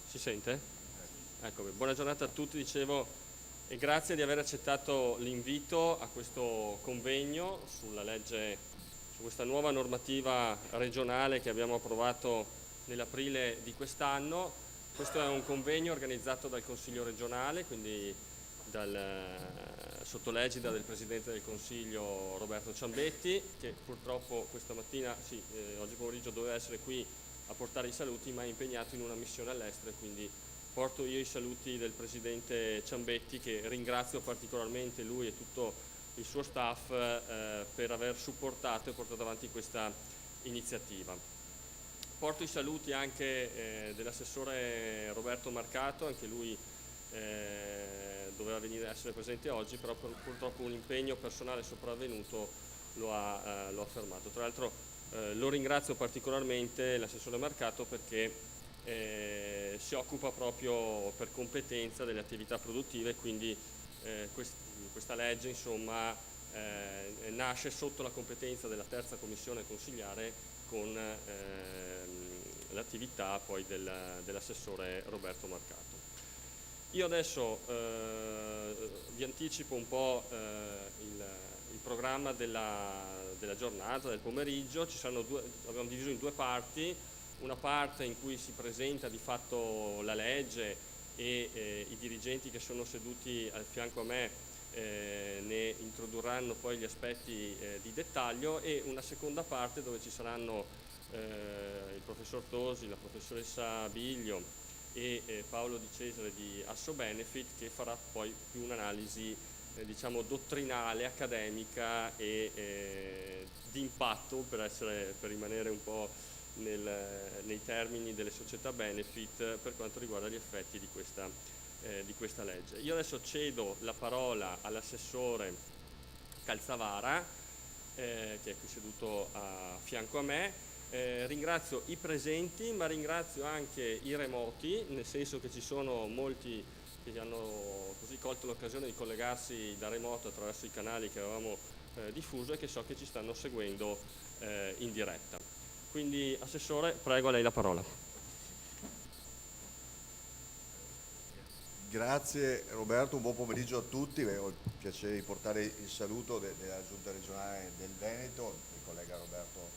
Si sente? Ecco, buona giornata a tutti, dicevo, e grazie di aver accettato l'invito a questo convegno sulla legge, su questa nuova normativa regionale che abbiamo approvato nell'aprile di quest'anno. Questo è un convegno organizzato dal Consiglio regionale, quindi sotto l'egida del Presidente del Consiglio Roberto Ciambetti, che purtroppo questa mattina, oggi pomeriggio doveva essere qui a portare i saluti, ma è impegnato in una missione all'estero, quindi porto io i saluti del Presidente Ciambetti, che ringrazio particolarmente lui e tutto il suo staff per aver supportato e portato avanti questa iniziativa. Porto i saluti anche dell'assessore Roberto Marcato, anche lui doveva venire a essere presente oggi, però purtroppo un impegno personale sopravvenuto lo ha fermato. Tra l'altro lo ringrazio particolarmente l'assessore Marcato perché si occupa proprio per competenza delle attività produttive, quindi questa legge insomma nasce sotto la competenza della terza commissione consigliare con l'attività poi dell'assessore Roberto Marcato. Io adesso vi anticipo un po' il programma della giornata, del pomeriggio. Abbiamo diviso in due parti, una parte in cui si presenta di fatto la legge e i dirigenti che sono seduti al fianco a me ne introdurranno poi gli aspetti di dettaglio, e una seconda parte dove ci saranno il professor Tosi, la professoressa Biglio e Paolo Di Cesare di Assobenefit, che farà poi più un'analisi diciamo dottrinale, accademica e di impatto, per rimanere un po' nei termini delle società benefit, per quanto riguarda gli effetti di questa legge. Io adesso cedo la parola all'assessore Calzavara, che è qui seduto a fianco a me. Ringrazio i presenti, ma ringrazio anche i remoti, nel senso che ci sono molti che hanno così colto l'occasione di collegarsi da remoto attraverso i canali che avevamo diffuso e che so che ci stanno seguendo in diretta. Quindi, Assessore, prego, a lei la parola. Grazie Roberto, un buon pomeriggio a tutti. Ho il piacere di portare il saluto della Giunta regionale del Veneto, il collega Roberto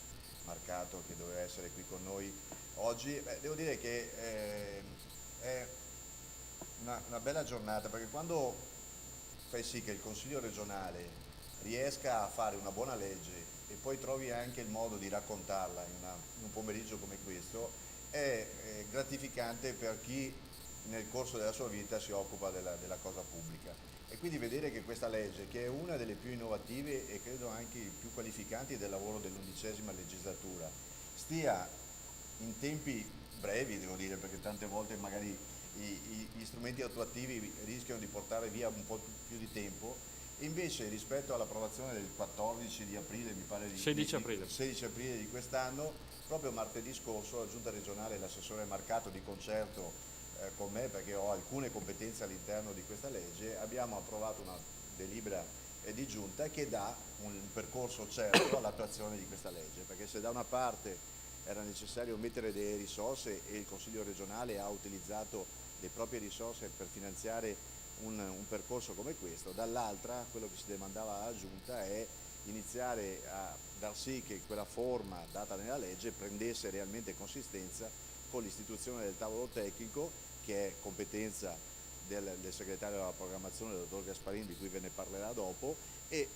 Marcato che doveva essere qui con noi oggi. Devo dire che è una bella giornata, perché quando fai sì che il Consiglio regionale riesca a fare una buona legge e poi trovi anche il modo di raccontarla in un pomeriggio come questo, è gratificante per chi nel corso della sua vita si occupa della cosa pubblica. E quindi vedere che questa legge, che è una delle più innovative e credo anche più qualificanti del lavoro dell'11ª legislatura, stia in tempi brevi, devo dire, perché tante volte magari gli strumenti attuativi rischiano di portare via un po' più di tempo, e invece rispetto all'approvazione del 14 di aprile, mi pare 16 aprile. 16 aprile di quest'anno, proprio martedì scorso la Giunta regionale e l'assessore Marcato, di concerto con me, perché ho alcune competenze all'interno di questa legge, abbiamo approvato una delibera di giunta che dà un percorso certo all'attuazione di questa legge, perché se da una parte era necessario mettere delle risorse e il Consiglio regionale ha utilizzato le proprie risorse per finanziare un percorso come questo, dall'altra quello che si demandava alla giunta è iniziare a dar sì che quella forma data nella legge prendesse realmente consistenza con l'istituzione del tavolo tecnico, che è competenza del segretario della programmazione, il dottor Gasparin, di cui ve ne parlerà dopo, e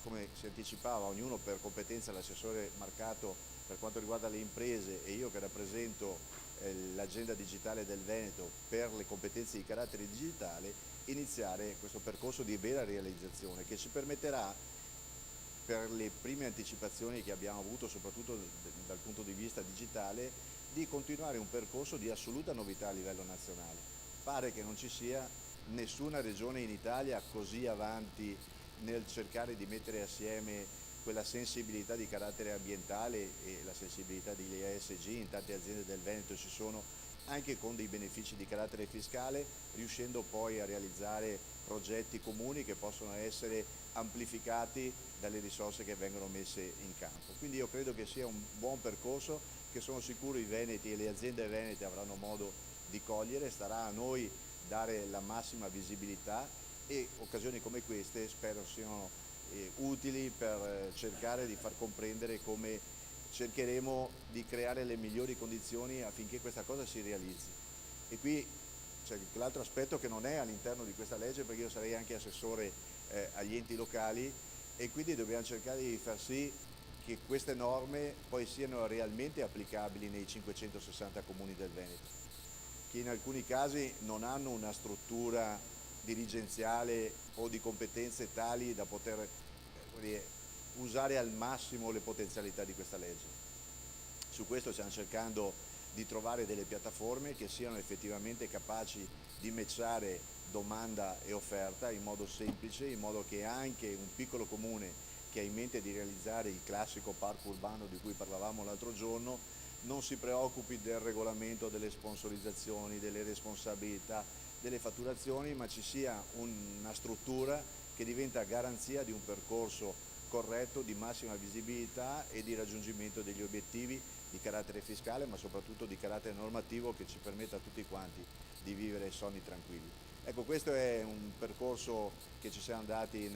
come si anticipava, ognuno per competenza, l'assessore Marcato per quanto riguarda le imprese e io che rappresento l'agenda digitale del Veneto per le competenze di carattere digitale, iniziare questo percorso di vera realizzazione che ci permetterà, per le prime anticipazioni che abbiamo avuto soprattutto dal punto di vista digitale, di continuare un percorso di assoluta novità a livello nazionale. Pare che non ci sia nessuna regione in Italia così avanti nel cercare di mettere assieme quella sensibilità di carattere ambientale e la sensibilità di ESG. In tante aziende del Veneto ci sono, anche con dei benefici di carattere fiscale, riuscendo poi a realizzare progetti comuni che possono essere amplificati dalle risorse che vengono messe in campo. Quindi io credo che sia un buon percorso, che sono sicuro i veneti e le aziende venete avranno modo di cogliere, starà a noi dare la massima visibilità, e occasioni come queste spero siano utili per cercare di far comprendere come cercheremo di creare le migliori condizioni affinché questa cosa si realizzi. E qui c'è l'altro aspetto che non è all'interno di questa legge, perché io sarei anche assessore agli enti locali, e quindi dobbiamo cercare di far sì che queste norme poi siano realmente applicabili nei 560 comuni del Veneto, che in alcuni casi non hanno una struttura dirigenziale o di competenze tali da poter usare al massimo le potenzialità di questa legge. Su questo stiamo cercando di trovare delle piattaforme che siano effettivamente capaci di matchare domanda e offerta in modo semplice, in modo che anche un piccolo comune che ha in mente di realizzare il classico parco urbano di cui parlavamo l'altro giorno non si preoccupi del regolamento, delle sponsorizzazioni, delle responsabilità, delle fatturazioni, ma ci sia una struttura che diventa garanzia di un percorso corretto, di massima visibilità e di raggiungimento degli obiettivi di carattere fiscale, ma soprattutto di carattere normativo, che ci permetta a tutti quanti di vivere sonni tranquilli. Ecco, questo è un percorso che ci siamo dati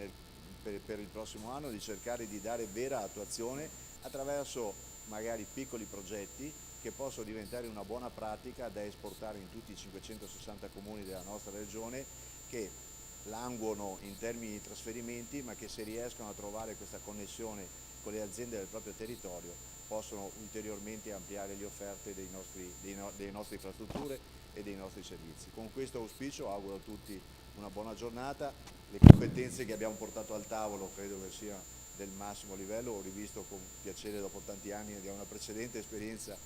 per il prossimo anno, di cercare di dare vera attuazione attraverso magari piccoli progetti che possono diventare una buona pratica da esportare in tutti i 560 comuni della nostra regione, che languono in termini di trasferimenti, ma che se riescono a trovare questa connessione con le aziende del proprio territorio possono ulteriormente ampliare le offerte delle nostre infrastrutture e dei nostri servizi. Con questo auspicio auguro a tutti una buona giornata. Le competenze che abbiamo portato al tavolo credo che sia del massimo livello. Ho rivisto con piacere dopo tanti anni di una precedente esperienza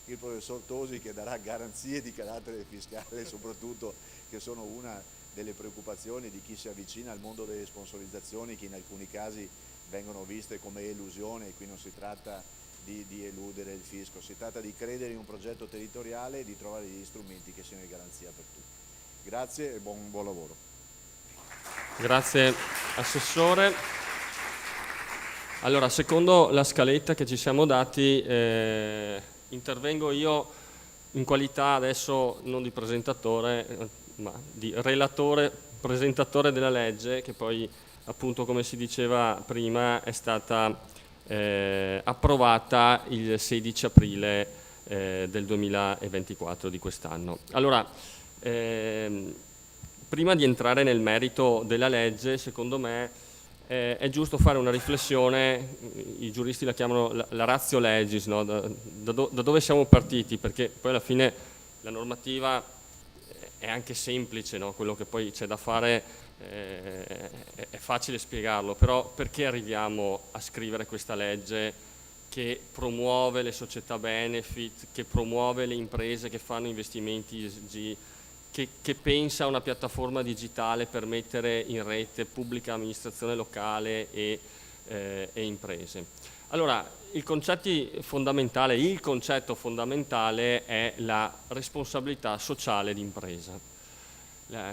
il professor Tosi, che darà garanzie di carattere fiscale, soprattutto, che sono una delle preoccupazioni di chi si avvicina al mondo delle sponsorizzazioni, che in alcuni casi vengono viste come elusione, e qui non si tratta di eludere il fisco, si tratta di credere in un progetto territoriale e di trovare degli strumenti che siano di garanzia per tutti. Grazie e buon lavoro. Grazie Assessore. Allora, secondo la scaletta che ci siamo dati, intervengo io in qualità adesso non di presentatore, ma di relatore, presentatore della legge, che poi appunto, come si diceva prima, è stata approvata il 16 aprile del 2024 di quest'anno. Allora, prima di entrare nel merito della legge, secondo me è giusto fare una riflessione. I giuristi la chiamano la ratio legis, no? Da dove siamo partiti, perché poi alla fine la normativa è anche semplice, no? Quello che poi c'è da fare è facile spiegarlo, però perché arriviamo a scrivere questa legge che promuove le società benefit, che promuove le imprese che fanno investimenti ESG, che pensa a una piattaforma digitale per mettere in rete pubblica amministrazione locale e imprese? Allora, il concetto fondamentale è la responsabilità sociale d'impresa,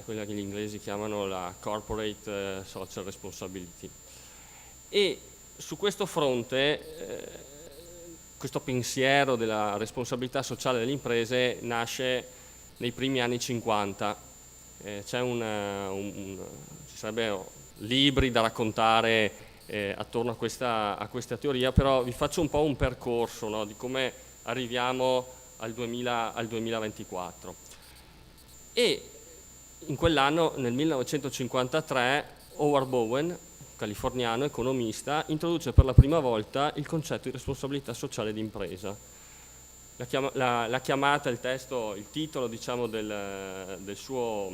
quella che gli inglesi chiamano la corporate social responsibility. E su questo fronte, questo pensiero della responsabilità sociale delle imprese nasce nei primi anni 50. Ci sarebbero libri da raccontare attorno a questa teoria, però vi faccio un po' un percorso, no, di come arriviamo al 2024. E in quell'anno, nel 1953, Howard Bowen, californiano, economista, introduce per la prima volta il concetto di responsabilità sociale d'impresa. L'ha chiamata, il titolo, diciamo, del suo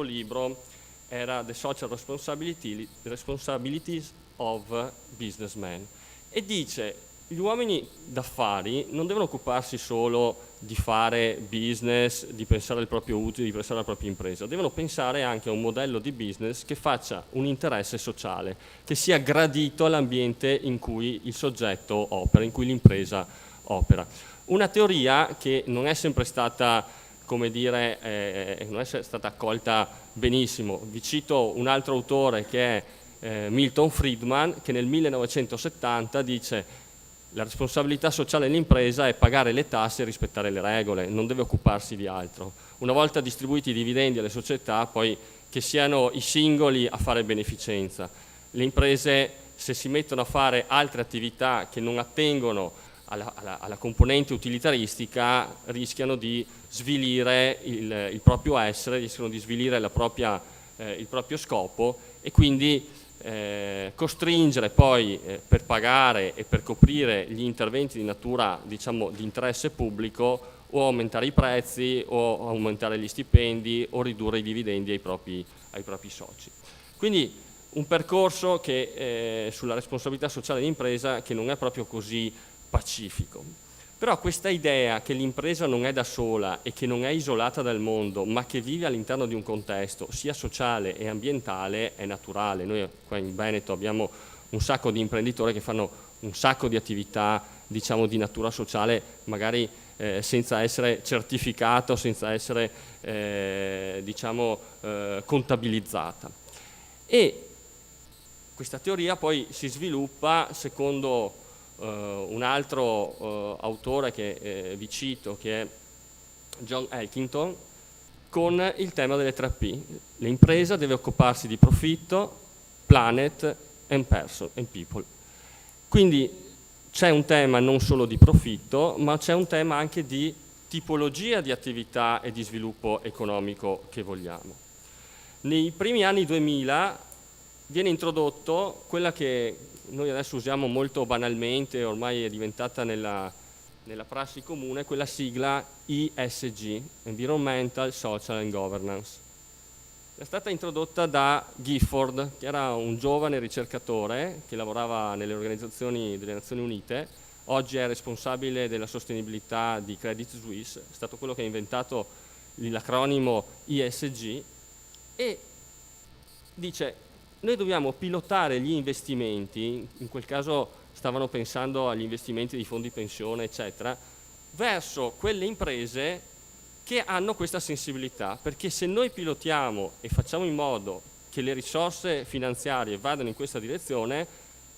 libro era The Social Responsibilities of Businessmen, e dice: gli uomini d'affari non devono occuparsi solo di fare business, di pensare al proprio utile, di pensare alla propria impresa, devono pensare anche a un modello di business che faccia un interesse sociale, che sia gradito all'ambiente in cui il soggetto opera, in cui l'impresa opera. Una teoria che non è sempre stata, come dire, non è stata accolta benissimo. Vi cito un altro autore che è Milton Friedman, che nel 1970 dice: La responsabilità sociale dell'impresa è pagare le tasse e rispettare le regole, non deve occuparsi di altro. Una volta distribuiti i dividendi alle società, poi che siano i singoli a fare beneficenza. Le imprese, se si mettono a fare altre attività che non attengono alla componente utilitaristica, rischiano di svilire il proprio essere, rischiano di svilire il proprio scopo, e quindi costringere poi per pagare e per coprire gli interventi di natura, diciamo, di interesse pubblico, o aumentare i prezzi o aumentare gli stipendi o ridurre i dividendi ai propri soci. Quindi un percorso che, sulla responsabilità sociale dell'impresa, che non è proprio così pacifico. Però questa idea che l'impresa non è da sola e che non è isolata dal mondo, ma che vive all'interno di un contesto sia sociale e ambientale, è naturale. Noi qua in Veneto abbiamo un sacco di imprenditori che fanno un sacco di attività, diciamo, di natura sociale, magari senza essere certificata o senza essere contabilizzata. E questa teoria poi si sviluppa secondo un altro autore che vi cito, che è John Elkington, con il tema delle 3P. L'impresa deve occuparsi di profitto, planet and person and people. Quindi c'è un tema non solo di profitto, ma c'è un tema anche di tipologia di attività e di sviluppo economico che vogliamo. Nei primi anni 2000 viene introdotto quella che noi adesso usiamo molto banalmente, ormai è diventata nella prassi comune, quella sigla ESG, Environmental, Social and Governance. È stata introdotta da Gifford, che era un giovane ricercatore che lavorava nelle organizzazioni delle Nazioni Unite, oggi è responsabile della sostenibilità di Credit Suisse, è stato quello che ha inventato l'acronimo ESG, e dice: noi dobbiamo pilotare gli investimenti, in quel caso stavano pensando agli investimenti di fondi pensione, eccetera, verso quelle imprese che hanno questa sensibilità, perché se noi pilotiamo e facciamo in modo che le risorse finanziarie vadano in questa direzione,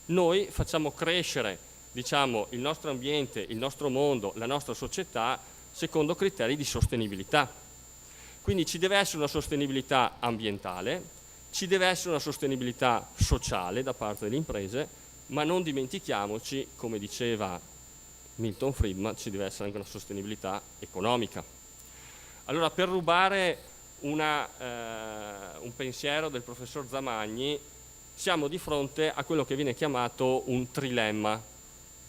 noi facciamo crescere, diciamo, il nostro ambiente, il nostro mondo, la nostra società secondo criteri di sostenibilità. Quindi ci deve essere una sostenibilità ambientale, ci deve essere una sostenibilità sociale da parte delle imprese, ma non dimentichiamoci, come diceva Milton Friedman, ci deve essere anche una sostenibilità economica. Allora, per rubare un pensiero del professor Zamagni, siamo di fronte a quello che viene chiamato un trilemma.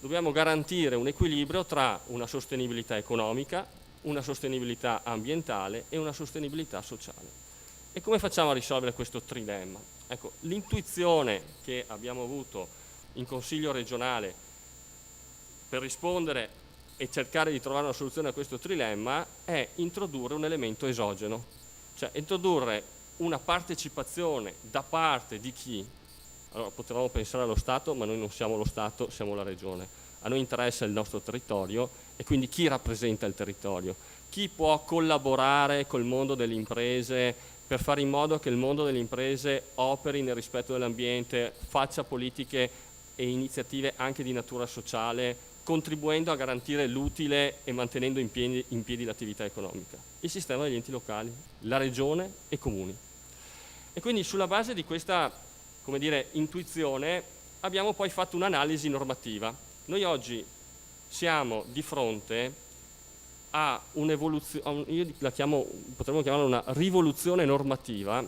Dobbiamo garantire un equilibrio tra una sostenibilità economica, una sostenibilità ambientale e una sostenibilità sociale. E come facciamo a risolvere questo trilemma? Ecco, l'intuizione che abbiamo avuto in Consiglio regionale per rispondere e cercare di trovare una soluzione a questo trilemma è introdurre un elemento esogeno, cioè introdurre una partecipazione da parte di chi? Allora, potevamo pensare allo Stato, ma noi non siamo lo Stato, siamo la Regione. A noi interessa il nostro territorio e quindi chi rappresenta il territorio? Chi può collaborare col mondo delle imprese per fare in modo che il mondo delle imprese operi nel rispetto dell'ambiente, faccia politiche e iniziative anche di natura sociale, contribuendo a garantire l'utile e mantenendo in piedi l'attività economica? Il sistema degli enti locali, la regione e i comuni. E quindi sulla base di questa, come dire, intuizione abbiamo poi fatto un'analisi normativa. Noi oggi siamo di fronte a un'evoluzione, io la chiamo, potremmo chiamarla una rivoluzione normativa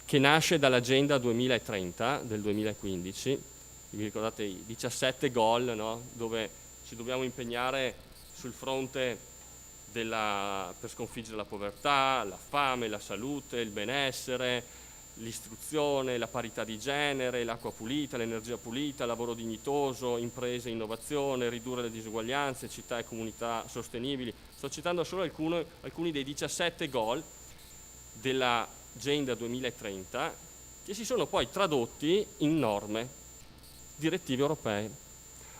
che nasce dall'agenda 2030 del 2015. Vi ricordate i 17 goal, no? Dove ci dobbiamo impegnare sul fronte per sconfiggere la povertà, la fame, la salute, il benessere, l'istruzione, la parità di genere, l'acqua pulita, l'energia pulita, lavoro dignitoso, imprese e innovazione, ridurre le disuguaglianze, città e comunità sostenibili. Sto citando solo alcuni dei 17 goal dell'Agenda 2030 che si sono poi tradotti in norme, direttive europee.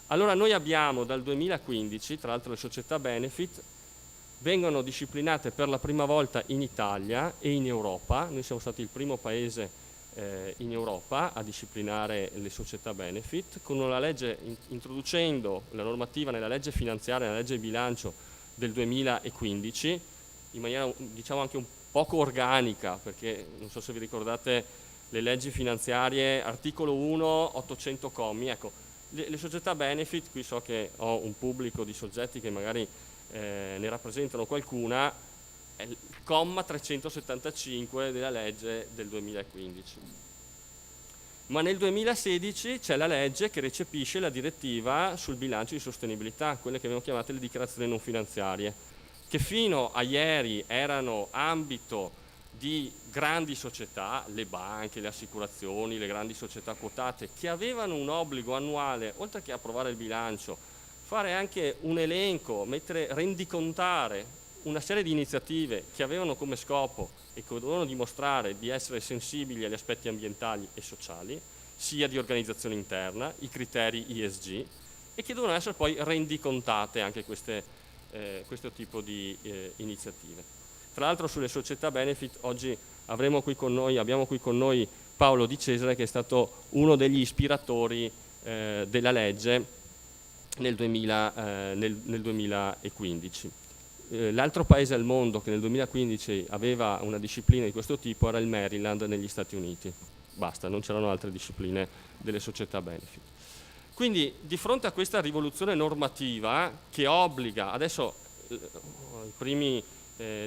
Allora noi abbiamo dal 2015, tra l'altro le società benefit vengono disciplinate per la prima volta in Italia e in Europa. Noi siamo stati il primo paese in Europa a disciplinare le società benefit, con una legge introducendo la normativa nella legge finanziaria, nella legge di bilancio del 2015, in maniera diciamo anche un poco organica, perché non so se vi ricordate le leggi finanziarie, articolo 1, 800 commi, ecco, le società benefit, qui so che ho un pubblico di soggetti che magari ne rappresentano qualcuna, è il comma 375 della legge del 2015. Ma nel 2016 c'è la legge che recepisce la direttiva sul bilancio di sostenibilità, quelle che abbiamo chiamate le dichiarazioni non finanziarie, che fino a ieri erano ambito di grandi società, le banche, le assicurazioni, le grandi società quotate, che avevano un obbligo annuale, oltre che approvare il bilancio, fare anche un elenco, rendicontare una serie di iniziative che avevano come scopo e che dovevano dimostrare di essere sensibili agli aspetti ambientali e sociali, sia di organizzazione interna, i criteri ESG, e che dovevano essere poi rendicontate anche questo tipo di iniziative. Tra l'altro sulle società benefit oggi abbiamo qui con noi Paolo Di Cesare, che è stato uno degli ispiratori della legge nel 2015. L'altro paese al mondo che nel 2015 aveva una disciplina di questo tipo era il Maryland negli Stati Uniti. Basta, non c'erano altre discipline delle società benefit. Quindi di fronte a questa rivoluzione normativa che obbliga, adesso i primi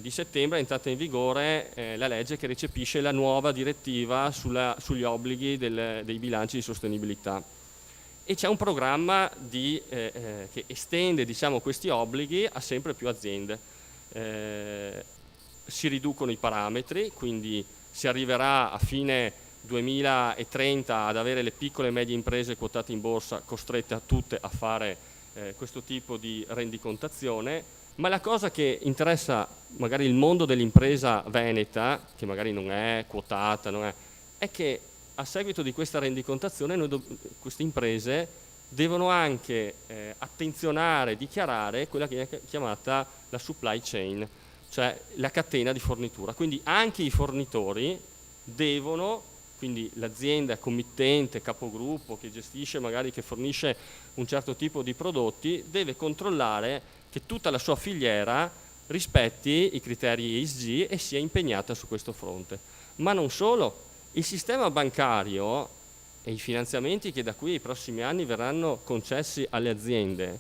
di settembre è entrata in vigore la legge che recepisce la nuova direttiva sugli obblighi dei bilanci di sostenibilità. E c'è un programma che estende diciamo, questi obblighi a sempre più aziende. Si riducono i parametri, quindi si arriverà a fine 2030 ad avere le piccole e medie imprese quotate in borsa costrette tutte a fare questo tipo di rendicontazione, ma la cosa che interessa magari il mondo dell'impresa veneta, che magari non è quotata, è che a seguito di questa rendicontazione queste imprese devono anche attenzionare, dichiarare quella che è chiamata la supply chain, cioè la catena di fornitura. Quindi anche i fornitori devono, quindi l'azienda committente, capogruppo che gestisce magari, che fornisce un certo tipo di prodotti, deve controllare che tutta la sua filiera rispetti i criteri ESG e sia impegnata su questo fronte. Ma non solo. Il sistema bancario e i finanziamenti che da qui ai prossimi anni verranno concessi alle aziende,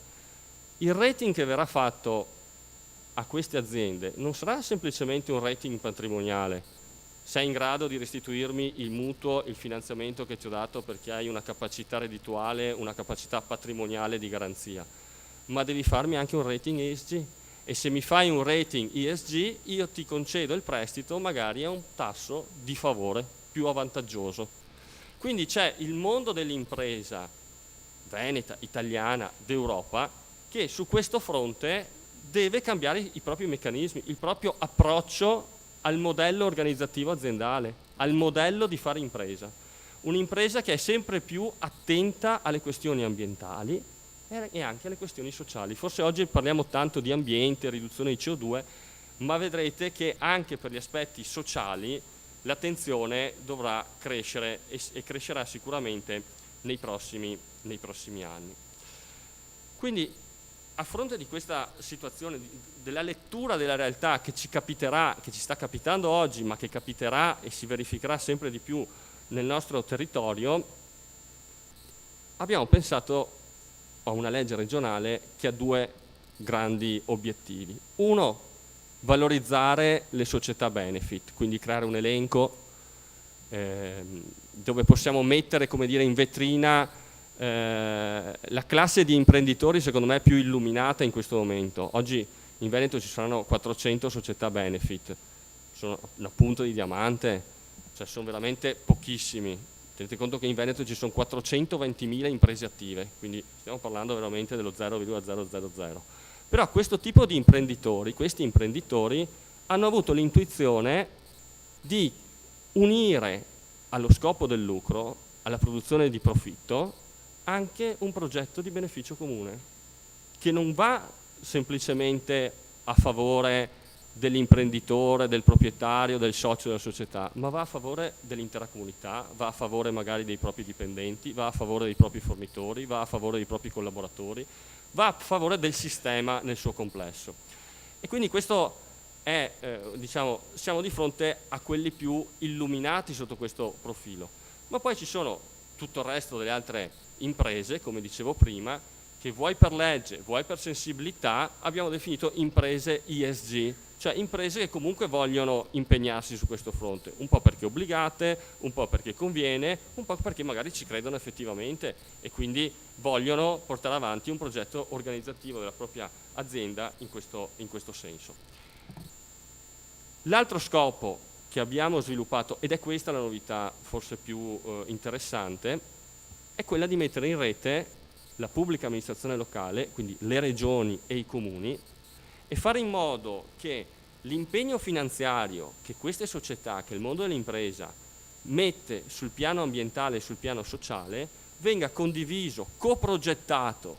il rating che verrà fatto a queste aziende non sarà semplicemente un rating patrimoniale. Sei in grado di restituirmi il mutuo, il finanziamento che ti ho dato perché hai una capacità reddituale, una capacità patrimoniale di garanzia, ma devi farmi anche un rating ESG. E se mi fai un rating ESG io ti concedo il prestito magari a un tasso di favore più avvantaggioso. Quindi c'è il mondo dell'impresa veneta, italiana, d'Europa, che su questo fronte deve cambiare i propri meccanismi, il proprio approccio al modello organizzativo aziendale, al modello di fare impresa. Un'impresa che è sempre più attenta alle questioni ambientali e anche alle questioni sociali. Forse oggi parliamo tanto di ambiente, riduzione di CO2, ma vedrete che anche per gli aspetti sociali l'attenzione dovrà crescere e crescerà sicuramente nei prossimi anni. Quindi a fronte di questa situazione, della lettura della realtà che ci capiterà, che ci sta capitando oggi, ma che capiterà e si verificherà sempre di più nel nostro territorio, abbiamo pensato a una legge regionale che ha due grandi obiettivi. Uno, valorizzare le società benefit, quindi creare un elenco dove possiamo mettere, come dire, in vetrina la classe di imprenditori secondo me più illuminata in questo momento. Oggi in Veneto ci saranno 400 società benefit, sono la punta di diamante, cioè sono veramente pochissimi. Tenete conto che in Veneto ci sono 420.000 imprese attive, quindi stiamo parlando veramente dello 0,000. Però questo tipo di imprenditori, questi imprenditori hanno avuto l'intuizione di unire allo scopo del lucro, alla produzione di profitto, anche un progetto di beneficio comune, che non va semplicemente a favore dell'imprenditore, del proprietario, del socio della società, ma va a favore dell'intera comunità, va a favore magari dei propri dipendenti, va a favore dei propri fornitori, va a favore dei propri collaboratori, va a favore del sistema nel suo complesso. E quindi questo è, diciamo, siamo di fronte a quelli più illuminati sotto questo profilo. Ma poi ci sono tutto il resto delle altre imprese, come dicevo prima, che vuoi per legge, vuoi per sensibilità, abbiamo definito imprese ESG, cioè imprese che comunque vogliono impegnarsi su questo fronte, un po' perché obbligate, un po' perché conviene, un po' perché magari ci credono effettivamente e quindi vogliono portare avanti un progetto organizzativo della propria azienda in questo senso. L'altro scopo che abbiamo sviluppato, ed è questa la novità forse più interessante, è quella di mettere in rete la pubblica amministrazione locale, quindi le regioni e i comuni, e fare in modo che l'impegno finanziario che queste società, che il mondo dell'impresa mette sul piano ambientale e sul piano sociale, venga condiviso, coprogettato.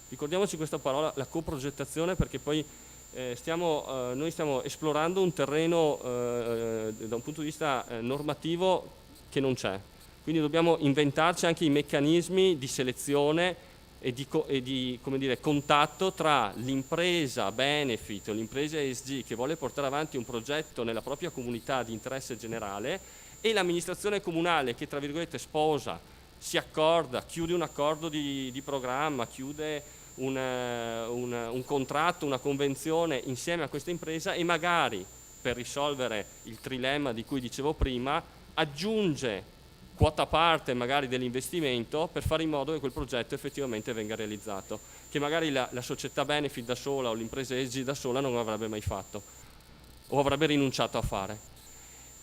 Ricordiamoci questa parola, la coprogettazione, perché poi noi stiamo esplorando un terreno da un punto di vista normativo che non c'è. Quindi dobbiamo inventarci anche i meccanismi di selezione e di come dire, contatto tra l'impresa benefit o l'impresa ESG che vuole portare avanti un progetto nella propria comunità di interesse generale e l'amministrazione comunale che, tra virgolette, sposa, si accorda, chiude un accordo di programma, chiude un contratto, una convenzione insieme a questa impresa e magari, per risolvere il trilemma di cui dicevo prima, aggiunge quota parte magari dell'investimento per fare in modo che quel progetto effettivamente venga realizzato, che magari la società benefit da sola o l'impresa ESG da sola non avrebbe mai fatto o avrebbe rinunciato a fare.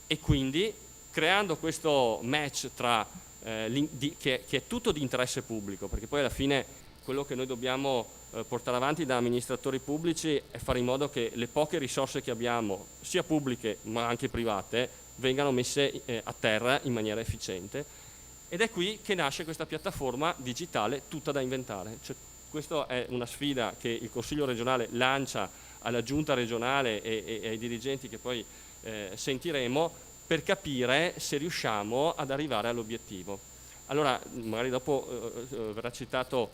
E quindi creando questo match tra che è tutto di interesse pubblico, perché poi alla fine quello che noi dobbiamo portare avanti da amministratori pubblici è fare in modo che le poche risorse che abbiamo, sia pubbliche ma anche private, vengano messe a terra in maniera efficiente, ed è qui che nasce questa piattaforma digitale tutta da inventare. Cioè, questa è una sfida che il Consiglio regionale lancia alla giunta regionale e ai dirigenti che poi sentiremo, per capire se riusciamo ad arrivare all'obiettivo. Allora, magari dopo verrà citato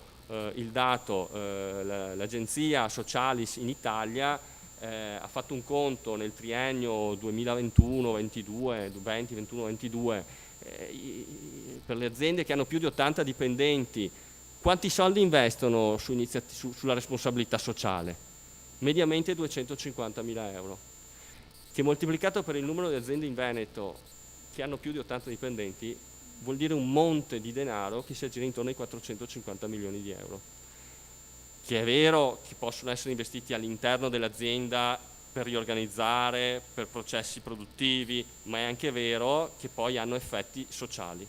il dato, l'agenzia Socialis in Italia ha fatto un conto nel triennio 2021-22 per le aziende che hanno più di 80 dipendenti, quanti soldi investono sulla responsabilità sociale? Mediamente 250.000 euro, che moltiplicato per il numero di aziende in Veneto che hanno più di 80 dipendenti vuol dire un monte di denaro che si aggira intorno ai 450 milioni di euro. Che è vero che possono essere investiti all'interno dell'azienda per riorganizzare, per processi produttivi, ma è anche vero che poi hanno effetti sociali.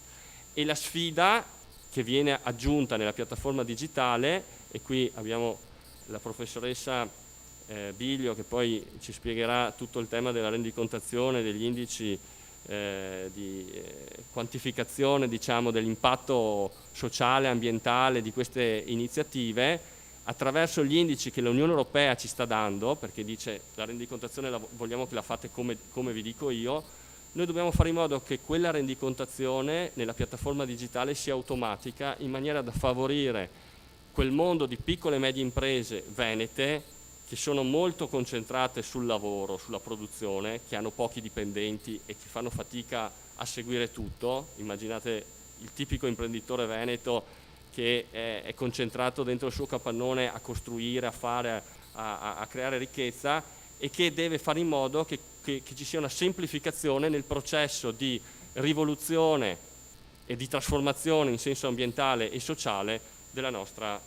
E la sfida che viene aggiunta nella piattaforma digitale, e qui abbiamo la professoressa Biglio che poi ci spiegherà tutto il tema della rendicontazione, degli indici di quantificazione, diciamo, dell'impatto sociale e ambientale di queste iniziative, attraverso gli indici che l'Unione Europea ci sta dando, perché dice la rendicontazione vogliamo che la fate come vi dico io, noi dobbiamo fare in modo che quella rendicontazione nella piattaforma digitale sia automatica, in maniera da favorire quel mondo di piccole e medie imprese venete che sono molto concentrate sul lavoro, sulla produzione, che hanno pochi dipendenti e che fanno fatica a seguire tutto. Immaginate il tipico imprenditore veneto che è concentrato dentro il suo capannone a costruire, a fare, a creare ricchezza, e che deve fare in modo che ci sia una semplificazione nel processo di rivoluzione e di trasformazione in senso ambientale e sociale della nostra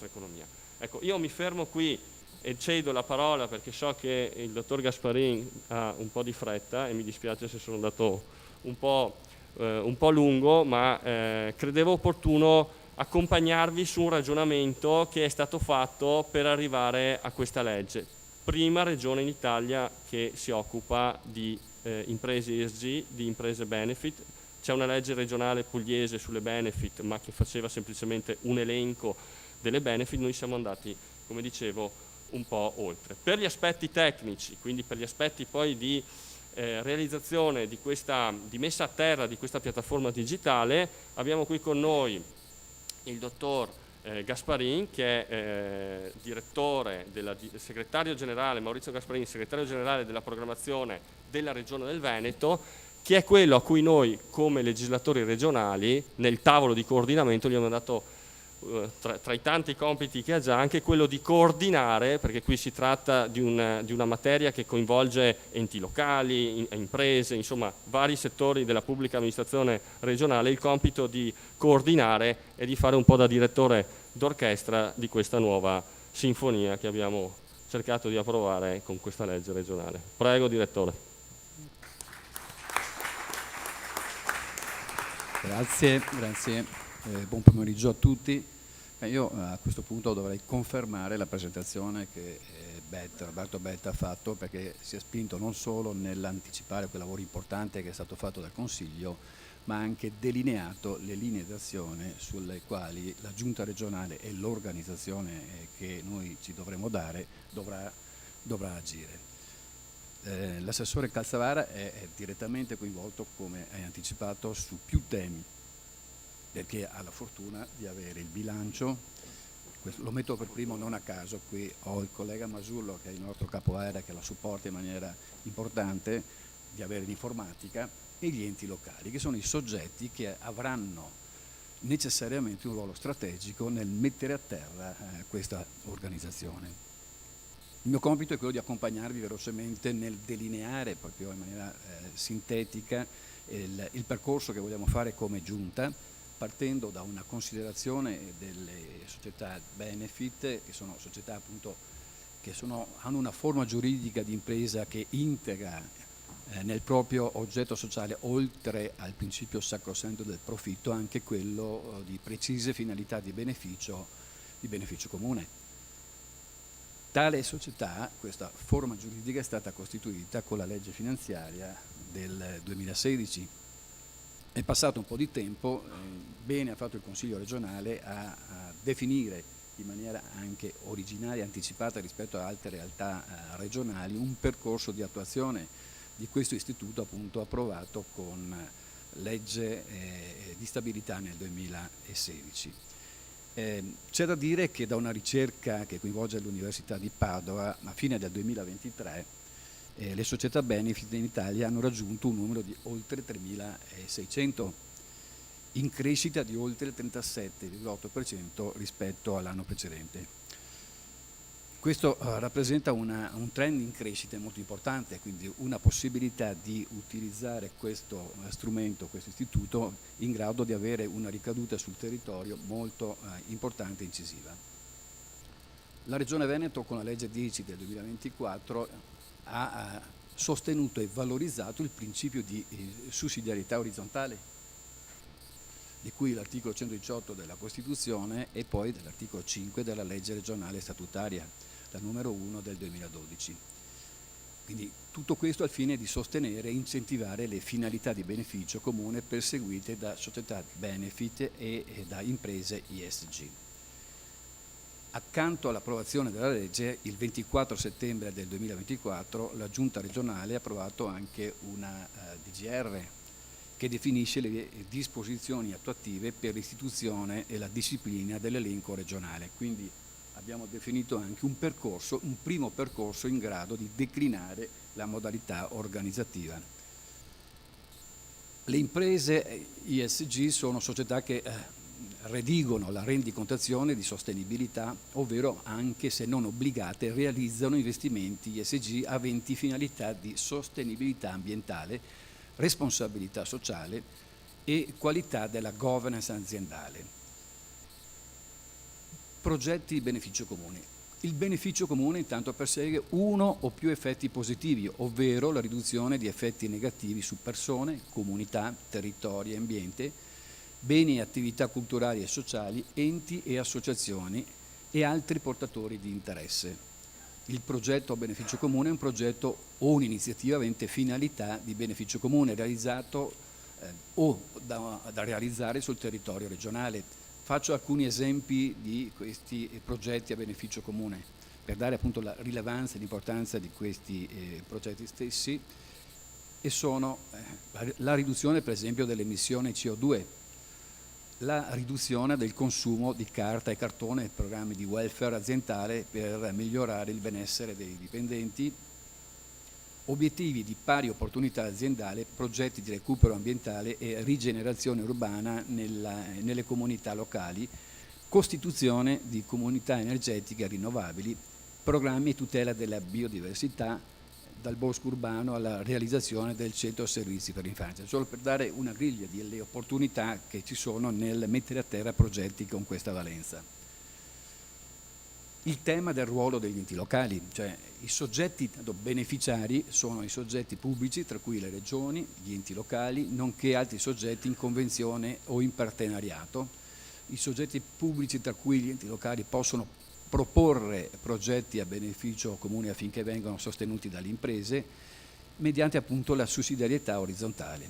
economia. Ecco, io mi fermo qui e cedo la parola perché so che il dottor Gasparin ha un po' di fretta e mi dispiace se sono andato un po' lungo, ma credevo opportuno accompagnarvi su un ragionamento che è stato fatto per arrivare a questa legge. Prima regione in Italia che si occupa di imprese ESG, di imprese benefit. C'è una legge regionale pugliese sulle benefit, ma che faceva semplicemente un elenco delle benefit. Noi siamo andati, come dicevo, un po' oltre. Per gli aspetti tecnici, quindi per gli aspetti poi di realizzazione di messa a terra di questa piattaforma digitale, abbiamo qui con noi il dottor Gasparin, che è segretario generale, Maurizio Gasparin, segretario generale della programmazione della Regione del Veneto, che è quello a cui noi come legislatori regionali nel tavolo di coordinamento gli abbiamo dato tra i tanti compiti che ha già anche quello di coordinare, perché qui si tratta di una materia che coinvolge enti locali, imprese, insomma vari settori della pubblica amministrazione regionale, il compito di coordinare e di fare un po' da direttore d'orchestra di questa nuova sinfonia che abbiamo cercato di approvare con questa legge regionale. Prego, direttore. Grazie, buon pomeriggio a tutti. Io a questo punto dovrei confermare la presentazione che Roberto Betta ha fatto, perché si è spinto non solo nell'anticipare quel lavoro importante che è stato fatto dal Consiglio, ma ha anche delineato le linee d'azione sulle quali la Giunta regionale e l'organizzazione che noi ci dovremo dare dovrà agire. L'assessore Calzavara è direttamente coinvolto, come hai anticipato, su più temi, perché ha la fortuna di avere il bilancio. Questo lo metto per primo non a caso. Qui ho il collega Masullo, che è il nostro capo area, che la supporta in maniera importante, di avere l'informatica, e gli enti locali, che sono i soggetti che avranno necessariamente un ruolo strategico nel mettere a terra questa organizzazione. Il mio compito è quello di accompagnarvi velocemente nel delineare proprio in maniera sintetica il percorso che vogliamo fare come Giunta, partendo da una considerazione delle società benefit, che sono società appunto che hanno una forma giuridica di impresa che integra nel proprio oggetto sociale, oltre al principio sacrosanto del profitto, anche quello di precise finalità di beneficio comune. Tale società, questa forma giuridica, è stata costituita con la legge finanziaria del 2016. È passato un po' di tempo, bene ha fatto il Consiglio regionale a definire in maniera anche originaria e anticipata rispetto a altre realtà regionali un percorso di attuazione di questo istituto, appunto approvato con legge di stabilità nel 2016. C'è da dire che da una ricerca che coinvolge l'Università di Padova, a fine del 2023, le società benefit in Italia hanno raggiunto un numero di oltre 3.600, in crescita di oltre il 37,8% rispetto all'anno precedente. Questo rappresenta un trend in crescita molto importante, quindi una possibilità di utilizzare questo strumento, questo istituto, in grado di avere una ricaduta sul territorio molto importante e incisiva. La Regione Veneto, con la legge 10 del 2024, ha sostenuto e valorizzato il principio di sussidiarietà orizzontale, di cui l'articolo 118 della Costituzione e poi dell'articolo 5 della legge regionale statutaria, la numero 1 del 2012. Quindi tutto questo al fine di sostenere e incentivare le finalità di beneficio comune perseguite da società benefit e da imprese ESG. Accanto all'approvazione della legge, il 24 settembre del 2024 la Giunta regionale ha approvato anche una DGR che definisce le disposizioni attuative per l'istituzione e la disciplina dell'elenco regionale. Quindi abbiamo definito anche un primo percorso in grado di declinare la modalità organizzativa. Le imprese ESG sono società che redigono la rendicontazione di sostenibilità, ovvero, anche se non obbligate, realizzano investimenti ESG aventi finalità di sostenibilità ambientale, responsabilità sociale e qualità della governance aziendale. Progetti di beneficio comune. Il beneficio comune intanto persegue uno o più effetti positivi, ovvero la riduzione di effetti negativi su persone, comunità, territori e ambiente, beni e attività culturali e sociali, enti e associazioni e altri portatori di interesse. Il progetto a beneficio comune è un progetto o un'iniziativa avente finalità di beneficio comune realizzato o da realizzare sul territorio regionale. Faccio alcuni esempi di questi progetti a beneficio comune. per dare appunto la rilevanza e l'importanza di questi progetti stessi, e sono la riduzione per esempio delle emissioni CO2, la riduzione del consumo di carta e cartone, programmi di welfare aziendale per migliorare il benessere dei dipendenti, obiettivi di pari opportunità aziendale, progetti di recupero ambientale e rigenerazione urbana nelle comunità locali, costituzione di comunità energetiche rinnovabili, programmi di tutela della biodiversità, dal bosco urbano alla realizzazione del centro servizi per l'infanzia, solo per dare una griglia delle opportunità che ci sono nel mettere a terra progetti con questa valenza. Il tema del ruolo degli enti locali, cioè i soggetti beneficiari sono i soggetti pubblici, tra cui le regioni, gli enti locali, nonché altri soggetti in convenzione o in partenariato. I soggetti pubblici, tra cui gli enti locali, possono proporre progetti a beneficio comune affinché vengano sostenuti dalle imprese mediante appunto la sussidiarietà orizzontale.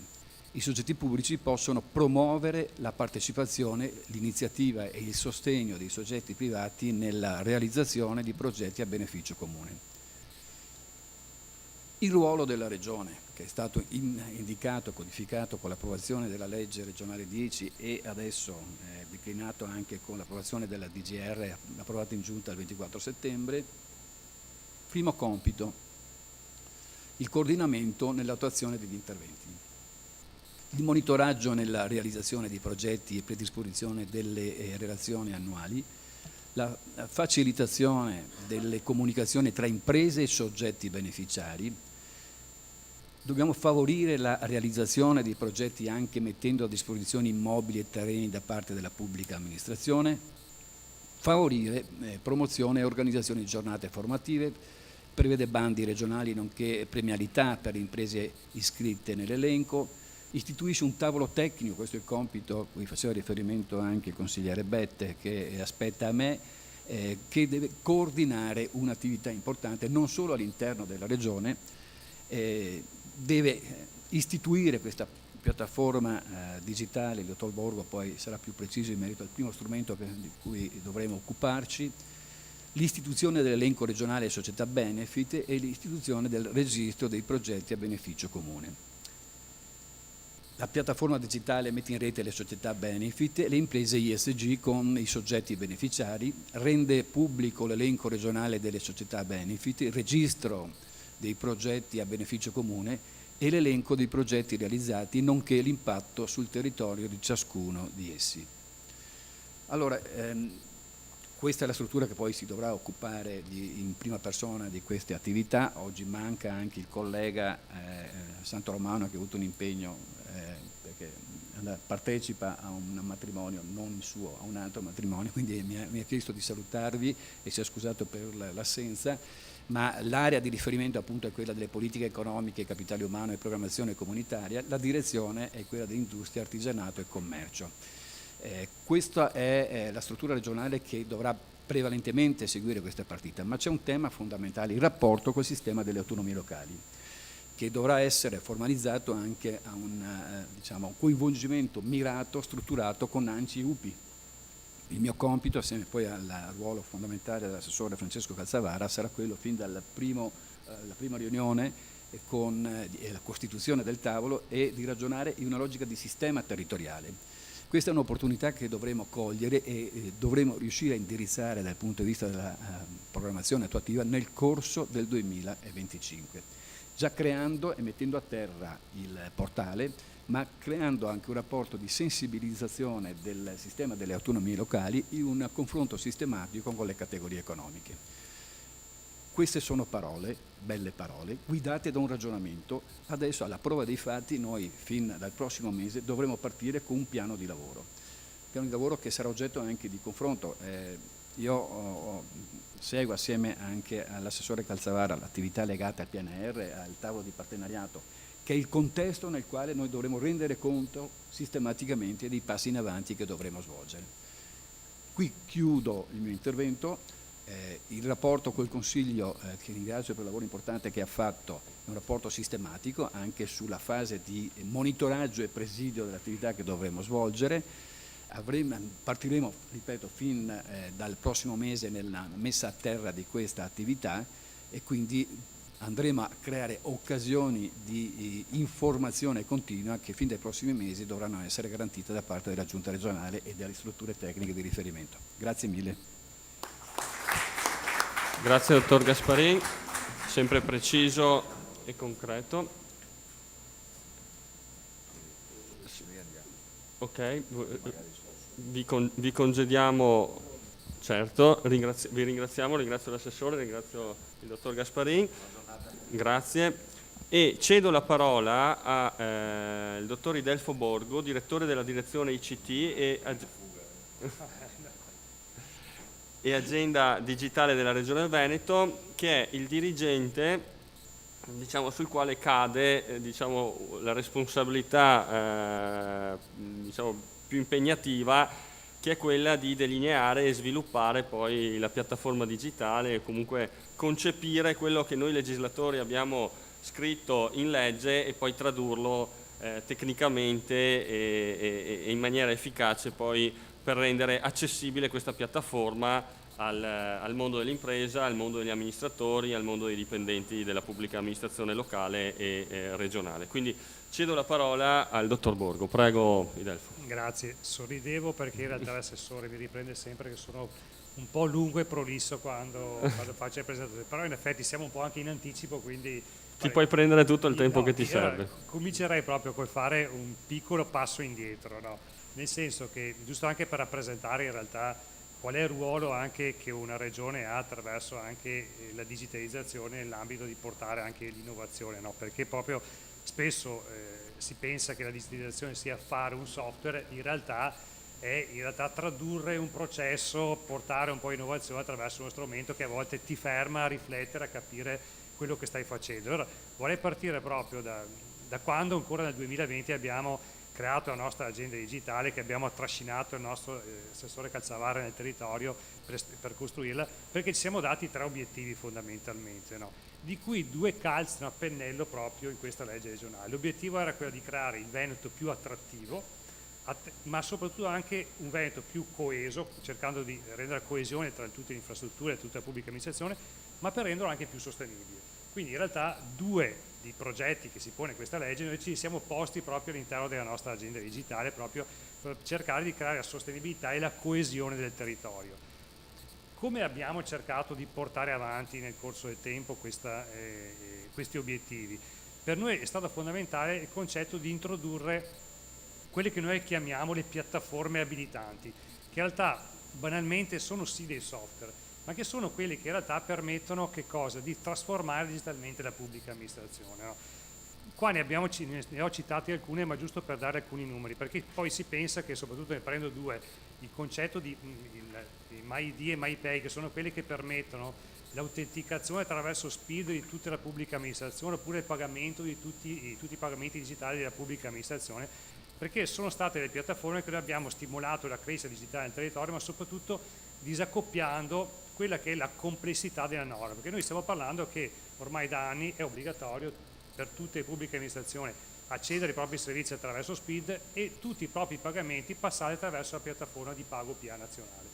I soggetti pubblici possono promuovere la partecipazione, l'iniziativa e il sostegno dei soggetti privati nella realizzazione di progetti a beneficio comune. Il ruolo della Regione, che è stato indicato, codificato con l'approvazione della legge regionale 10 e adesso declinato anche con l'approvazione della DGR approvata in giunta il 24 settembre. Primo compito, il coordinamento nell'attuazione degli interventi, il monitoraggio nella realizzazione di progetti e predisposizione delle relazioni annuali, la facilitazione delle comunicazioni tra imprese e soggetti beneficiari. Dobbiamo favorire la realizzazione dei progetti anche mettendo a disposizione immobili e terreni da parte della pubblica amministrazione, favorire promozione e organizzazione di giornate formative, prevede bandi regionali nonché premialità per le imprese iscritte nell'elenco, istituisce un tavolo tecnico, questo è il compito a cui faceva riferimento anche il consigliere Bette, che aspetta a me, che deve coordinare un'attività importante non solo all'interno della Regione, deve istituire questa piattaforma digitale, il dottor Borgo poi sarà più preciso in merito al primo strumento di cui dovremo occuparci, l'istituzione dell'elenco regionale società benefit e l'istituzione del registro dei progetti a beneficio comune. La piattaforma digitale mette in rete le società benefit e le imprese ISG con i soggetti beneficiari, rende pubblico l'elenco regionale delle società benefit, il registro dei progetti a beneficio comune e l'elenco dei progetti realizzati, nonché l'impatto sul territorio di ciascuno di essi. Allora, questa è la struttura che poi si dovrà occupare in prima persona di queste attività. Oggi manca anche il collega Santoromano, che ha avuto un impegno perché partecipa a un matrimonio, non il suo, a un altro matrimonio, quindi mi ha chiesto di salutarvi e si è scusato per l'assenza, ma l'area di riferimento appunto è quella delle politiche economiche, capitale umano e programmazione comunitaria, la direzione è quella dell'industria, artigianato e commercio. Questa è la struttura regionale che dovrà prevalentemente seguire questa partita, ma c'è un tema fondamentale, il rapporto col sistema delle autonomie locali, che dovrà essere formalizzato anche a un coinvolgimento mirato, strutturato con ANCI e UPI. Il mio compito, assieme poi al ruolo fondamentale dell'assessore Francesco Calzavara, sarà quello fin dalla prima riunione con la costituzione del tavolo e di ragionare in una logica di sistema territoriale. Questa è un'opportunità che dovremo cogliere e dovremo riuscire a indirizzare dal punto di vista della programmazione attuativa nel corso del 2025. Già creando e mettendo a terra il portale, ma creando anche un rapporto di sensibilizzazione del sistema delle autonomie locali in un confronto sistematico con le categorie economiche. Queste sono parole, belle parole, guidate da un ragionamento. Adesso alla prova dei fatti noi fin dal prossimo mese dovremo partire con un piano di lavoro che sarà oggetto anche di confronto. Seguo assieme anche all'assessore Calzavara l'attività legata al PNR, al tavolo di partenariato, che è il contesto nel quale noi dovremo rendere conto sistematicamente dei passi in avanti che dovremo svolgere. Qui chiudo il mio intervento. Il rapporto col Consiglio, che ringrazio per il lavoro importante che ha fatto, è un rapporto sistematico anche sulla fase di monitoraggio e presidio dell'attività che dovremo svolgere. partiremo, ripeto, fin dal prossimo mese nella messa a terra di questa attività, e quindi andremo a creare occasioni di informazione continua che fin dai prossimi mesi dovranno essere garantite da parte della Giunta regionale e delle strutture tecniche di riferimento. Grazie mille. Grazie dottor Gasparin, sempre preciso e concreto. Ok, vi congediamo, certo, vi ringraziamo, ringrazio l'assessore, ringrazio il dottor Gasparin, grazie, e cedo la parola al dottor Idelfo Borgo, direttore della direzione ICT e agenda digitale della Regione Veneto, che è il dirigente, diciamo, sul quale cade diciamo, la responsabilità diciamo, più impegnativa, che è quella di delineare e sviluppare poi la piattaforma digitale e comunque concepire quello che noi legislatori abbiamo scritto in legge e poi tradurlo tecnicamente e in maniera efficace poi per rendere accessibile questa piattaforma al mondo dell'impresa, al mondo degli amministratori, al mondo dei dipendenti della pubblica amministrazione locale e regionale. Quindi cedo la parola al dottor Borgo. Prego, Idelfo. Grazie, sorridevo perché in realtà l'assessore mi riprende sempre che sono un po' lungo e prolisso quando faccio le presentazioni, però in effetti siamo un po' anche in anticipo, quindi... Ti puoi prendere tutto il tempo che ti serve. Comincerei proprio col fare un piccolo passo indietro, no? Nel senso che, giusto anche per rappresentare in realtà qual è il ruolo anche che una regione ha attraverso anche la digitalizzazione nell'ambito di portare anche l'innovazione, no? Perché proprio spesso si pensa che la digitalizzazione sia fare un software, in realtà è tradurre un processo, portare un po' di innovazione attraverso uno strumento che a volte ti ferma a riflettere, a capire quello che stai facendo. Allora vorrei partire proprio da quando ancora nel 2020 abbiamo creato la nostra agenda digitale, che abbiamo trascinato il nostro assessore Calzavara nel territorio per costruirla, perché ci siamo dati 3 obiettivi fondamentalmente, no? Di cui 2 calzano a pennello proprio in questa legge regionale. L'obiettivo era quello di creare il Veneto più attrattivo, ma soprattutto anche un Veneto più coeso, cercando di rendere coesione tra tutte le infrastrutture e tutta la pubblica amministrazione, ma per renderlo anche più sostenibile. Quindi in realtà 2 di progetti che si pone questa legge noi ci siamo posti proprio all'interno della nostra agenda digitale, proprio per cercare di creare la sostenibilità e la coesione del territorio. Come abbiamo cercato di portare avanti nel corso del tempo questi obiettivi? Per noi è stato fondamentale il concetto di introdurre quelle che noi chiamiamo le piattaforme abilitanti, che in realtà banalmente sono sì dei software, ma che sono quelli che in realtà permettono che cosa? Di trasformare digitalmente la pubblica amministrazione, no? Qua ne ho citati alcune, ma giusto per dare alcuni numeri, perché poi si pensa che, soprattutto ne prendo 2, il concetto di MyID e MyPay, che sono quelli che permettono l'autenticazione attraverso SPID di tutta la pubblica amministrazione, oppure il pagamento di tutti i pagamenti digitali della pubblica amministrazione, perché sono state le piattaforme che noi abbiamo stimolato la crescita digitale nel territorio, ma soprattutto disaccoppiando quella che è la complessità della norma, perché noi stiamo parlando che ormai da anni è obbligatorio per tutte le pubbliche amministrazioni accedere ai propri servizi attraverso SPID e tutti i propri pagamenti passare attraverso la piattaforma di pago PA nazionale.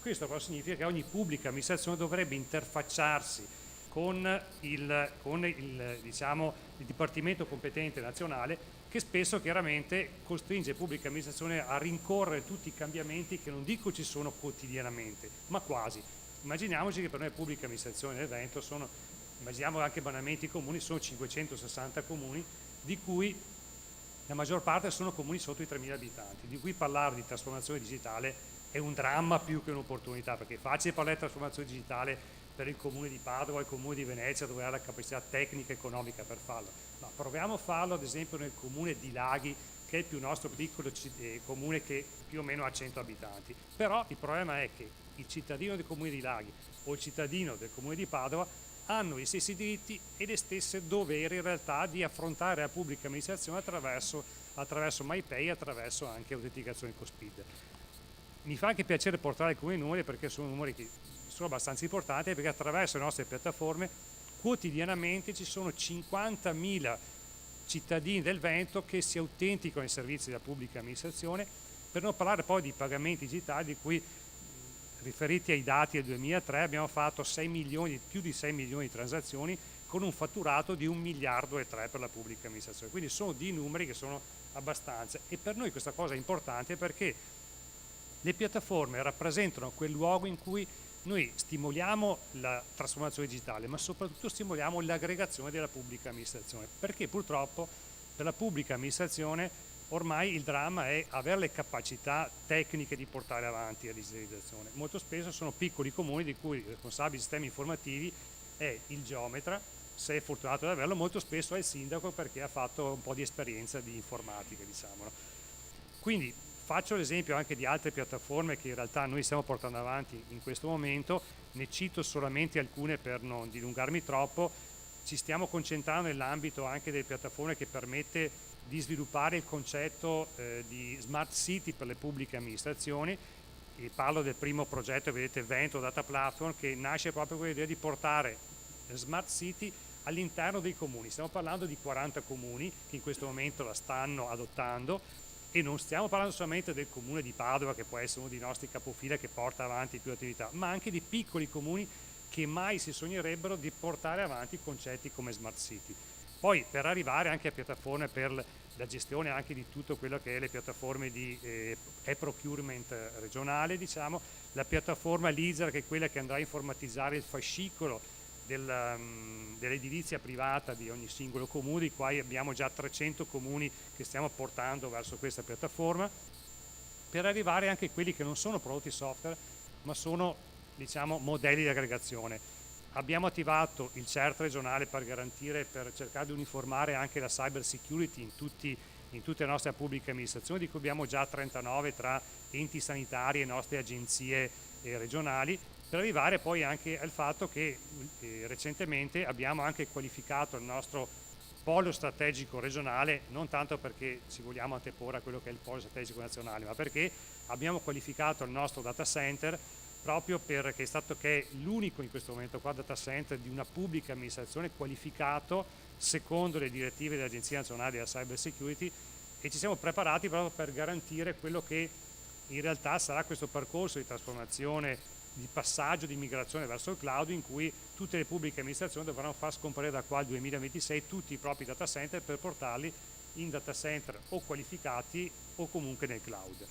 Questo cosa significa? Che ogni pubblica amministrazione dovrebbe interfacciarsi con il Dipartimento competente nazionale, che spesso chiaramente costringe le pubbliche amministrazioni a rincorrere tutti i cambiamenti che non dico ci sono quotidianamente, ma quasi. Immaginiamoci che per noi pubbliche amministrazioni del Veneto immaginiamo anche banalmente i comuni, sono 560 comuni, di cui la maggior parte sono comuni sotto i 3.000 abitanti, di cui parlare di trasformazione digitale è un dramma più che un'opportunità, perché è facile parlare di trasformazione digitale per il comune di Padova, il comune di Venezia, dove ha la capacità tecnica e economica per farlo, ma proviamo a farlo ad esempio nel comune di Laghi, che è il più nostro piccolo comune, che più o meno ha 100 abitanti. Però il problema è che il cittadino del comune di Laghi o il cittadino del comune di Padova hanno gli stessi diritti e le stesse doveri in realtà di affrontare la pubblica amministrazione attraverso MyPay, attraverso anche autenticazione con SPID. Mi fa anche piacere portare alcuni numeri, perché sono numeri che sono abbastanza importanti, perché attraverso le nostre piattaforme quotidianamente ci sono 50.000 cittadini del Veneto che si autenticano ai servizi della pubblica amministrazione Per non parlare poi di pagamenti digitali di cui, riferiti ai dati del 2003, abbiamo fatto più di 6 milioni di transazioni con un fatturato di 1,3 miliardi per la pubblica amministrazione. Quindi sono dei numeri che sono abbastanza, e per noi questa cosa è importante perché le piattaforme rappresentano quel luogo in cui noi stimoliamo la trasformazione digitale, ma soprattutto stimoliamo l'aggregazione della pubblica amministrazione, perché purtroppo per la pubblica amministrazione ormai il dramma è avere le capacità tecniche di portare avanti la digitalizzazione. Molto spesso sono piccoli comuni di cui il responsabile di sistemi informativi è il geometra, se è fortunato ad averlo, molto spesso è il sindaco perché ha fatto un po' di esperienza di informatica, diciamo. Quindi faccio l'esempio anche di altre piattaforme che in realtà noi stiamo portando avanti in questo momento, ne cito solamente alcune per non dilungarmi troppo. Ci stiamo concentrando nell'ambito anche delle piattaforme che permette di sviluppare il concetto di smart city per le pubbliche amministrazioni, e parlo del primo progetto, vedete, Vento Data Platform, che nasce proprio con l'idea di portare smart city all'interno dei comuni. Stiamo parlando di 40 comuni che in questo momento la stanno adottando, e non stiamo parlando solamente del comune di Padova, che può essere uno dei nostri capofila che porta avanti più attività, ma anche di piccoli comuni che mai si sognerebbero di portare avanti concetti come smart city. Poi per arrivare anche a piattaforme per la gestione anche di tutto quello che è le piattaforme di e-procurement regionale, diciamo, la piattaforma LISR, che è quella che andrà a informatizzare il fascicolo dell'edilizia privata di ogni singolo comune. Qua abbiamo già 300 comuni che stiamo portando verso questa piattaforma, per arrivare anche a quelli che non sono prodotti software ma sono, diciamo, modelli di aggregazione. Abbiamo attivato il CERT regionale per cercare di uniformare anche la cyber security in tutte le nostre pubbliche amministrazioni, di cui abbiamo già 39 tra enti sanitari e nostre agenzie regionali, per arrivare poi anche al fatto che recentemente abbiamo anche qualificato il nostro polo strategico regionale, non tanto perché ci vogliamo anteporre a quello che è il polo strategico nazionale, ma perché abbiamo qualificato il nostro data center proprio perché è l'unico in questo momento qua data center di una pubblica amministrazione qualificato secondo le direttive dell'Agenzia Nazionale della Cyber Security, e ci siamo preparati proprio per garantire quello che in realtà sarà questo percorso di trasformazione, di passaggio, di migrazione verso il cloud, in cui tutte le pubbliche amministrazioni dovranno far scomparire da qua al 2026 tutti i propri data center per portarli in data center o qualificati o comunque nel cloud.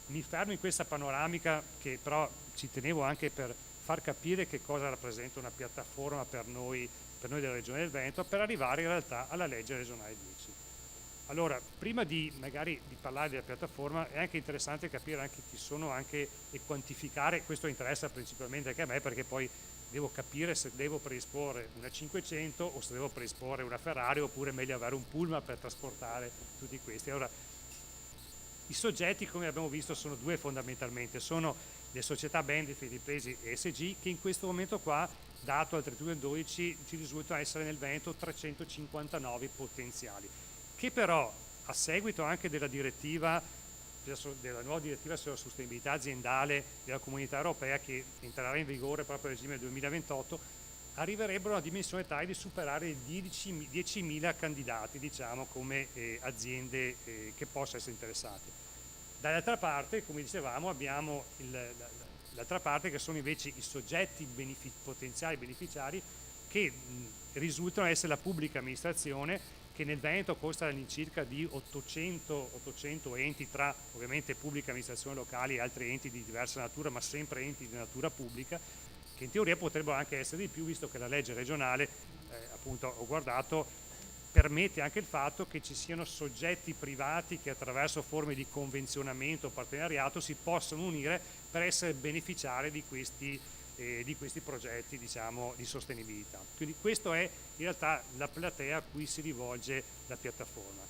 Mi fermo in questa panoramica, che però ci tenevo anche per far capire che cosa rappresenta una piattaforma per noi della Regione del Veneto, per arrivare in realtà alla legge regionale 10. Allora, prima di parlare della piattaforma, è anche interessante capire anche chi sono anche e quantificare. Questo interessa principalmente anche a me, perché poi devo capire se devo predisporre una 500 o se devo predisporre una Ferrari, oppure è meglio avere un pullman per trasportare tutti questi. Allora, i soggetti, come abbiamo visto, sono due fondamentalmente, sono le società Benefit Imprese ESG, che in questo momento qua, dato al 31/12, ci risultano essere nel Veneto 359 potenziali, che però a seguito anche della nuova direttiva sulla sostenibilità aziendale della Comunità Europea, che entrerà in vigore proprio a regime del 2028, arriverebbero a una dimensione tale di superare i 10.000 candidati, diciamo, come aziende che possono essere interessate. Dall'altra parte, come dicevamo, abbiamo l'altra parte, che sono invece i soggetti potenziali beneficiari, che risultano essere la pubblica amministrazione, che nel Veneto consta all'incirca di 800 enti, tra ovviamente pubbliche amministrazioni locali e altri enti di diversa natura, ma sempre enti di natura pubblica, che in teoria potrebbero anche essere di più, visto che la legge regionale, appunto ho guardato, permette anche il fatto che ci siano soggetti privati che attraverso forme di convenzionamento o partenariato si possono unire per essere beneficiari di questi progetti, diciamo, di sostenibilità. Quindi questa è in realtà la platea a cui si rivolge la piattaforma.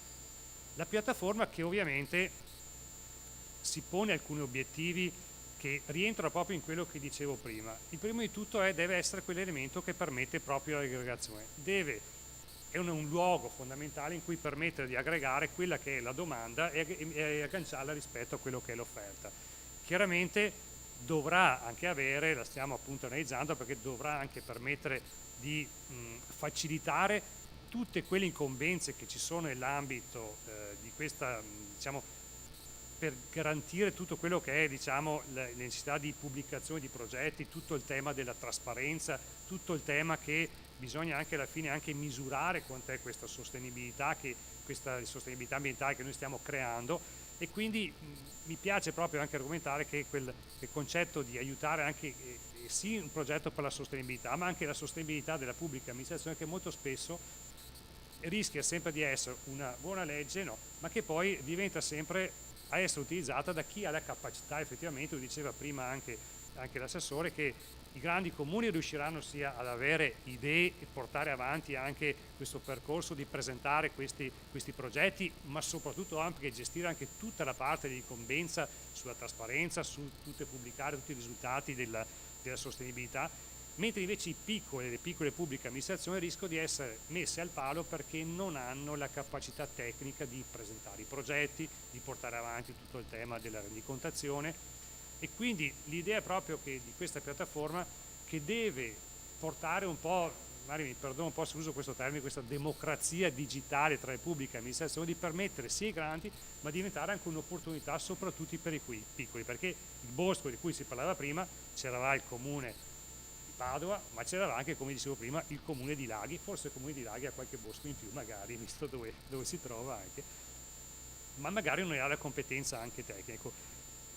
La piattaforma che ovviamente si pone alcuni obiettivi che rientrano proprio in quello che dicevo prima. Il primo di tutto deve essere quell'elemento che permette proprio l'aggregazione. È un luogo fondamentale in cui permettere di aggregare quella che è la domanda e agganciarla rispetto a quello che è l'offerta. Chiaramente dovrà anche avere, la stiamo appunto analizzando, perché dovrà anche permettere di facilitare tutte quelle incombenze che ci sono nell'ambito di questa, diciamo, per garantire tutto quello che è, diciamo, la necessità di pubblicazione di progetti, tutto il tema della trasparenza, tutto il tema che bisogna anche alla fine anche misurare quant'è questa sostenibilità ambientale che noi stiamo creando, e quindi mi piace proprio anche argomentare che quel concetto di aiutare anche sì un progetto per la sostenibilità, ma anche la sostenibilità della pubblica amministrazione, che molto spesso rischia sempre di essere una buona legge, no, ma che poi diventa sempre a essere utilizzata da chi ha la capacità, effettivamente, lo diceva prima anche l'assessore, che i grandi comuni riusciranno sia ad avere idee e portare avanti anche questo percorso di presentare questi progetti, ma soprattutto anche gestire anche tutta la parte di incombenza sulla trasparenza, su pubblicare tutti i risultati della sostenibilità, mentre invece le piccole pubbliche amministrazioni rischiano di essere messe al palo perché non hanno la capacità tecnica di presentare i progetti, di portare avanti tutto il tema della rendicontazione. E quindi l'idea è proprio che di questa piattaforma, che deve portare un po', magari mi perdono un po' se uso questo termine, questa democrazia digitale tra le pubbliche amministrazioni, di permettere sia ai grandi, ma diventare anche un'opportunità soprattutto per i piccoli, perché il bosco di cui si parlava prima, c'era il comune di Padova, ma c'era anche, come dicevo prima, il comune di Laghi, forse il comune di Laghi ha qualche bosco in più magari, visto dove si trova anche, ma magari non ha la competenza anche tecnica.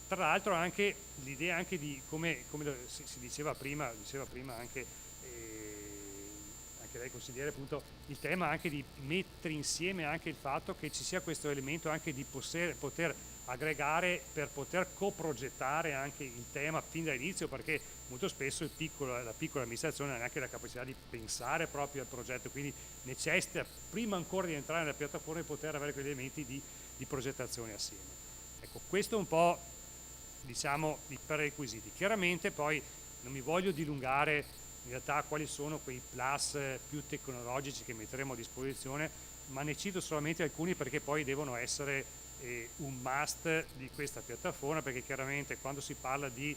Tra l'altro anche l'idea anche di come si diceva prima anche lei consigliere, appunto, il tema anche di mettere insieme anche il fatto che ci sia questo elemento anche di poter aggregare per poter coprogettare anche il tema fin dall'inizio, perché molto spesso la piccola amministrazione non ha neanche la capacità di pensare proprio al progetto, quindi necessita prima ancora di entrare nella piattaforma di poter avere quegli elementi di progettazione assieme. Ecco, questo è un po', diciamo, i prerequisiti. Chiaramente poi non mi voglio dilungare in realtà quali sono quei plus più tecnologici che metteremo a disposizione, ma ne cito solamente alcuni perché poi devono essere un must di questa piattaforma, perché chiaramente quando si parla di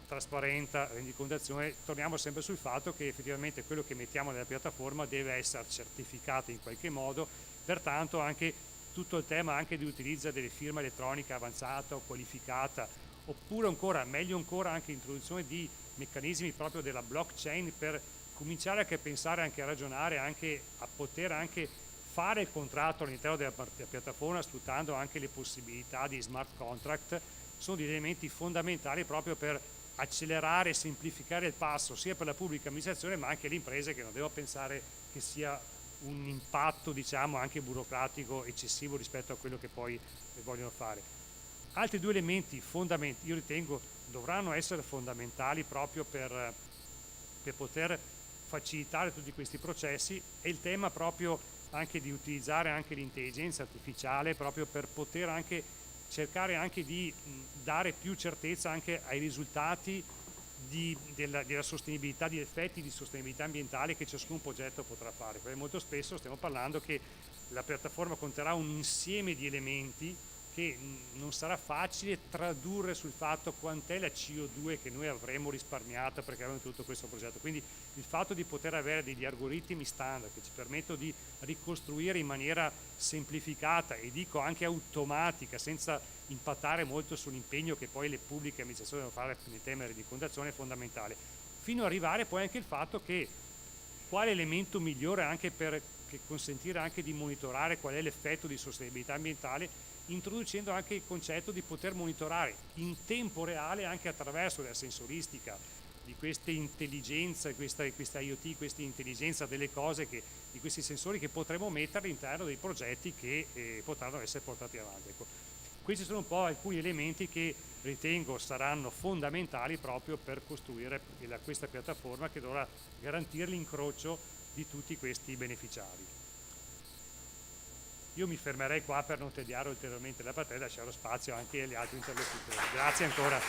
trasparenza, rendicontazione, torniamo sempre sul fatto che effettivamente quello che mettiamo nella piattaforma deve essere certificato in qualche modo, pertanto anche tutto il tema anche di utilizzo delle firme elettroniche avanzata o qualificata, oppure ancora, meglio ancora, anche l'introduzione di meccanismi proprio della blockchain per cominciare a pensare anche a ragionare anche a poter anche fare il contratto all'interno della piattaforma sfruttando anche le possibilità di smart contract, sono degli elementi fondamentali proprio per accelerare e semplificare il passo sia per la pubblica amministrazione ma anche le imprese, che non devo pensare che sia un impatto, diciamo, anche burocratico eccessivo rispetto a quello che poi vogliono fare. Altri due elementi fondamentali, io ritengo, dovranno essere fondamentali proprio per poter facilitare tutti questi processi, è il tema proprio anche di utilizzare anche l'intelligenza artificiale proprio per poter anche cercare anche di dare più certezza anche ai risultati della sostenibilità, di effetti di sostenibilità ambientale che ciascun progetto potrà fare, perché molto spesso stiamo parlando che la piattaforma conterrà un insieme di elementi che non sarà facile tradurre sul fatto quant'è la CO2 che noi avremo risparmiato perché abbiamo tutto questo progetto. Quindi il fatto di poter avere degli algoritmi standard che ci permettono di ricostruire in maniera semplificata e dico anche automatica, senza impattare molto sull'impegno che poi le pubbliche amministrazioni devono fare nel tema di rendicontazione, è fondamentale. Fino ad arrivare poi anche il fatto che quale elemento migliore anche per consentire anche di monitorare qual è l'effetto di sostenibilità ambientale, introducendo anche il concetto di poter monitorare in tempo reale anche attraverso la sensoristica di queste intelligenze, questa IoT, questa intelligenza delle cose, di questi sensori che potremo mettere all'interno dei progetti che potranno essere portati avanti. Ecco, questi sono un po' alcuni elementi che ritengo saranno fondamentali proprio per costruire questa piattaforma che dovrà garantire l'incrocio di tutti questi beneficiari. Io mi fermerei qua per non tediare ulteriormente la platea e lasciare spazio anche agli altri interlocutori. Grazie ancora.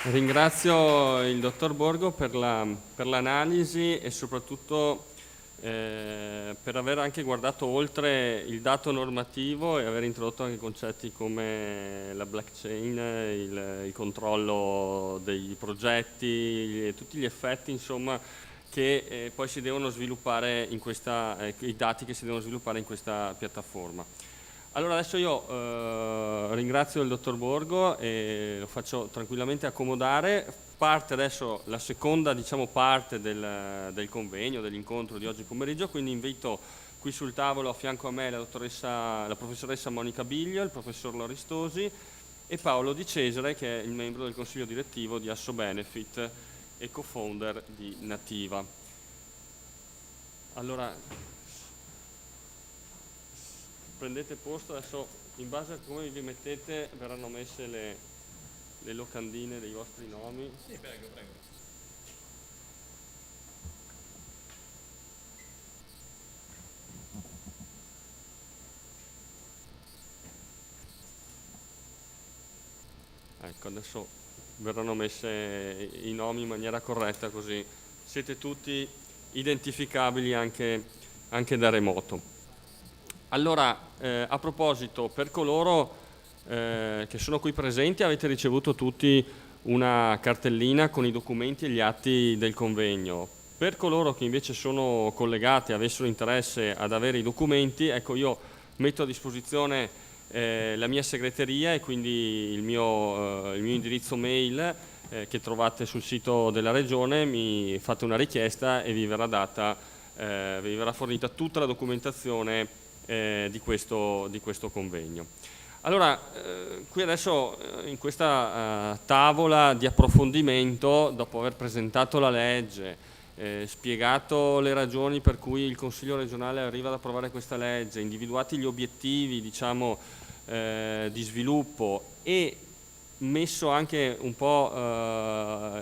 Ringrazio il dottor Borgo per l'analisi e soprattutto per aver anche guardato oltre il dato normativo e aver introdotto anche concetti come la blockchain, il controllo dei progetti, tutti gli effetti, insomma, che poi si devono sviluppare in i dati che si devono sviluppare in questa piattaforma. Allora adesso io ringrazio il dottor Borgo e lo faccio tranquillamente accomodare. Parte adesso la seconda, diciamo, parte del convegno, dell'incontro di oggi pomeriggio, quindi invito qui sul tavolo a fianco a me la professoressa Monica Biglio, il professor Loristosi e Paolo Di Cesare, che è il membro del consiglio direttivo di AssoBenefit e co-founder di Nativa. Allora, prendete posto, adesso in base a come vi mettete verranno messe le locandine dei vostri nomi. Sì, prego, prego. Ecco, adesso verranno messe i nomi in maniera corretta, così siete tutti identificabili anche da remoto. Allora, a proposito, per coloro che sono qui presenti, avete ricevuto tutti una cartellina con i documenti e gli atti del convegno. Per coloro che invece sono collegati e avessero interesse ad avere i documenti, ecco, io metto a disposizione la mia segreteria e quindi il mio indirizzo mail che trovate sul sito della Regione. Mi fate una richiesta e vi verrà fornita tutta la documentazione di questo convegno. Allora, qui adesso in questa tavola di approfondimento, dopo aver presentato la legge, spiegato le ragioni per cui il Consiglio regionale arriva ad approvare questa legge, individuati gli obiettivi, diciamo, di sviluppo e messo anche un po'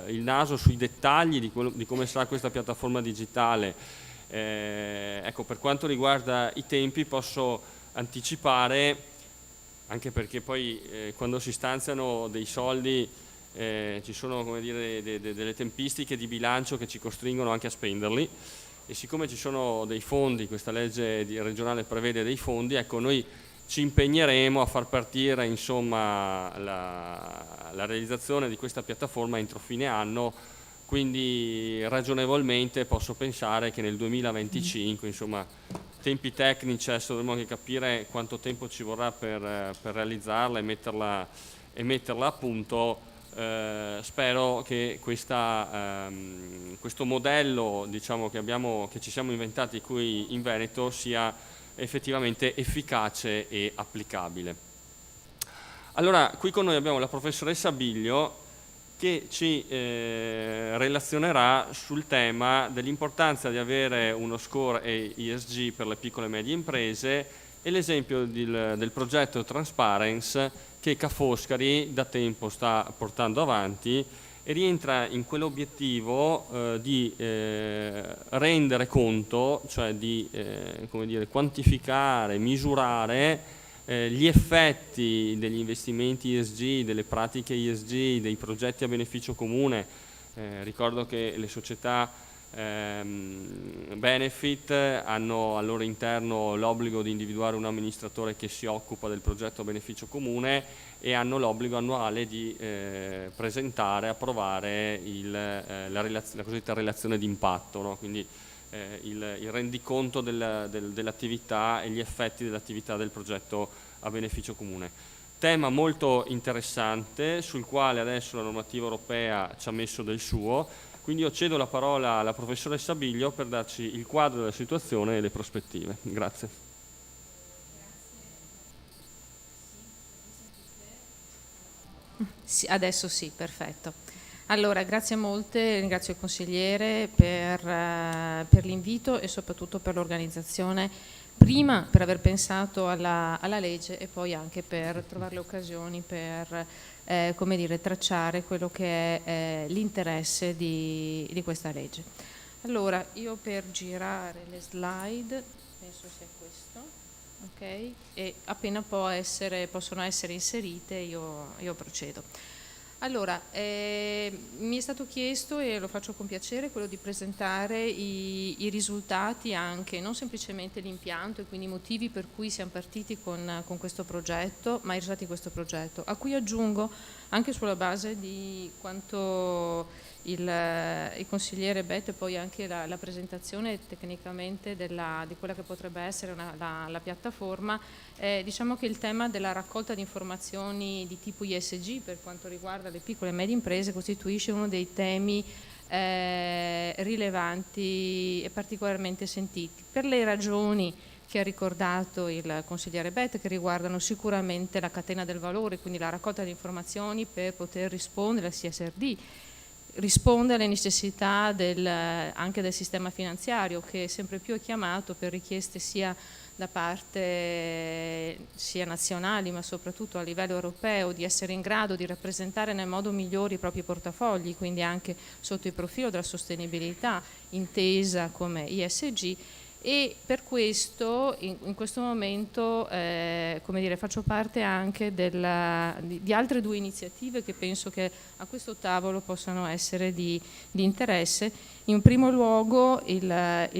il naso sui dettagli di come sarà questa piattaforma digitale. Ecco, per quanto riguarda i tempi posso anticipare, anche perché poi quando si stanziano dei soldi ci sono, come dire, delle tempistiche di bilancio che ci costringono anche a spenderli, e siccome ci sono dei fondi, questa legge regionale prevede dei fondi, ecco, noi ci impegneremo a far partire, insomma, la realizzazione di questa piattaforma entro fine anno, quindi ragionevolmente posso pensare che nel 2025, insomma, tempi tecnici, adesso dovremo anche capire quanto tempo ci vorrà per realizzarla e metterla a punto. Spero che questo modello, diciamo, che ci siamo inventati qui in Veneto sia effettivamente efficace e applicabile. Allora, qui con noi abbiamo la professoressa Biglio che ci relazionerà sul tema dell'importanza di avere uno score ESG per le piccole e medie imprese e l'esempio del progetto Transparency che Ca' Foscari da tempo sta portando avanti e rientra in quell'obiettivo di rendere conto, cioè di come dire, quantificare, misurare gli effetti degli investimenti ESG, delle pratiche ESG, dei progetti a beneficio comune. Ricordo che le società Benefit hanno al loro interno l'obbligo di individuare un amministratore che si occupa del progetto a beneficio comune e hanno l'obbligo annuale di presentare, approvare la cosiddetta relazione di impatto, no? Quindi il rendiconto dell'attività e gli effetti dell'attività del progetto a beneficio comune. Tema molto interessante sul quale adesso la normativa europea ci ha messo del suo, quindi io cedo la parola alla professoressa Biglio per darci il quadro della situazione e le prospettive. Grazie. Sì, adesso sì, perfetto. Allora, grazie molte, ringrazio il consigliere per l'invito e soprattutto per l'organizzazione, prima per aver pensato alla legge e poi anche per trovare le occasioni per come dire, tracciare quello che è l'interesse di questa legge. Allora, io per girare le slide, penso sia questo, ok? E appena possono essere inserite io procedo. Allora, mi è stato chiesto, e lo faccio con piacere, quello di presentare i risultati anche, non semplicemente l'impianto e quindi i motivi per cui siamo partiti con questo progetto, ma i risultati di questo progetto, a cui aggiungo anche sulla base di quanto il consigliere Bette poi anche la presentazione tecnicamente di quella che potrebbe essere la piattaforma. Diciamo che il tema della raccolta di informazioni di tipo ISG per quanto riguarda le piccole e medie imprese costituisce uno dei temi rilevanti e particolarmente sentiti per le ragioni che ha ricordato il consigliere Bette, che riguardano sicuramente la catena del valore, quindi la raccolta di informazioni per poter rispondere al CSRD, risponde alle necessità anche del sistema finanziario, che sempre più è chiamato per richieste sia da parte sia nazionali ma soprattutto a livello europeo di essere in grado di rappresentare nel modo migliore i propri portafogli, quindi anche sotto il profilo della sostenibilità intesa come ISG. E per questo in questo momento come dire, faccio parte anche di altre due iniziative che penso che a questo tavolo possano essere di interesse. In primo luogo è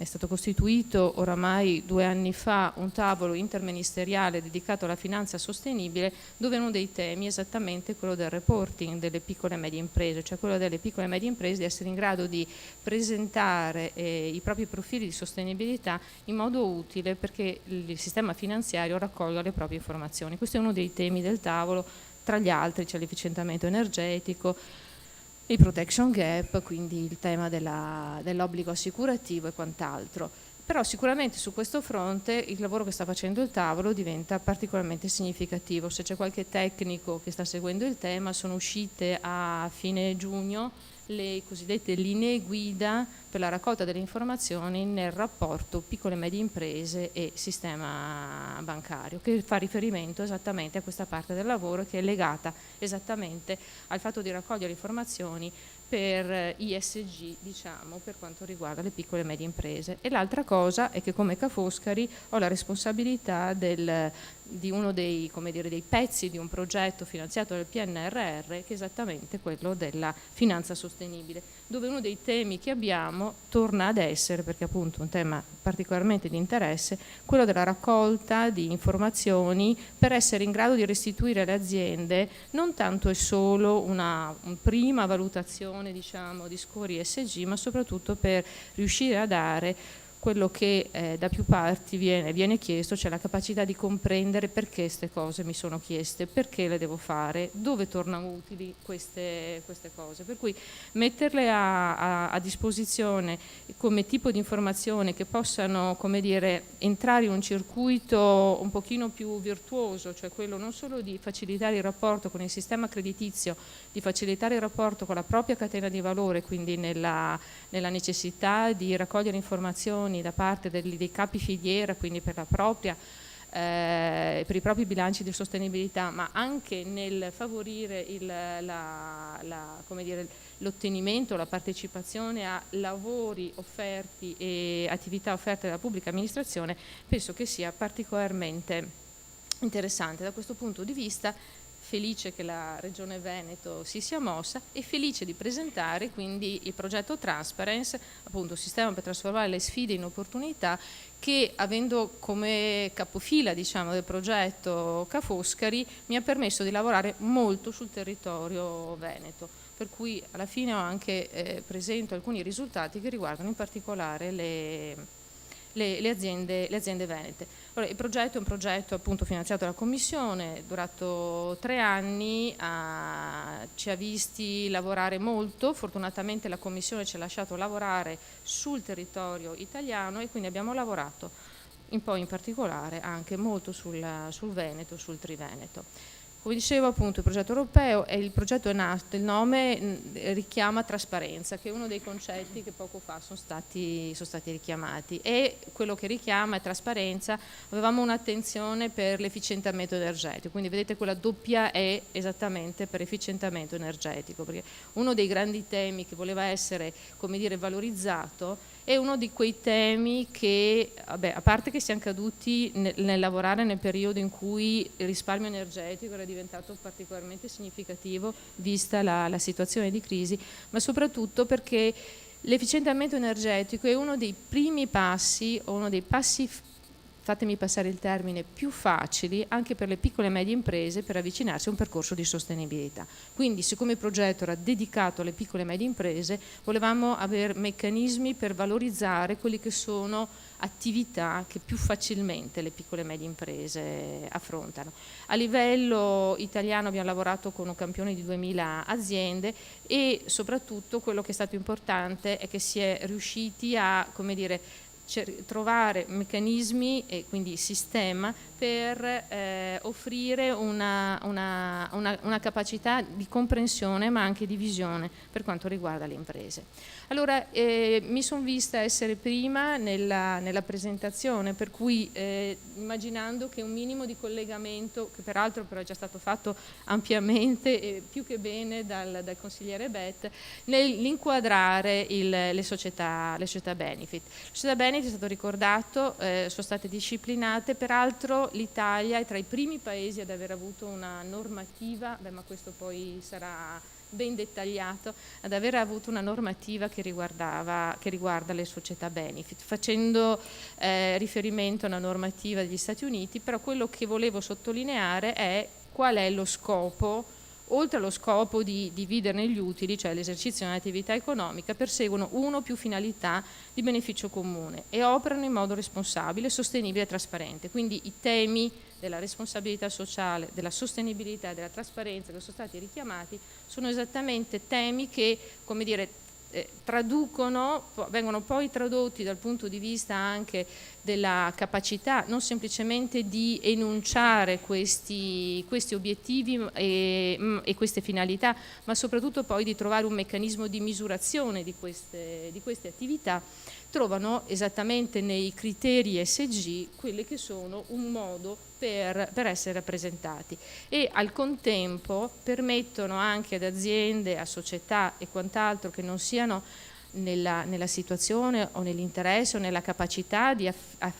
stato costituito oramai 2 anni fa un tavolo interministeriale dedicato alla finanza sostenibile, dove uno dei temi è esattamente quello del reporting delle piccole e medie imprese, cioè quello delle piccole e medie imprese di essere in grado di presentare i propri profili di sostenibilità in modo utile perché il sistema finanziario raccolga le proprie informazioni. Questo è uno dei temi del tavolo, tra gli altri c'è l'efficientamento energetico, il protection gap, quindi il tema dell'obbligo assicurativo e quant'altro. Però sicuramente su questo fronte il lavoro che sta facendo il tavolo diventa particolarmente significativo. Se c'è qualche tecnico che sta seguendo il tema, sono uscite a fine giugno le cosiddette linee guida per la raccolta delle informazioni nel rapporto piccole e medie imprese e sistema bancario, che fa riferimento esattamente a questa parte del lavoro che è legata esattamente al fatto di raccogliere informazioni per ISG, diciamo, per quanto riguarda le piccole e medie imprese. E l'altra cosa è che come Ca' Foscari ho la responsabilità di uno dei pezzi di un progetto finanziato dal PNRR, che è esattamente quello della finanza sostenibile, dove uno dei temi che abbiamo torna ad essere, perché appunto è un tema particolarmente di interesse, quello della raccolta di informazioni per essere in grado di restituire alle aziende non tanto e solo una prima valutazione, diciamo, di score ESG, ma soprattutto per riuscire a dare quello che da più parti viene chiesto, cioè la capacità di comprendere perché queste cose mi sono chieste, perché le devo fare, dove tornano utili queste cose. Per cui metterle a disposizione come tipo di informazione che possano, come dire, entrare in un circuito un pochino più virtuoso, cioè quello non solo di facilitare il rapporto con il sistema creditizio, di facilitare il rapporto con la propria catena di valore, quindi nella necessità di raccogliere informazioni da parte dei capi filiera, quindi per i propri bilanci di sostenibilità, ma anche nel favorire l'ottenimento, la partecipazione a lavori offerti e attività offerte dalla pubblica amministrazione, penso che sia particolarmente interessante. Da questo punto di vista felice che la Regione Veneto si sia mossa e felice di presentare quindi il progetto Transparency, appunto un sistema per trasformare le sfide in opportunità, che avendo come capofila, diciamo, del progetto Ca' Foscari mi ha permesso di lavorare molto sul territorio veneto, per cui alla fine ho anche presento alcuni risultati che riguardano in particolare le aziende venete. Allora, il progetto è un progetto appunto finanziato dalla Commissione, durato 3 anni, ci ha visti lavorare molto, fortunatamente la Commissione ci ha lasciato lavorare sul territorio italiano e quindi abbiamo lavorato un po' in particolare anche molto sul Veneto, sul Triveneto. Come dicevo appunto il progetto europeo e il progetto è nato, il nome richiama trasparenza, che è uno dei concetti che poco fa sono stati richiamati, e quello che richiama è trasparenza. Avevamo un'attenzione per l'efficientamento energetico, quindi vedete quella doppia E esattamente per efficientamento energetico, perché uno dei grandi temi che voleva essere, come dire, valorizzato è uno di quei temi che, vabbè, a parte che siamo caduti nel lavorare nel periodo in cui il risparmio energetico era diventato particolarmente significativo vista la situazione di crisi, ma soprattutto perché l'efficientamento energetico è uno dei primi passi o uno dei passi fatemi passare il termine, più facili anche per le piccole e medie imprese per avvicinarsi a un percorso di sostenibilità. Quindi, siccome il progetto era dedicato alle piccole e medie imprese, volevamo avere meccanismi per valorizzare quelli che sono attività che più facilmente le piccole e medie imprese affrontano. A livello italiano abbiamo lavorato con un campione di 2000 aziende e soprattutto quello che è stato importante è che si è riusciti a, come dire, trovare meccanismi e quindi sistema per offrire una capacità di comprensione ma anche di visione per quanto riguarda le imprese. Allora mi sono vista essere prima nella presentazione, per cui immaginando che un minimo di collegamento, che peraltro però è già stato fatto ampiamente e più che bene dal consigliere Beth, nell'inquadrare le società benefit. Le società benefit, è stato ricordato, sono state disciplinate, peraltro l'Italia è tra i primi paesi ad aver avuto una normativa, ma questo poi sarà ben dettagliato, ad aver avuto una normativa che riguarda le società benefit, facendo riferimento a una normativa degli Stati Uniti, però quello che volevo sottolineare è qual è lo scopo. Oltre allo scopo di dividerne gli utili, cioè l'esercizio di un'attività economica, perseguono una o più finalità di beneficio comune e operano in modo responsabile, sostenibile e trasparente. Quindi i temi della responsabilità sociale, della sostenibilità e della trasparenza che sono stati richiamati sono esattamente temi che, come dire, vengono poi tradotti dal punto di vista anche della capacità non semplicemente di enunciare questi obiettivi e queste finalità, ma soprattutto poi di trovare un meccanismo di misurazione di queste attività. Trovano esattamente nei criteri ESG quelli che sono un modo per essere rappresentati e al contempo permettono anche ad aziende, a società e quant'altro che non siano nella situazione o nell'interesse o nella capacità di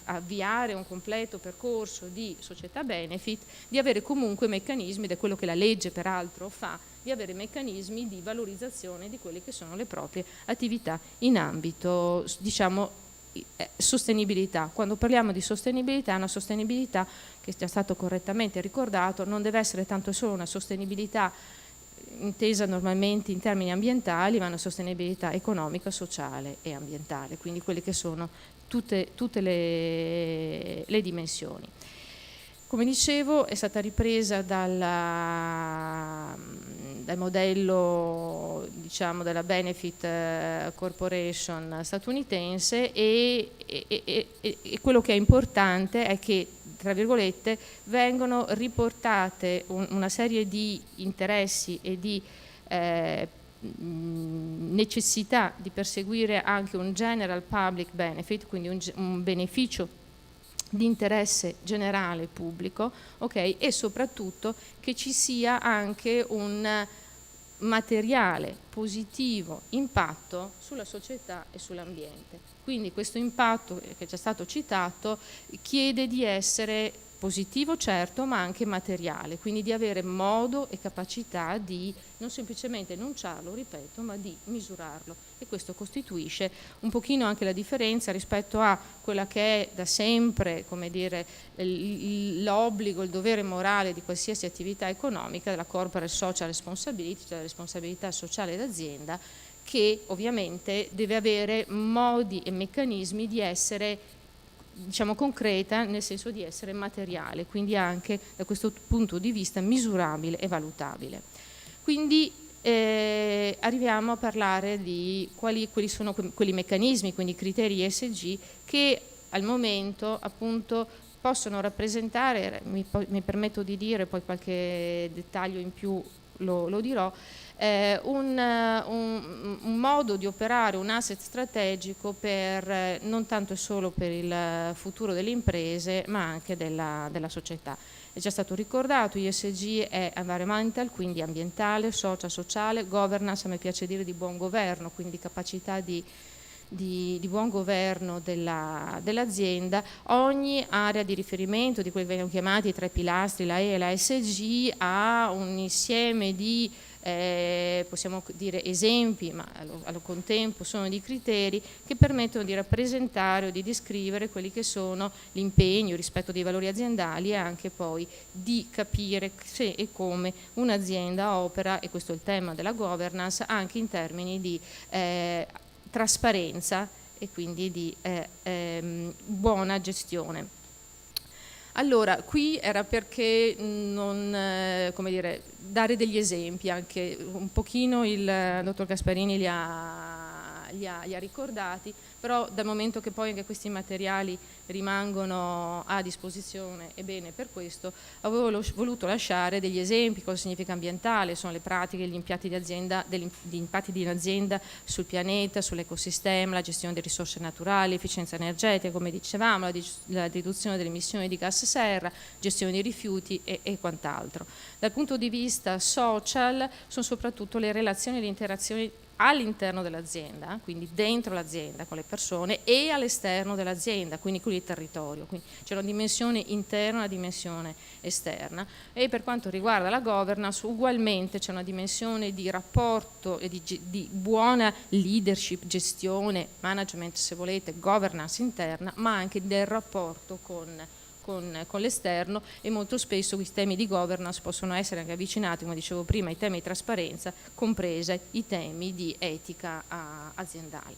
avviare un completo percorso di società benefit, di avere comunque meccanismi, ed è quello che la legge peraltro fa, di avere meccanismi di valorizzazione di quelle che sono le proprie attività in ambito, diciamo, sostenibilità. Quando parliamo di sostenibilità, una sostenibilità che è già stato correttamente ricordato, non deve essere tanto solo una sostenibilità intesa normalmente in termini ambientali, ma una sostenibilità economica, sociale e ambientale, quindi quelle che sono tutte le dimensioni. Come dicevo, è stata ripresa dal modello, diciamo, della Benefit Corporation statunitense e quello che è importante è che, tra virgolette, vengono riportate una serie di interessi e di necessità di perseguire anche un general public benefit, quindi un beneficio di interesse generale pubblico, okay? E soprattutto che ci sia anche un materiale positivo impatto sulla società e sull'ambiente. Quindi questo impatto che è già stato citato chiede di essere positivo certo, ma anche materiale, quindi di avere modo e capacità di non semplicemente enunciarlo, ripeto, ma di misurarlo, e questo costituisce un pochino anche la differenza rispetto a quella che è da sempre, come dire, l'obbligo, il dovere morale di qualsiasi attività economica, della corporate social responsibility, cioè la responsabilità sociale d'azienda, che ovviamente deve avere modi e meccanismi di essere, diciamo, concreta, nel senso di essere materiale, quindi anche da questo punto di vista misurabile e valutabile. Quindi arriviamo a parlare di quali sono quei meccanismi, quindi criteri ESG, che al momento appunto possono rappresentare, mi permetto di dire, poi qualche dettaglio in più lo dirò, un modo di operare, un asset strategico per non tanto e solo per il futuro delle imprese, ma anche della società. È già stato ricordato, ESG è environmental, quindi ambientale, sociale, governance, a me piace dire di buon governo, quindi capacità di buon governo dell'azienda. Ogni area di riferimento, di quelli che vengono chiamati i tre pilastri, la E e la ESG, ha un insieme di possiamo dire esempi, ma allo contempo sono dei criteri che permettono di rappresentare o di descrivere quelli che sono l'impegno rispetto dei valori aziendali e anche poi di capire se e come un'azienda opera, e questo è il tema della governance, anche in termini di trasparenza e quindi di buona gestione. Allora, qui era perché come dire, dare degli esempi, anche un pochino il dottor Gasparini li ha ricordati, però dal momento che poi anche questi materiali rimangono a disposizione, ebbene per questo avevo voluto lasciare degli esempi. Cosa significa ambientale? Sono le pratiche, gli impatti di azienda, gli impatti di un'azienda sul pianeta, sull'ecosistema, la gestione delle risorse naturali, l'efficienza energetica, come dicevamo, la riduzione delle emissioni di gas serra, gestione dei rifiuti e quant'altro. Dal punto di vista social sono soprattutto le relazioni e le interazioni all'interno dell'azienda, quindi dentro l'azienda con le persone, e all'esterno dell'azienda, quindi con il territorio. Quindi c'è una dimensione interna e una dimensione esterna. E per quanto riguarda la governance, ugualmente c'è una dimensione di rapporto e di buona leadership, gestione, management se volete, governance interna, ma anche del rapporto con l'esterno, e molto spesso questi temi di governance possono essere anche avvicinati, come dicevo prima, ai temi di trasparenza, comprese i temi di etica aziendale.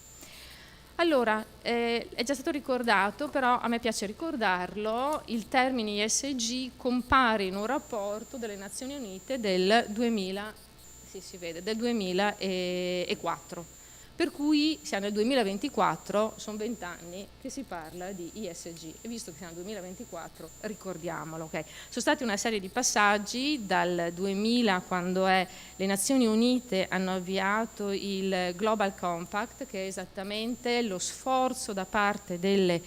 Allora, è già stato ricordato, però a me piace ricordarlo, il termine ESG compare in un rapporto delle Nazioni Unite del 2004. Per cui siamo nel 2024, sono 20 anni che si parla di ESG, e visto che siamo nel 2024 ricordiamolo. Okay? Sono stati una serie di passaggi dal 2000, quando le Nazioni Unite hanno avviato il Global Compact, che è esattamente lo sforzo da parte del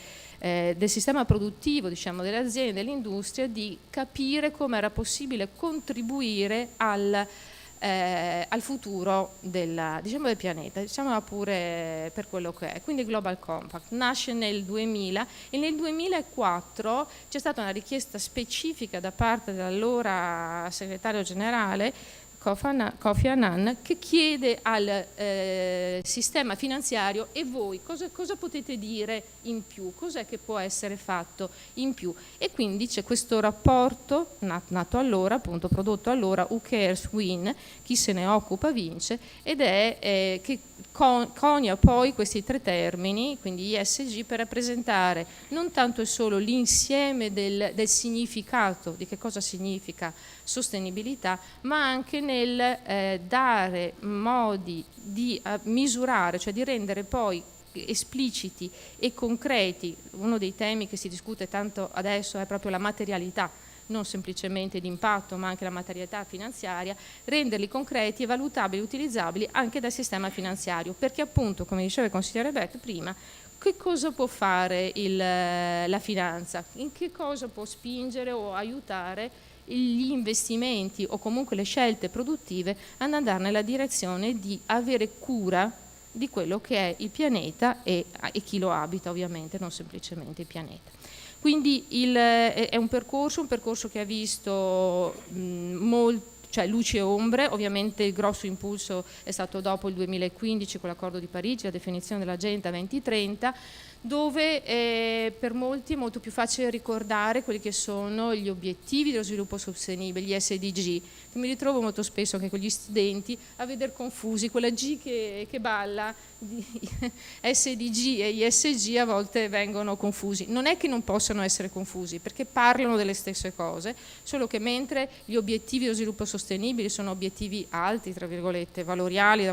sistema produttivo, diciamo, delle aziende, dell'industria, di capire come era possibile contribuire al futuro del pianeta, diciamola pure per quello che è. Quindi il Global Compact nasce nel 2000 e nel 2004 c'è stata una richiesta specifica da parte dell'allora segretario generale Kofi Annan, che chiede al sistema finanziario: e voi cosa potete dire in più? Cos'è che può essere fatto in più? E quindi c'è questo rapporto nato allora, appunto prodotto allora, Who Cares Win, chi se ne occupa vince, ed è che conia poi questi tre termini, quindi ESG, per rappresentare non tanto e solo l'insieme del significato di che cosa significa sostenibilità, ma anche nel dare modi di misurare, cioè di rendere poi espliciti e concreti. Uno dei temi che si discute tanto adesso è proprio la materialità, non semplicemente di impatto, ma anche la materialità finanziaria, renderli concreti e valutabili, utilizzabili anche dal sistema finanziario, perché appunto, come diceva il consigliere Beck prima, che cosa può fare la finanza? In che cosa può spingere o aiutare gli investimenti o comunque le scelte produttive ad andare nella direzione di avere cura di quello che è il pianeta e chi lo abita, ovviamente, non semplicemente il pianeta. Quindi è un percorso che ha visto luci e ombre. Ovviamente il grosso impulso è stato dopo il 2015 con l'accordo di Parigi, la definizione dell'Agenda 2030, dove per molti è molto più facile ricordare quelli che sono gli obiettivi dello sviluppo sostenibile, gli SDG, che mi ritrovo molto spesso anche con gli studenti a veder confusi, quella G che balla, di SDG e ISG a volte vengono confusi. Non è che non possano essere confusi, perché parlano delle stesse cose, solo che mentre gli obiettivi dello sviluppo sostenibile sono obiettivi alti, tra virgolette, valoriali,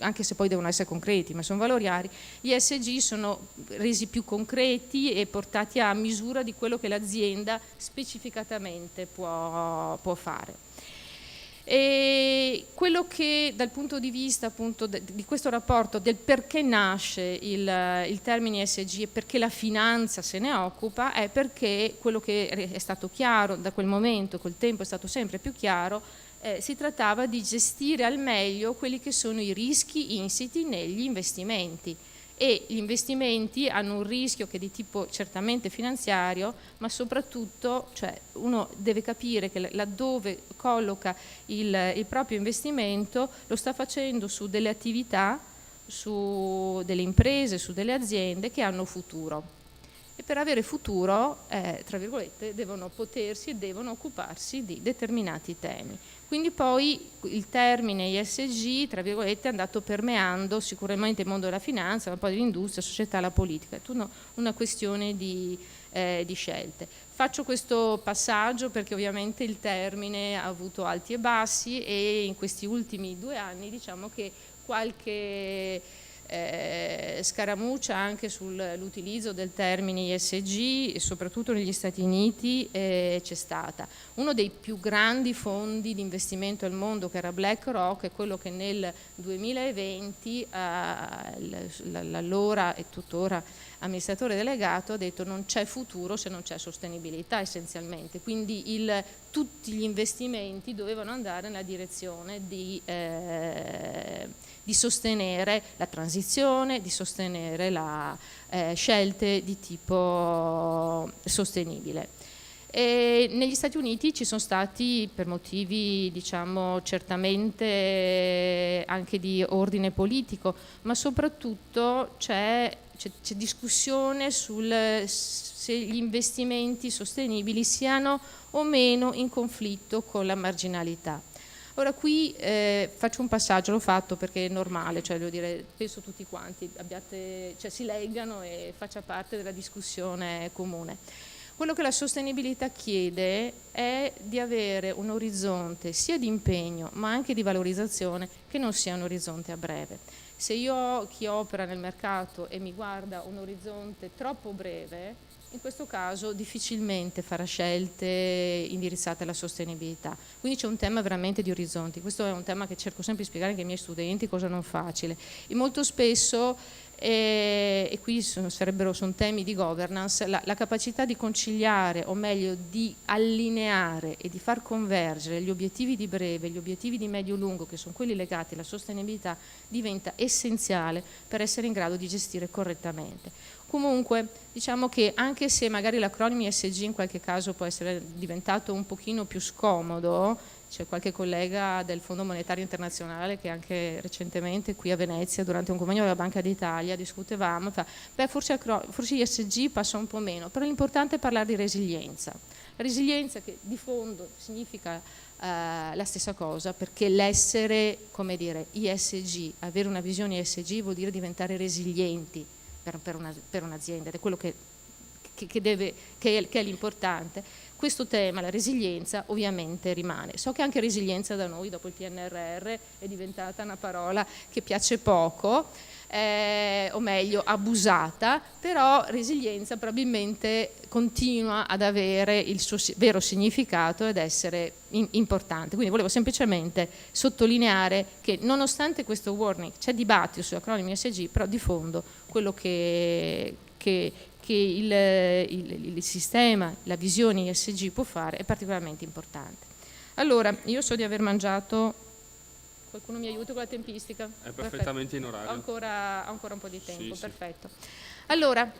anche se poi devono essere concreti, ma sono valoriali, gli ESG sono resi più concreti e portati a misura di quello che l'azienda specificatamente può fare. E quello che dal punto di vista appunto di questo rapporto, del perché nasce il termine ESG e perché la finanza se ne occupa, è perché quello che è stato chiaro da quel momento, col tempo è stato sempre più chiaro, si trattava di gestire al meglio quelli che sono i rischi insiti negli investimenti. e gli investimenti hanno un rischio che è di tipo certamente finanziario, ma soprattutto, cioè, uno deve capire che laddove colloca il proprio investimento lo sta facendo su delle attività, su delle imprese, su delle aziende che hanno futuro. E per avere futuro, tra virgolette, devono potersi e devono occuparsi di determinati temi. Quindi poi il termine ESG, tra virgolette, è andato permeando sicuramente il mondo della finanza, ma poi dell'industria, la società, la politica. È tutta una questione di scelte. Faccio questo passaggio perché ovviamente il termine ha avuto alti e bassi e in questi ultimi 2 anni diciamo che qualche scaramuccia anche sull'utilizzo del termine ESG, soprattutto negli Stati Uniti, c'è stata. Uno dei più grandi fondi di investimento al mondo, che era BlackRock, è quello che nel 2020 l'allora e tuttora amministratore delegato ha detto non c'è futuro se non c'è sostenibilità essenzialmente, quindi tutti gli investimenti dovevano andare nella direzione di sostenere la transizione, di sostenere scelte di tipo sostenibile. E negli Stati Uniti ci sono stati, per motivi diciamo certamente anche di ordine politico, ma soprattutto c'è discussione se gli investimenti sostenibili siano o meno in conflitto con la marginalità. Ora qui faccio un passaggio, l'ho fatto perché è normale, cioè devo dire, penso tutti quanti si leggano e faccia parte della discussione comune. Quello che la sostenibilità chiede è di avere un orizzonte sia di impegno ma anche di valorizzazione che non sia un orizzonte a breve. Se io ho chi opera nel mercato e mi guarda un orizzonte troppo breve, in questo caso difficilmente farà scelte indirizzate alla sostenibilità. Quindi c'è un tema veramente di orizzonti. Questo è un tema che cerco sempre di spiegare anche ai miei studenti, cosa non facile. E molto spesso, e qui sono temi di governance, la capacità di conciliare, o meglio di allineare e di far convergere gli obiettivi di breve e gli obiettivi di medio-lungo, che sono quelli legati alla sostenibilità, diventa essenziale per essere in grado di gestire correttamente. Comunque diciamo che anche se magari l'acronimo ESG in qualche caso può essere diventato un pochino più scomodo, c'è qualche collega del Fondo Monetario Internazionale che anche recentemente qui a Venezia durante un convegno della Banca d'Italia discutevamo, forse ESG passa un po' meno, però l'importante è parlare di resilienza. La resilienza che di fondo significa la stessa cosa, perché l'essere, come dire, ESG, avere una visione ESG vuol dire diventare resilienti per un'azienda, ed è quello che è l'importante. Questo tema, la resilienza, ovviamente rimane. So che anche resilienza da noi, dopo il PNRR, è diventata una parola che piace poco, o meglio abusata, però resilienza probabilmente continua ad avere il suo vero significato ed essere importante. Quindi volevo semplicemente sottolineare che nonostante questo warning c'è dibattito sugli acronimi ESG, però di fondo quello che il sistema, la visione ESG può fare è particolarmente importante. Allora, io so di aver mangiato. Qualcuno mi aiuta con la tempistica? È perfettamente in orario. Ho ancora un po' di tempo, sì, perfetto. Allora,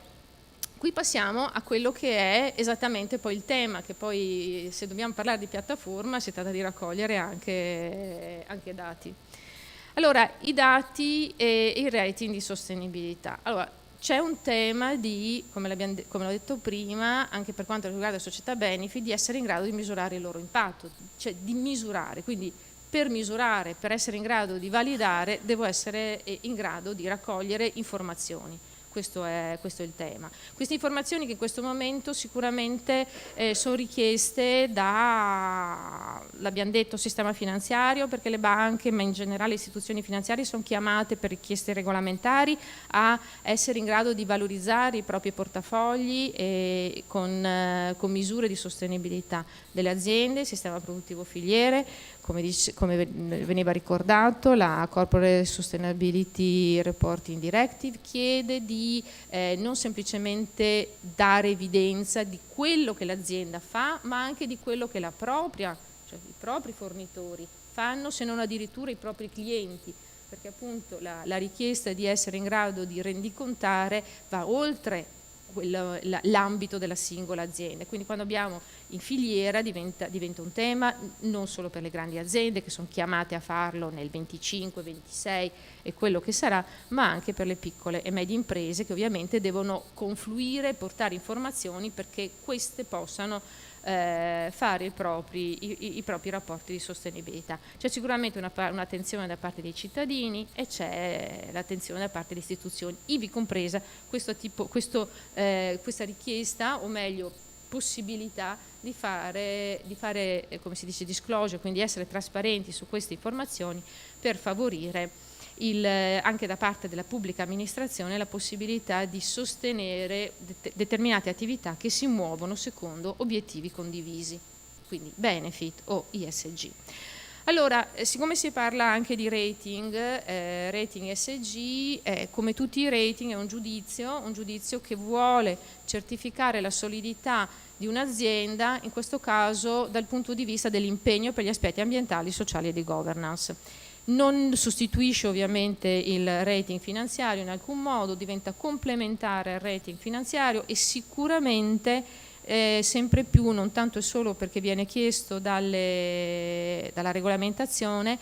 qui passiamo a quello che è esattamente poi il tema, che poi se dobbiamo parlare di piattaforma si tratta di raccogliere anche dati. Allora, i dati e il rating di sostenibilità. Allora, c'è un tema di, come l'ho detto prima, anche per quanto riguarda la società benefit, di essere in grado di misurare il loro impatto, cioè di misurare, quindi per misurare, per essere in grado di validare, devo essere in grado di raccogliere informazioni. Questo è il tema. Queste informazioni che in questo momento sicuramente sono richieste l'abbiamo detto, sistema finanziario, perché le banche, ma in generale le istituzioni finanziarie sono chiamate per richieste regolamentari a essere in grado di valorizzare i propri portafogli con misure di sostenibilità delle aziende, sistema produttivo filiere. Come veniva ricordato, la Corporate Sustainability Reporting Directive chiede di non semplicemente dare evidenza di quello che l'azienda fa, ma anche di quello che cioè i propri fornitori fanno, se non addirittura i propri clienti, perché appunto la richiesta di essere in grado di rendicontare va oltre l'ambito della singola azienda. Quindi quando abbiamo in filiera diventa un tema non solo per le grandi aziende che sono chiamate a farlo nel 25, 26 e quello che sarà, ma anche per le piccole e medie imprese che ovviamente devono confluire e portare informazioni perché queste possano fare i propri rapporti di sostenibilità. C'è sicuramente un'attenzione da parte dei cittadini e c'è l'attenzione da parte delle istituzioni, ivi compresa questa richiesta, o meglio possibilità di fare come si dice disclosure, quindi essere trasparenti su queste informazioni per favorire anche da parte della pubblica amministrazione la possibilità di sostenere determinate attività che si muovono secondo obiettivi condivisi, quindi benefit o ESG. Allora, siccome si parla anche di rating ESG, come tutti i rating è un giudizio che vuole certificare la solidità di un'azienda, in questo caso dal punto di vista dell'impegno per gli aspetti ambientali, sociali e di governance. Non sostituisce ovviamente il rating finanziario in alcun modo, diventa complementare al rating finanziario e sicuramente sempre più, non tanto e solo perché viene chiesto dalla regolamentazione,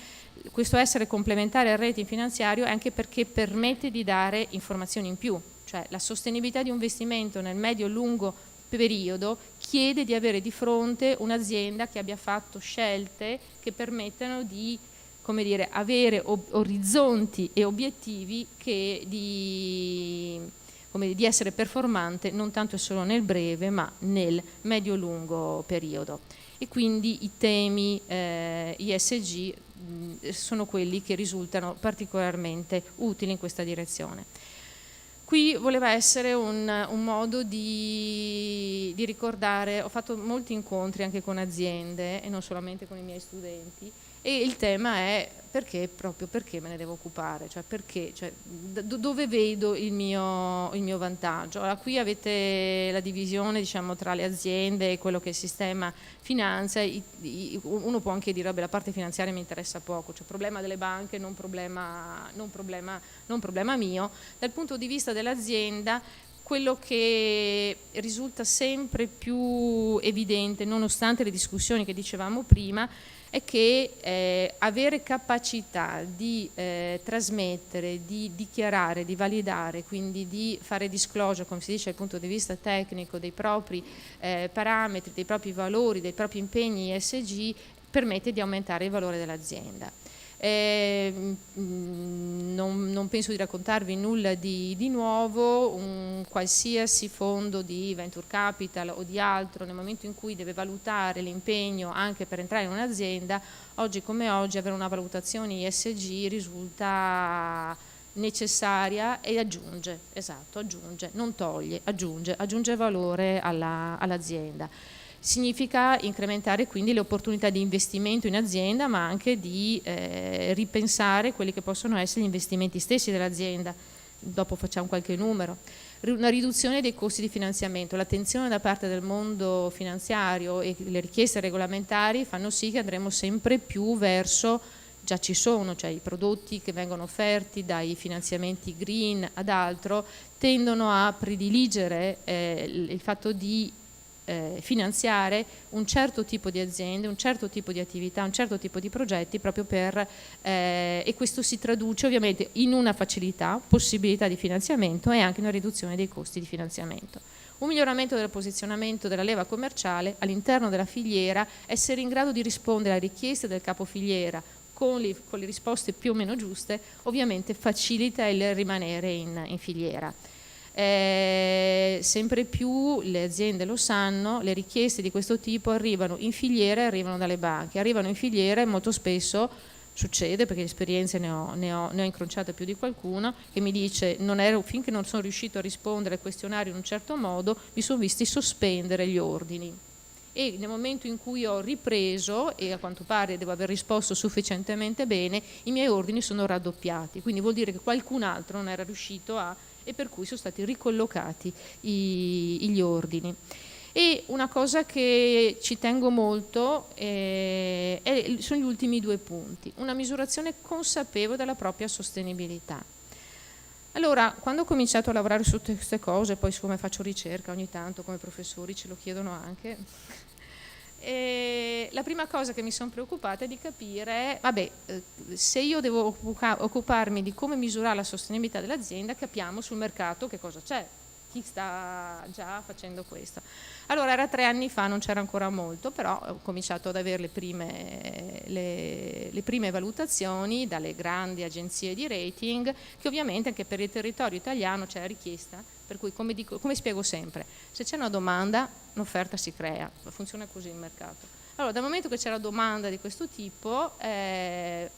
questo essere complementare al rating finanziario è anche perché permette di dare informazioni in più, cioè la sostenibilità di un investimento nel medio-lungo periodo chiede di avere di fronte un'azienda che abbia fatto scelte che permettano di avere orizzonti e obiettivi di essere performante non tanto e solo nel breve ma nel medio-lungo periodo. E quindi i temi ESG sono quelli che risultano particolarmente utili in questa direzione. Qui voleva essere un modo di ricordare, ho fatto molti incontri anche con aziende e non solamente con i miei studenti, e il tema è proprio perché me ne devo occupare, cioè perché, dove vedo il mio vantaggio. Allora, qui avete la divisione, diciamo, tra le aziende e quello che è il sistema finanza. Uno può anche dire, vabbè, la parte finanziaria mi interessa poco, cioè problema delle banche, non problema mio. Dal punto di vista dell'azienda, quello che risulta sempre più evidente, nonostante le discussioni che dicevamo prima, è che avere capacità di trasmettere, di dichiarare, di validare, quindi di fare disclosure, come si dice dal punto di vista tecnico, dei propri parametri, dei propri valori, dei propri impegni ESG, permette di aumentare il valore dell'azienda. Non penso di raccontarvi nulla di nuovo. Un qualsiasi fondo di venture capital o di altro, nel momento in cui deve valutare l'impegno anche per entrare in un'azienda, oggi come oggi avere una valutazione ESG risulta necessaria e aggiunge, non toglie, aggiunge valore all'azienda. Significa incrementare quindi le opportunità di investimento in azienda, ma anche di ripensare quelli che possono essere gli investimenti stessi dell'azienda. Dopo facciamo qualche numero. Una riduzione dei costi di finanziamento, l'attenzione da parte del mondo finanziario e le richieste regolamentari fanno sì che andremo sempre più verso, già ci sono, cioè i prodotti che vengono offerti dai finanziamenti green ad altro tendono a prediligere il fatto di finanziare un certo tipo di aziende, un certo tipo di attività, un certo tipo di progetti proprio e questo si traduce ovviamente in una possibilità di finanziamento e anche una riduzione dei costi di finanziamento. Un miglioramento del posizionamento della leva commerciale all'interno della filiera, essere in grado di rispondere alle richieste del capofiliera con le risposte più o meno giuste, ovviamente facilita il rimanere in filiera. Sempre più le aziende lo sanno, le richieste di questo tipo arrivano in filiera e arrivano dalle banche, arrivano in filiera e molto spesso succede, perché esperienze ne ho incrociate più di qualcuno, che mi dice finché non sono riuscito a rispondere al questionario in un certo modo mi sono visti sospendere gli ordini, e nel momento in cui ho ripreso e a quanto pare devo aver risposto sufficientemente bene, i miei ordini sono raddoppiati, quindi vuol dire che qualcun altro non era riuscito e per cui sono stati ricollocati gli ordini. E una cosa che ci tengo molto sono gli ultimi 2 punti, una misurazione consapevole della propria sostenibilità. Allora, quando ho cominciato a lavorare su queste cose, poi siccome faccio ricerca ogni tanto come professori ce lo chiedono anche, la prima cosa che mi sono preoccupata è di capire, se io devo occuparmi di come misurare la sostenibilità dell'azienda, capiamo sul mercato che cosa c'è, chi sta già facendo questo. Allora era 3 anni fa, non c'era ancora molto, però ho cominciato ad avere le prime valutazioni dalle grandi agenzie di rating, che ovviamente anche per il territorio italiano c'è la richiesta, per cui come spiego sempre, se c'è una domanda, un'offerta si crea, funziona così il mercato. Allora, dal momento che c'è la domanda di questo tipo,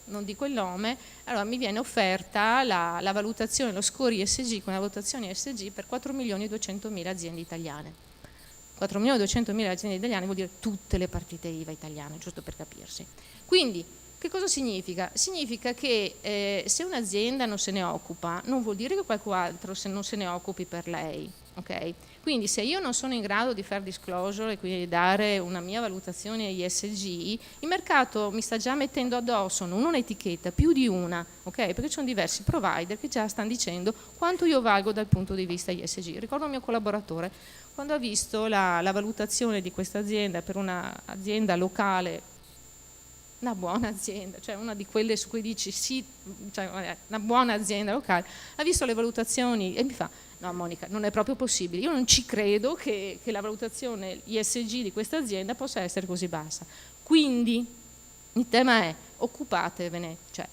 non dico il nome, allora mi viene offerta la valutazione, lo score ESG con la valutazione ESG per 4.200.000 aziende italiane. 4.200.000 aziende italiane vuol dire tutte le partite IVA italiane, giusto per capirsi. Quindi, che cosa significa? Significa che se un'azienda non se ne occupa, non vuol dire che qualcun altro non se ne occupi per lei, ok? Quindi se io non sono in grado di fare disclosure e quindi dare una mia valutazione ESG, il mercato mi sta già mettendo addosso non un'etichetta, più di una, ok? Perché ci sono diversi provider che già stanno dicendo quanto io valgo dal punto di vista ESG. Ricordo un mio collaboratore, quando ha visto la valutazione di questa azienda per un'azienda locale, una buona azienda, cioè una di quelle su cui dici sì, cioè una buona azienda locale, ha visto le valutazioni e mi fa: no Monica, non è proprio possibile, io non ci credo che la valutazione ESG di questa azienda possa essere così bassa. Quindi il tema è: occupatevene, cioè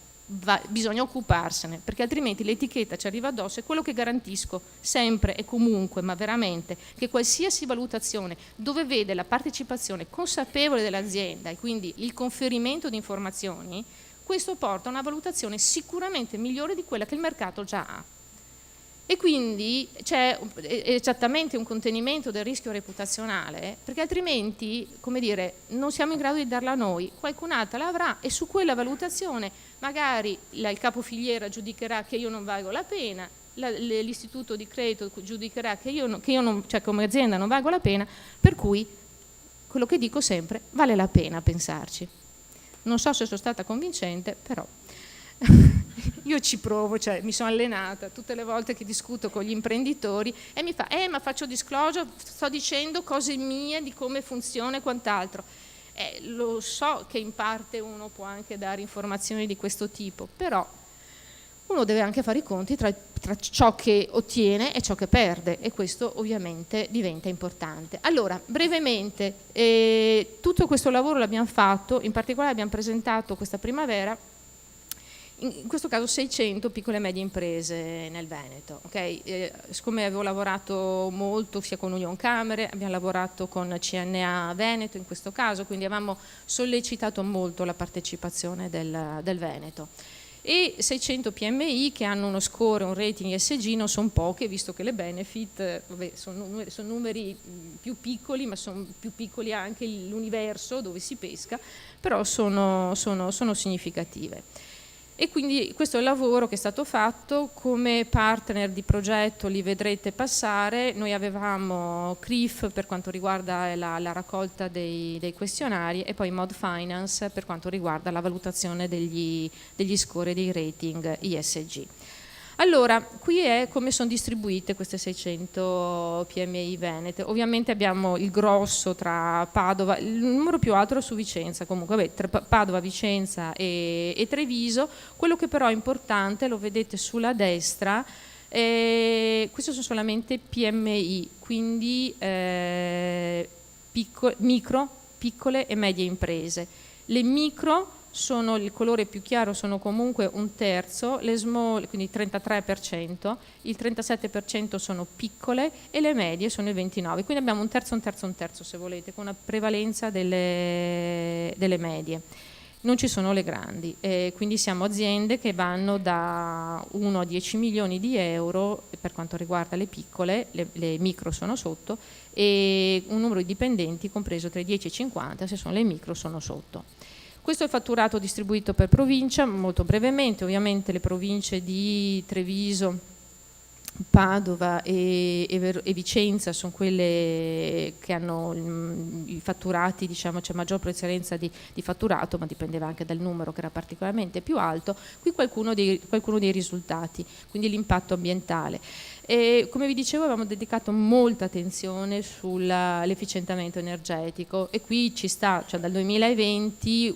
bisogna occuparsene, perché altrimenti l'etichetta ci arriva addosso. E quello che garantisco sempre e comunque, ma veramente, che qualsiasi valutazione dove vede la partecipazione consapevole dell'azienda e quindi il conferimento di informazioni, questo porta a una valutazione sicuramente migliore di quella che il mercato già ha. E quindi c'è esattamente un contenimento del rischio reputazionale, perché altrimenti, come dire, non siamo in grado di darla noi, qualcun altro la avrà e su quella valutazione magari il capofiliera giudicherà che io non valgo la pena, l'istituto di credito giudicherà che io non, cioè come azienda non valgo la pena, per cui quello che dico sempre, vale la pena pensarci. Non so se sono stata convincente, però io ci provo, cioè mi sono allenata tutte le volte che discuto con gli imprenditori e mi fa: ma faccio disclosure, sto dicendo cose mie di come funziona e quant'altro. Lo so che in parte uno può anche dare informazioni di questo tipo, però uno deve anche fare i conti tra ciò che ottiene e ciò che perde, e questo ovviamente diventa importante. Allora, brevemente, tutto questo lavoro l'abbiamo fatto, in particolare abbiamo presentato questa primavera, in questo caso 600 piccole e medie imprese nel Veneto. Okay? Siccome avevo lavorato molto sia con Union Camere, abbiamo lavorato con CNA Veneto in questo caso, quindi avevamo sollecitato molto la partecipazione del Veneto. E 600 PMI che hanno uno score, un rating ESG non sono poche, visto che le benefit sono numeri più piccoli, ma sono più piccoli anche l'universo dove si pesca, però sono significative. E quindi questo è il lavoro che è stato fatto. Come partner di progetto li vedrete passare. Noi avevamo CRIF per quanto riguarda la raccolta dei questionari e poi Mod Finance per quanto riguarda la valutazione degli score e dei rating ESG. Allora, qui è come sono distribuite queste 600 PMI venete. Ovviamente abbiamo il grosso tra Padova, il numero più alto era su Vicenza, comunque tra Padova, Vicenza e Treviso. Quello che però è importante, lo vedete sulla destra, queste sono solamente PMI, quindi micro, piccole e medie imprese. Le micro sono il colore più chiaro, sono comunque un terzo, le small quindi 33%, il 37% sono piccole e le medie sono il 29%, quindi abbiamo un terzo se volete, con una prevalenza delle medie. Non ci sono le grandi, quindi siamo aziende che vanno da 1 a 10 milioni di euro per quanto riguarda le piccole, le micro sono sotto, e un numero di dipendenti compreso tra i 10 e i 50, se sono le micro sono sotto. Questo è il fatturato distribuito per provincia, molto brevemente. Ovviamente le province di Treviso, Padova e Vicenza sono quelle che hanno i fatturati, diciamo, c'è maggior precedenza di fatturato, ma dipendeva anche dal numero che era particolarmente più alto. Qui qualcuno dei risultati, quindi l'impatto ambientale. E come vi dicevo, avevamo dedicato molta attenzione sull'efficientamento energetico, e qui ci sta, cioè dal 2020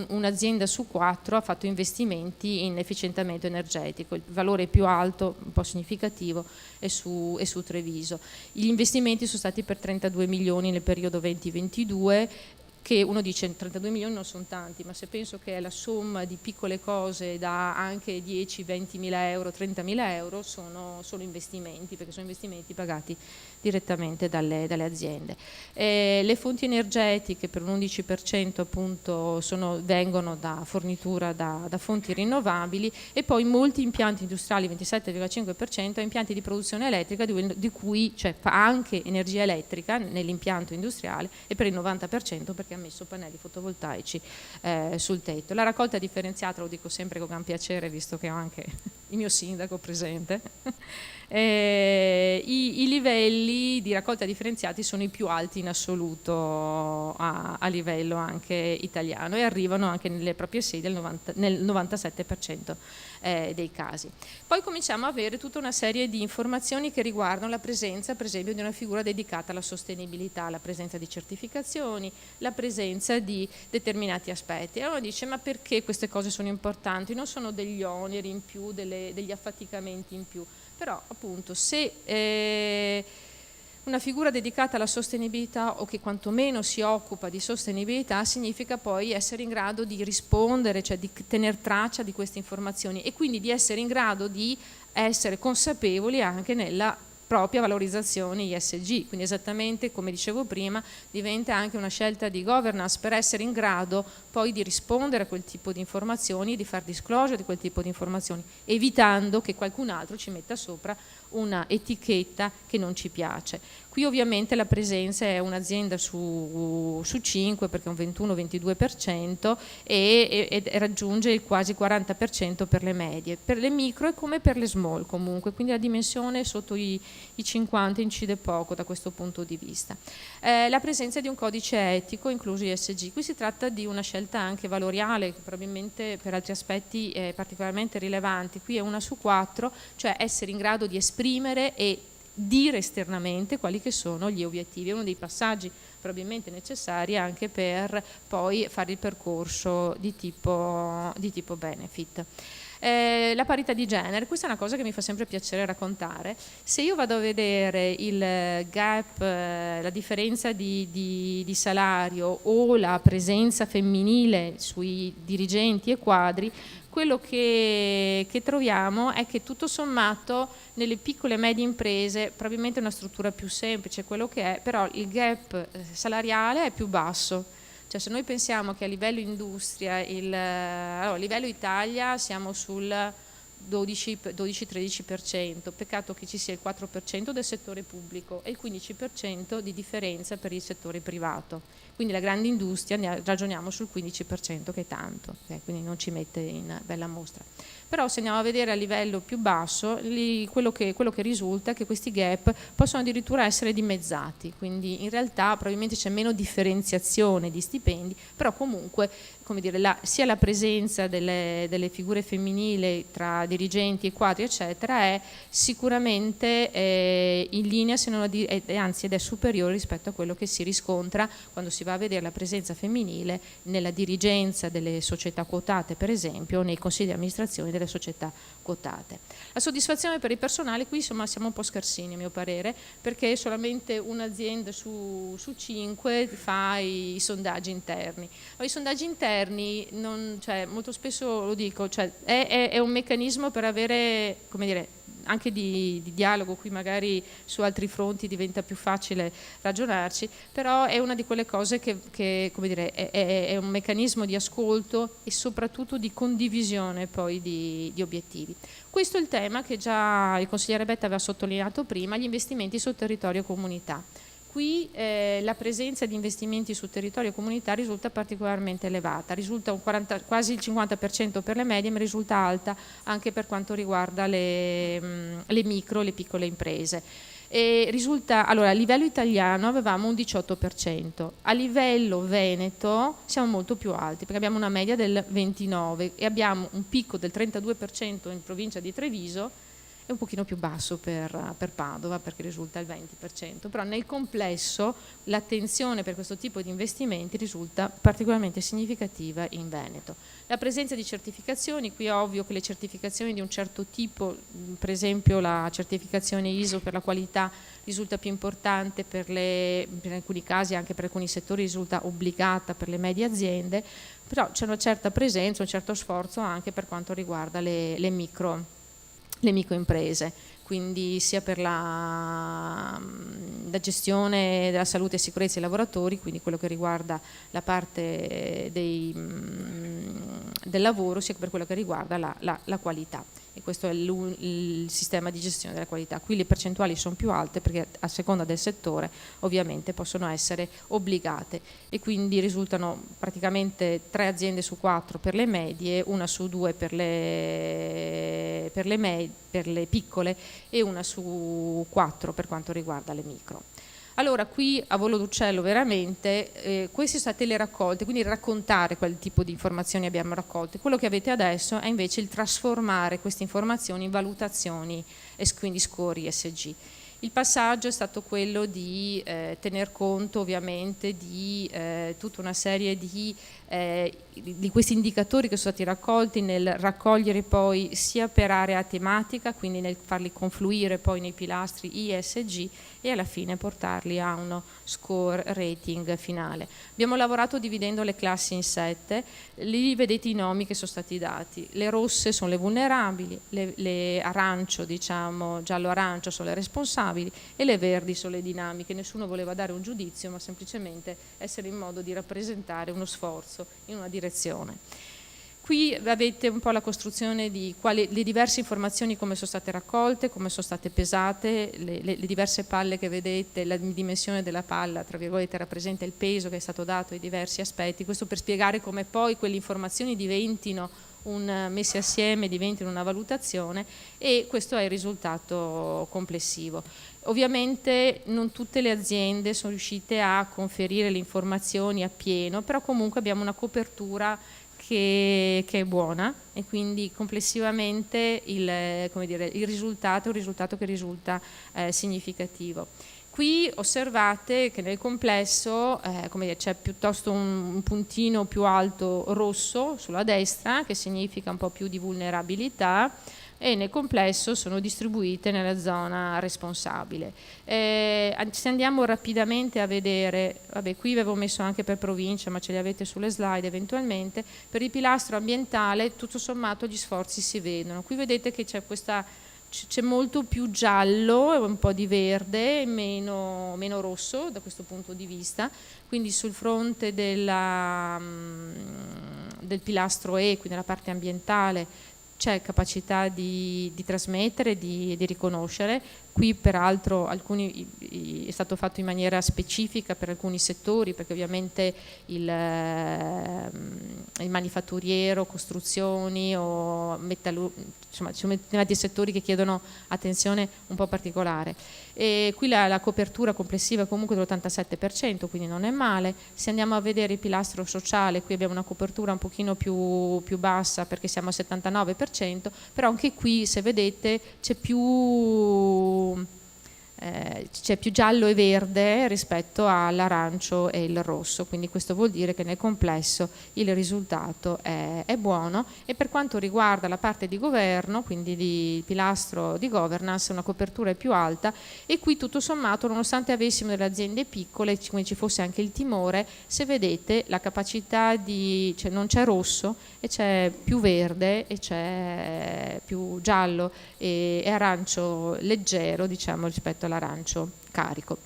un'azienda su 4 ha fatto investimenti in efficientamento energetico. Il valore più alto, un po' significativo, è su Treviso. Gli investimenti sono stati per 32 milioni nel periodo 2022, che uno dice 32 milioni non sono tanti, ma se penso che è la somma di piccole cose da anche 10, 20 mila euro, 30 mila euro, sono investimenti, perché sono investimenti pagati direttamente dalle aziende. Le fonti energetiche per un 11% appunto vengono da fornitura da fonti rinnovabili, e poi molti impianti industriali, 27,5%, impianti di produzione elettrica di cui fa anche energia elettrica nell'impianto industriale, e per il 90% perché ha messo pannelli fotovoltaici sul tetto. La raccolta differenziata, lo dico sempre con gran piacere visto che ho anche il mio sindaco presente. I livelli di raccolta differenziati sono i più alti in assoluto a livello anche italiano, e arrivano anche nelle proprie sedi nel 97% dei casi. Poi cominciamo a avere tutta una serie di informazioni che riguardano la presenza, per esempio, di una figura dedicata alla sostenibilità, la presenza di certificazioni, la presenza di determinati aspetti. E allora dice: ma perché queste cose sono importanti? Non sono degli oneri in più, degli affaticamenti in più. Però appunto se una figura dedicata alla sostenibilità, o che quantomeno si occupa di sostenibilità, significa poi essere in grado di rispondere, cioè di tener traccia di queste informazioni, e quindi di essere in grado di essere consapevoli anche nella propria valorizzazione ESG. Quindi esattamente come dicevo prima, diventa anche una scelta di governance per essere in grado poi di rispondere a quel tipo di informazioni, di far disclosure di quel tipo di informazioni, evitando che qualcun altro ci metta sopra una etichetta che non ci piace. Qui ovviamente la presenza è un'azienda su 5, perché è un 21-22%, e raggiunge il quasi 40% per le medie. Per le micro è come per le small comunque, quindi la dimensione sotto i 50 incide poco da questo punto di vista. La presenza di un codice etico, incluso ESG. Qui si tratta di una scelta anche valoriale, che probabilmente per altri aspetti è particolarmente rilevante. Qui è 1 su 4, cioè essere in grado di esprimere e dire esternamente quali che sono gli obiettivi. È uno dei passaggi probabilmente necessari anche per poi fare il percorso di tipo benefit. La parità di genere, questa è una cosa che mi fa sempre piacere raccontare. Se io vado a vedere il gap, la differenza di salario o la presenza femminile sui dirigenti e quadri, quello che troviamo è che tutto sommato nelle piccole e medie imprese probabilmente è una struttura più semplice, quello che è, però il gap salariale è più basso. Cioè, se noi pensiamo che a livello industria, a livello Italia siamo sul 12-13%, peccato che ci sia il 4% del settore pubblico e il 15% di differenza per il settore privato. Quindi la grande industria ragioniamo sul 15%, che è tanto, quindi non ci mette in bella mostra. Però se andiamo a vedere a livello più basso, quello che risulta è che questi gap possono addirittura essere dimezzati, quindi in realtà probabilmente c'è meno differenziazione di stipendi, però comunque, come dire, sia la presenza delle figure femminili tra dirigenti e quadri eccetera è sicuramente in linea, se non anzi ed è superiore rispetto a quello che si riscontra quando si va a vedere la presenza femminile nella dirigenza delle società quotate, per esempio, nei consigli di amministrazione delle società quotate. La soddisfazione per il personale, qui insomma siamo un po' scarsini a mio parere, perché solamente un'azienda su 5 fa i sondaggi interni. Ma i sondaggi interni, molto spesso lo dico, è un meccanismo per avere, come dire, anche di dialogo, qui magari su altri fronti diventa più facile ragionarci, però è una di quelle cose che come dire, è un meccanismo di ascolto e soprattutto di condivisione poi di obiettivi. Questo è il tema che già il consigliere Betta aveva sottolineato prima, gli investimenti sul territorio e comunità. Qui la presenza di investimenti sul territorio comunitario risulta particolarmente elevata, risulta quasi il 50% per le medie, ma risulta alta anche per quanto riguarda le micro, le piccole imprese. Allora, a livello italiano avevamo un 18%, a livello veneto siamo molto più alti perché abbiamo una media del 29% e abbiamo un picco del 32% in provincia di Treviso e un pochino più basso per Padova perché risulta il 20%, però nel complesso l'attenzione per questo tipo di investimenti risulta particolarmente significativa in Veneto. La presenza di certificazioni, qui è ovvio che le certificazioni di un certo tipo, per esempio la certificazione ISO per la qualità risulta più importante per alcuni casi, anche per alcuni settori risulta obbligata per le medie aziende, però c'è una certa presenza, un certo sforzo anche per quanto riguarda le microimprese, quindi sia per la gestione della salute e sicurezza dei lavoratori, quindi quello che riguarda la parte del lavoro, sia per quello che riguarda la qualità. E questo è il sistema di gestione della qualità. Qui le percentuali sono più alte perché a seconda del settore ovviamente possono essere obbligate e quindi risultano praticamente 3 aziende su 4 per le medie, 1 su 2 per le piccole e 1 su 4 per quanto riguarda le micro. Allora qui a volo d'uccello veramente, queste sono state le raccolte, quindi raccontare quel tipo di informazioni abbiamo raccolte. Quello che avete adesso è invece il trasformare queste informazioni in valutazioni e quindi score ESG. Il passaggio è stato quello di tener conto ovviamente di tutta una serie di questi indicatori che sono stati raccolti nel raccogliere poi sia per area tematica, quindi nel farli confluire poi nei pilastri ESG e alla fine portarli a uno score rating finale. Abbiamo lavorato dividendo le classi in 7, lì vedete i nomi che sono stati dati, le rosse sono le vulnerabili, le arancio, diciamo giallo-arancio sono le responsabili e le verdi sono le dinamiche. Nessuno voleva dare un giudizio ma semplicemente essere in modo di rappresentare uno sforzo in una direzione. Qui avete un po' la costruzione di le diverse informazioni, come sono state raccolte, come sono state pesate, le diverse palle che vedete, la dimensione della palla, tra virgolette, rappresenta il peso che è stato dato ai diversi aspetti, questo per spiegare come poi quelle informazioni diventino messe assieme, diventino una valutazione e questo è il risultato complessivo. Ovviamente non tutte le aziende sono riuscite a conferire le informazioni appieno, però comunque abbiamo una copertura che è buona e quindi complessivamente il risultato è un risultato che risulta significativo. Qui osservate che nel complesso c'è piuttosto un puntino più alto rosso sulla destra che significa un po' più di vulnerabilità e nel complesso sono distribuite nella zona responsabile. Se andiamo rapidamente a vedere, qui avevo messo anche per provincia ma ce li avete sulle slide eventualmente, per il pilastro ambientale tutto sommato gli sforzi si vedono. Qui vedete che c'è molto più giallo e un po' di verde, meno rosso da questo punto di vista, quindi sul fronte del pilastro E, quindi nella parte ambientale, c'è capacità di trasmettere, di riconoscere. Qui peraltro è stato fatto in maniera specifica per alcuni settori, perché ovviamente il manifatturiero, costruzioni o insomma ci sono determinati settori che chiedono attenzione un po' particolare. E qui la copertura complessiva è comunque dell'87%, quindi non è male. Se andiamo a vedere il pilastro sociale, qui abbiamo una copertura un pochino più bassa perché siamo al 79%, però anche qui se vedete c'è più giallo e verde rispetto all'arancio e il rosso, quindi questo vuol dire che nel complesso il risultato è buono. E per quanto riguarda la parte di governo, quindi il pilastro di governance, una copertura è più alta e qui tutto sommato, nonostante avessimo delle aziende piccole, quindi ci fosse anche il timore, se vedete la capacità non c'è rosso e c'è più verde e c'è più giallo e arancio leggero, diciamo, rispetto all'arancio carico.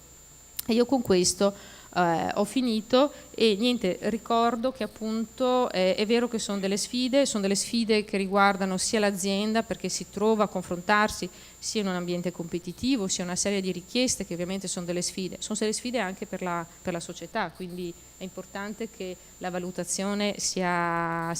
E io con questo Ho finito e niente, ricordo che appunto è vero che sono delle sfide che riguardano sia l'azienda, perché si trova a confrontarsi sia in un ambiente competitivo, sia una serie di richieste che ovviamente sono delle sfide anche per la società, quindi è importante che la valutazione sia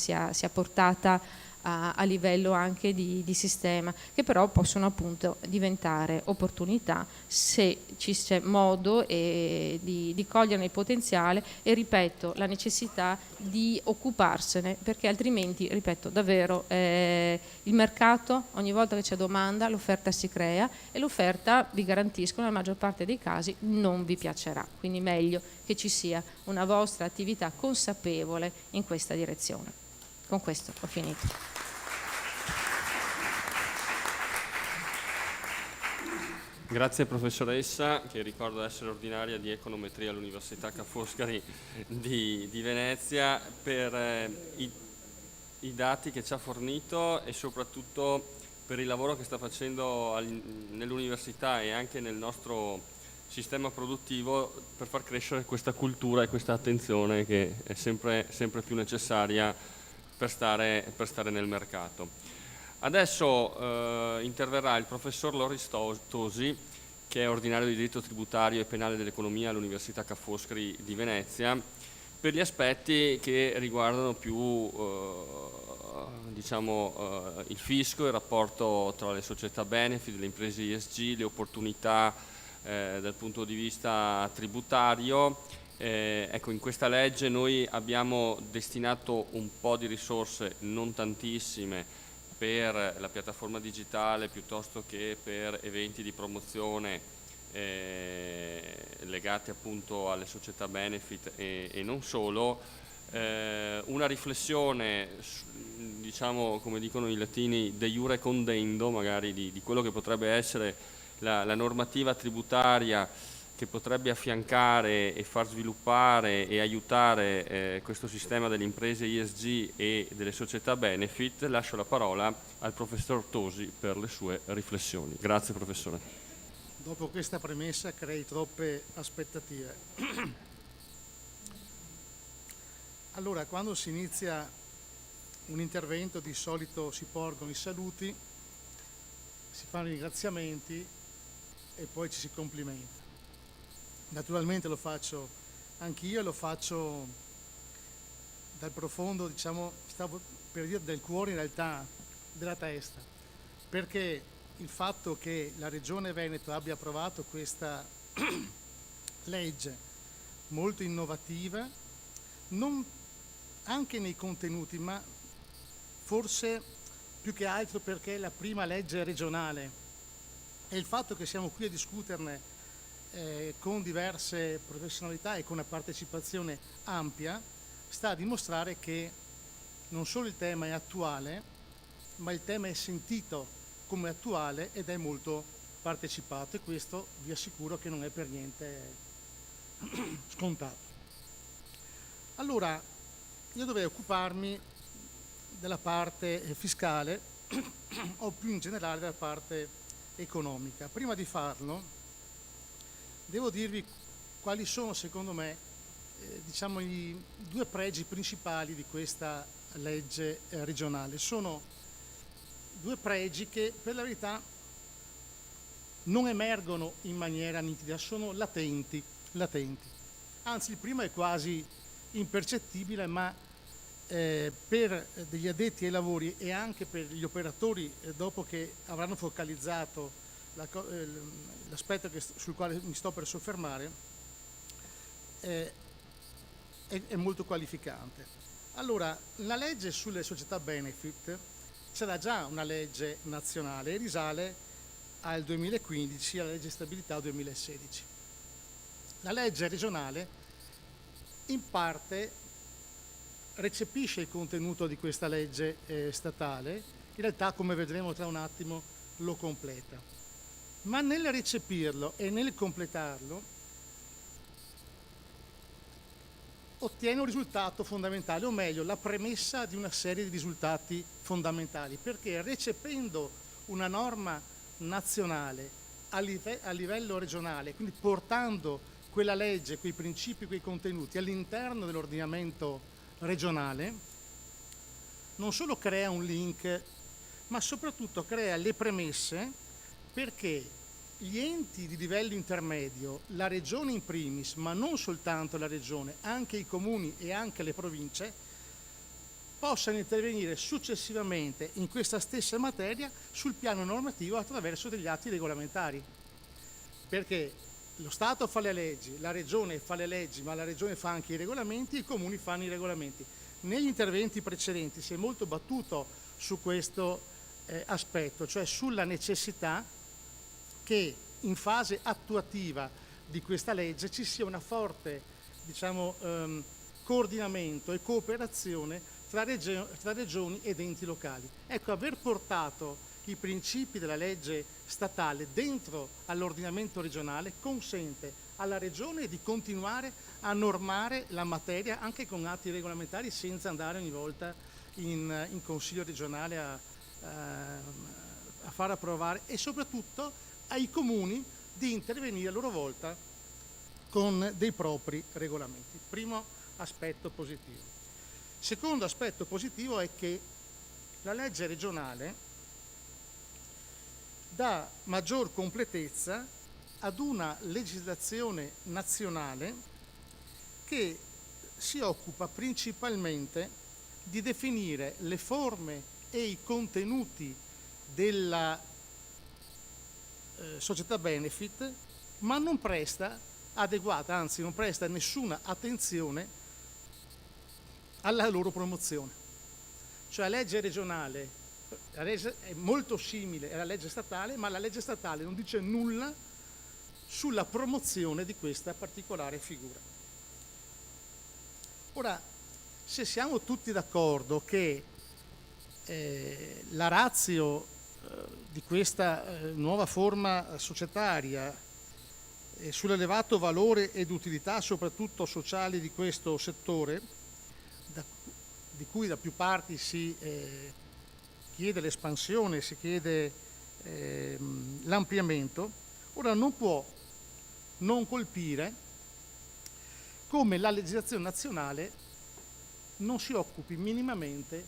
portata a livello anche di sistema, che però possono appunto diventare opportunità se ci c'è modo di coglierne il potenziale e, ripeto, la necessità di occuparsene, perché altrimenti, ripeto, davvero il mercato, ogni volta che c'è domanda, l'offerta si crea e l'offerta, vi garantisco, nella maggior parte dei casi non vi piacerà, quindi meglio che ci sia una vostra attività consapevole in questa direzione. Con questo ho finito. Grazie professoressa, che ricordo essere ordinaria di econometria all'Università Ca' Foscari di Venezia, per i dati che ci ha fornito e soprattutto per il lavoro che sta facendo nell'università e anche nel nostro sistema produttivo per far crescere questa cultura e questa attenzione che è sempre più necessaria per stare nel mercato. Adesso interverrà il professor Loris Tosi, che è ordinario di diritto tributario e penale dell'economia all'Università Ca' Foscari di Venezia, per gli aspetti che riguardano più il fisco, il rapporto tra le società benefit, le imprese ESG, le opportunità dal punto di vista tributario. Ecco, in questa legge noi abbiamo destinato un po' di risorse, non tantissime, per la piattaforma digitale piuttosto che per eventi di promozione legati appunto alle società benefit e non solo. Una riflessione, diciamo, come dicono i latini, de iure condendo, magari di quello che potrebbe essere la normativa tributaria che potrebbe affiancare e far sviluppare e aiutare questo sistema delle imprese ESG e delle società benefit. Lascio la parola al professor Tosi per le sue riflessioni. Grazie professore. Dopo questa premessa crei troppe aspettative. Allora, quando si inizia un intervento di solito si porgono i saluti, si fanno i ringraziamenti e poi ci si complimenta. Naturalmente lo faccio anch'io e lo faccio dal profondo, diciamo, stavo per dire del cuore, in realtà della testa, perché il fatto che la Regione Veneto abbia approvato questa legge molto innovativa, non anche nei contenuti, ma forse più che altro perché è la prima legge regionale, e il fatto che siamo qui a discuterne con diverse professionalità e con una partecipazione ampia sta a dimostrare che non solo il tema è attuale, ma il tema è sentito come attuale ed è molto partecipato, e questo vi assicuro che non è per niente scontato. Allora, io dovrei occuparmi della parte fiscale o più in generale della parte economica. Prima di farlo devo dirvi quali sono, secondo me, diciamo, i due pregi principali di questa legge regionale. Sono due pregi che per la verità non emergono in maniera nitida, sono latenti. Anzi, il primo è quasi impercettibile, ma per degli addetti ai lavori e anche per gli operatori, dopo che avranno focalizzato l'aspetto sul quale mi sto per soffermare, è molto qualificante. Allora, la legge sulle società benefit c'era già una legge nazionale e risale al 2015, alla legge stabilità 2016. La legge regionale in parte recepisce il contenuto di questa legge statale, in realtà, come vedremo tra un attimo, lo completa. Ma nel recepirlo e nel completarlo ottiene un risultato fondamentale, o meglio, la premessa di una serie di risultati fondamentali, perché recependo una norma nazionale a livello regionale, quindi portando quella legge, quei principi, quei contenuti all'interno dell'ordinamento regionale, non solo crea un link, ma soprattutto crea le premesse perché gli enti di livello intermedio, la regione in primis, ma non soltanto la regione, anche i comuni e anche le province, possano intervenire successivamente in questa stessa materia sul piano normativo attraverso degli atti regolamentari. Perché lo Stato fa le leggi, la regione fa le leggi, ma la regione fa anche i regolamenti, i comuni fanno i regolamenti. Negli interventi precedenti si è molto battuto su questo aspetto, cioè sulla necessità che in fase attuativa di questa legge ci sia una forte, coordinamento e cooperazione tra regioni ed enti locali. Ecco, aver portato i principi della legge statale dentro all'ordinamento regionale consente alla regione di continuare a normare la materia anche con atti regolamentari senza andare ogni volta in Consiglio regionale a far approvare, e soprattutto ai comuni di intervenire a loro volta con dei propri regolamenti. Primo aspetto positivo. Secondo aspetto positivo è che la legge regionale dà maggior completezza ad una legislazione nazionale che si occupa principalmente di definire le forme e i contenuti della società benefit, ma non presta adeguata, anzi non presta nessuna attenzione alla loro promozione. Cioè la legge regionale è molto simile alla legge statale, ma la legge statale non dice nulla sulla promozione di questa particolare figura. Ora, se siamo tutti d'accordo che la ratio di questa nuova forma societaria sull'elevato valore ed utilità soprattutto sociali di questo settore, di cui da più parti si chiede l'espansione, si chiede l'ampliamento, ora non può non colpire come la legislazione nazionale non si occupi minimamente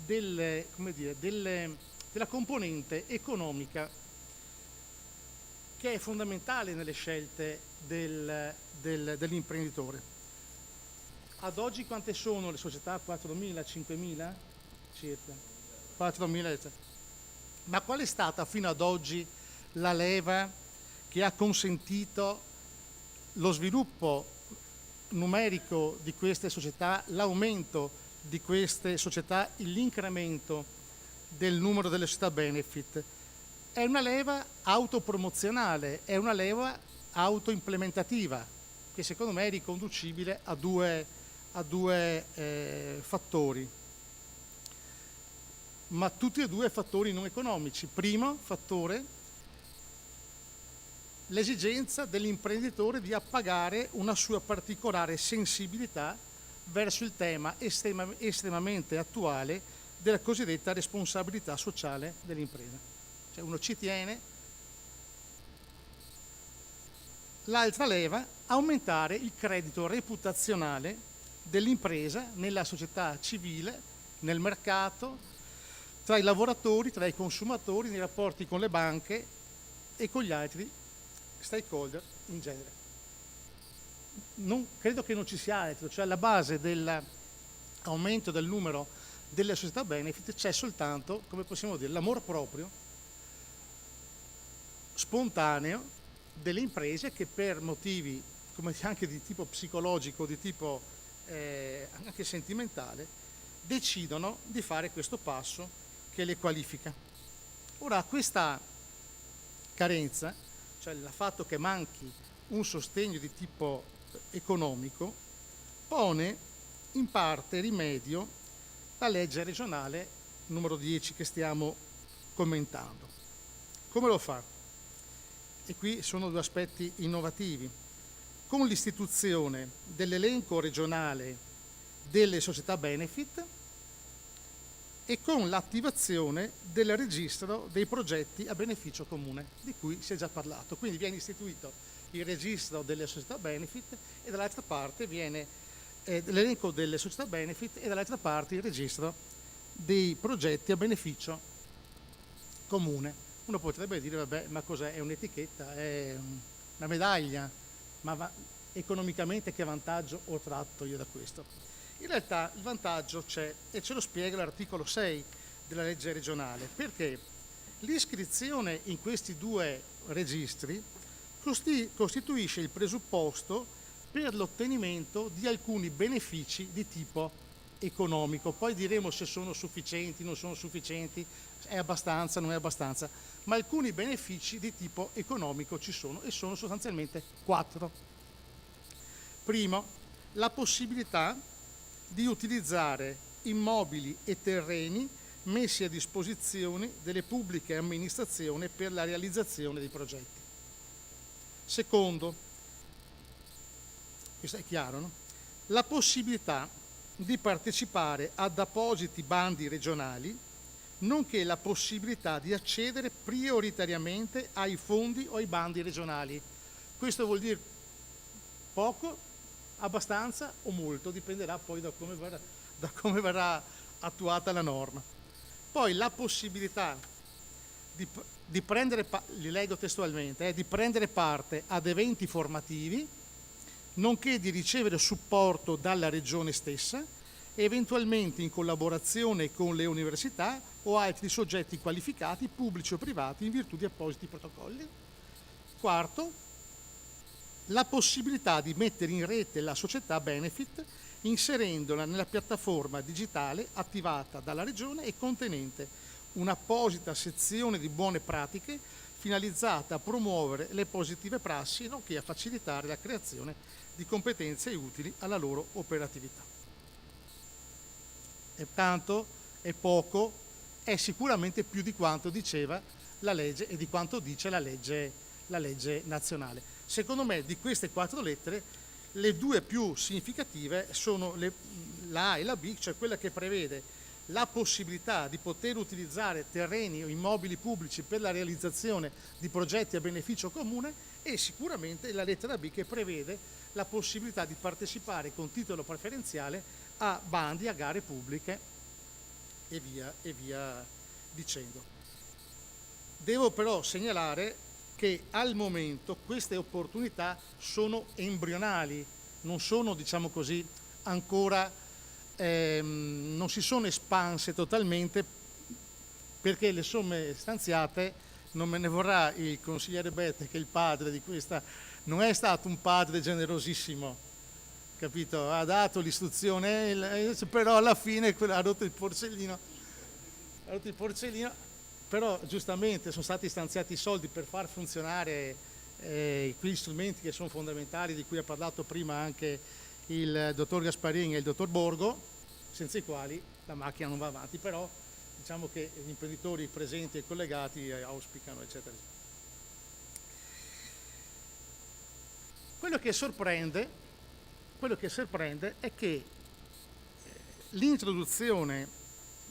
della componente economica che è fondamentale nelle scelte dell'imprenditore. Ad oggi quante sono le società? 4.000, 5.000? Circa. 4.000. Ma qual è stata fino ad oggi la leva che ha consentito lo sviluppo numerico di queste società, l'aumento di queste società, l'incremento del numero delle società benefit? È una leva autopromozionale, è una leva autoimplementativa che secondo me è riconducibile a due fattori, ma tutti e due fattori non economici. Primo fattore, l'esigenza dell'imprenditore di appagare una sua particolare sensibilità verso il tema estremamente attuale della cosiddetta responsabilità sociale dell'impresa. Cioè uno ci tiene. L'altra leva, aumentare il credito reputazionale dell'impresa nella società civile, nel mercato, tra i lavoratori, tra i consumatori, nei rapporti con le banche e con gli altri stakeholder in genere. Credo che non ci sia altro, cioè alla base dell'aumento del numero delle società benefit c'è soltanto, come possiamo dire, l'amor proprio spontaneo delle imprese che per motivi come anche di tipo psicologico, di tipo anche sentimentale, decidono di fare questo passo che le qualifica. Ora, questa carenza, cioè il fatto che manchi un sostegno di tipo economico, pone in parte rimedio la legge regionale numero 10 che stiamo commentando. Come lo fa? E qui sono due aspetti innovativi. Con l'istituzione dell'elenco regionale delle società benefit e con l'attivazione del registro dei progetti a beneficio comune, di cui si è già parlato. Quindi viene istituito il registro delle società benefit e dall'altra parte viene l'elenco delle società benefit e dall'altra parte il registro dei progetti a beneficio comune. Uno potrebbe dire, vabbè, ma cos'è? È un'etichetta, è una medaglia, ma economicamente che vantaggio ho tratto io da questo? In realtà il vantaggio c'è e ce lo spiega l'articolo 6 della legge regionale, perché l'iscrizione in questi due registri costituisce il presupposto per l'ottenimento di alcuni benefici di tipo economico. Poi diremo se sono sufficienti, non sono sufficienti, è abbastanza, non è abbastanza, ma alcuni benefici di tipo economico ci sono e sono sostanzialmente 4. Primo, la possibilità di utilizzare immobili e terreni messi a disposizione delle pubbliche amministrazioni per la realizzazione dei progetti. Secondo, questo è chiaro, no? La possibilità di partecipare ad appositi bandi regionali, nonché la possibilità di accedere prioritariamente ai fondi o ai bandi regionali. Questo vuol dire poco, abbastanza o molto, dipenderà poi da come verrà attuata la norma. Poi la possibilità di prendere, li leggo testualmente, di prendere parte ad eventi formativi, nonché di ricevere supporto dalla regione stessa, eventualmente in collaborazione con le università o altri soggetti qualificati, pubblici o privati, in virtù di appositi protocolli. Quarto, la possibilità di mettere in rete la società benefit inserendola nella piattaforma digitale attivata dalla regione e contenente un'apposita sezione di buone pratiche finalizzata a promuovere le positive prassi nonché a facilitare la creazione di competenze utili alla loro operatività. E tanto, è poco, è sicuramente più di quanto diceva la legge e di quanto dice la legge nazionale. Secondo me di queste 4 lettere le 2 più significative sono la A e la B, cioè quella che prevede la possibilità di poter utilizzare terreni o immobili pubblici per la realizzazione di progetti a beneficio comune, e sicuramente la lettera B che prevede la possibilità di partecipare con titolo preferenziale a bandi, a gare pubbliche e via dicendo. Devo però segnalare che al momento queste opportunità sono embrionali, non sono, diciamo così, ancora, non si sono espanse totalmente, perché le somme stanziate, non me ne vorrà il consigliere Bette, che è il padre di questa, non è stato un padre generosissimo, capito? Ha dato l'istruzione, però alla fine ha rotto il porcellino, però giustamente sono stati stanziati i soldi per far funzionare quegli strumenti che sono fondamentali, di cui ha parlato prima anche il dottor Gasparini e il dottor Borgo, senza i quali la macchina non va avanti, però diciamo che gli imprenditori presenti e collegati auspicano, eccetera. Quello che sorprende è che l'introduzione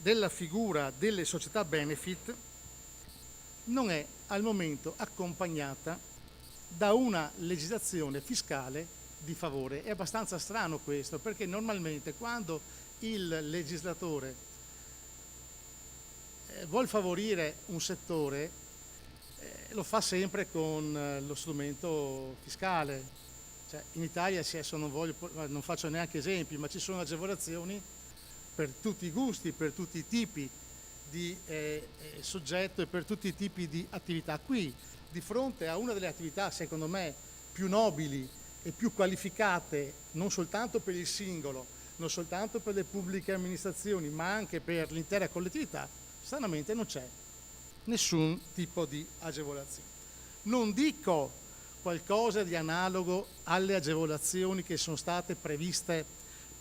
della figura delle società benefit non è al momento accompagnata da una legislazione fiscale di favore. È abbastanza strano questo, perché normalmente quando il legislatore vuol favorire un settore lo fa sempre con lo strumento fiscale. Cioè, in Italia non faccio neanche esempi, ma ci sono agevolazioni per tutti i gusti, per tutti i tipi di soggetto e per tutti i tipi di attività. Qui, di fronte a una delle attività secondo me più nobili e più qualificate, non soltanto per il singolo, non soltanto per le pubbliche amministrazioni, ma anche per l'intera collettività, stranamente non c'è nessun tipo di agevolazione. Non dico qualcosa di analogo alle agevolazioni che sono state previste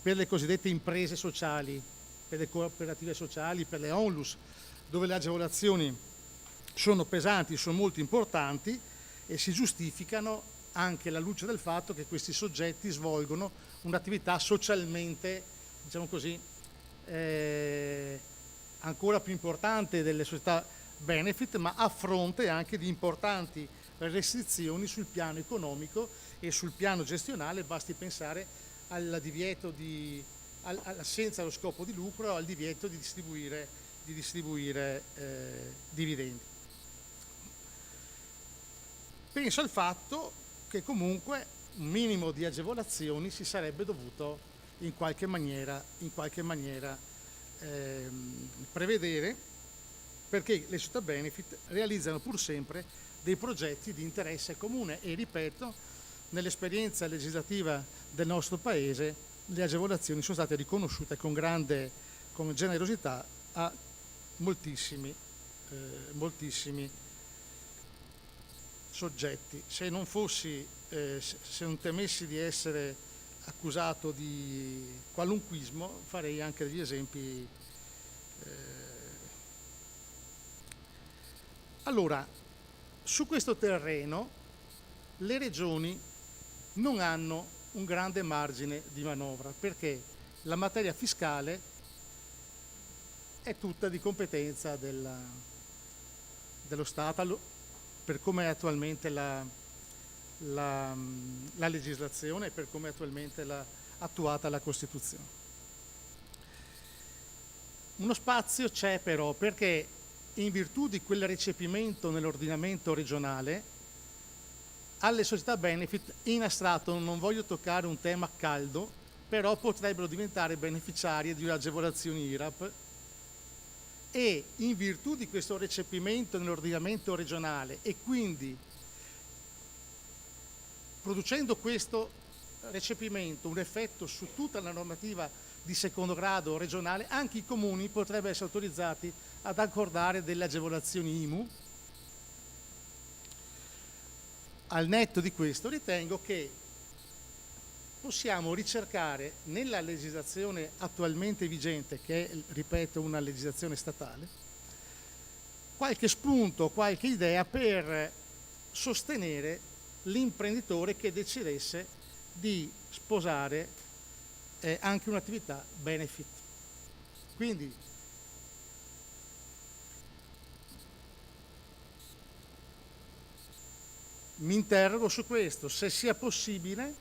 per le cosiddette imprese sociali, per le cooperative sociali, per le onlus, dove le agevolazioni sono pesanti, sono molto importanti e si giustificano anche alla luce del fatto che questi soggetti svolgono un'attività socialmente, diciamo così, ancora più importante delle società benefit, ma a fronte anche di importanti restrizioni sul piano economico e sul piano gestionale, basti pensare al divieto all'assenza dello scopo di lucro o al divieto di distribuire dividendi. Penso al fatto che comunque un minimo di agevolazioni si sarebbe dovuto in qualche maniera prevedere, perché le società benefit realizzano pur sempre dei progetti di interesse comune e, ripeto, nell'esperienza legislativa del nostro Paese le agevolazioni sono state riconosciute con generosità a moltissimi soggetti. Se non temessi di essere accusato di qualunquismo, farei anche degli esempi. Allora, su questo terreno le regioni non hanno un grande margine di manovra, perché la materia fiscale è tutta di competenza dello Stato, per come è attualmente la legislazione e per come è attualmente attuata la Costituzione. Uno spazio c'è però, perché in virtù di quel recepimento nell'ordinamento regionale, alle società benefit, in astratto non voglio toccare un tema caldo, però potrebbero diventare beneficiarie di agevolazioni IRAP, e in virtù di questo recepimento nell'ordinamento regionale e quindi producendo questo recepimento un effetto su tutta la normativa di secondo grado regionale, anche i comuni potrebbero essere autorizzati ad accordare delle agevolazioni IMU. Al netto di questo ritengo che possiamo ricercare nella legislazione attualmente vigente, che è, ripeto, una legislazione statale, qualche spunto, qualche idea per sostenere l'imprenditore che decidesse di sposare anche un'attività benefit. Quindi mi interrogo su questo, se sia possibile,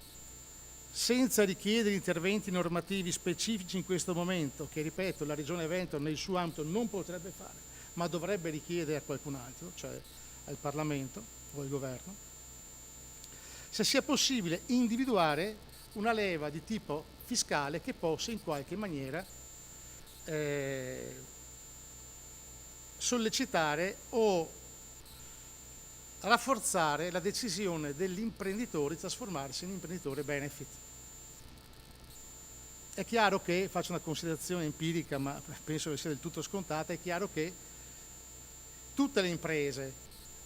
senza richiedere interventi normativi specifici in questo momento, che ripeto la Regione Veneto nel suo ambito non potrebbe fare, ma dovrebbe richiedere a qualcun altro, cioè al Parlamento o al Governo, se sia possibile individuare una leva di tipo fiscale che possa in qualche maniera sollecitare o rafforzare la decisione dell'imprenditore di trasformarsi in imprenditore benefit. È chiaro che, faccio una considerazione empirica ma penso che sia del tutto scontata, è chiaro che tutte le imprese,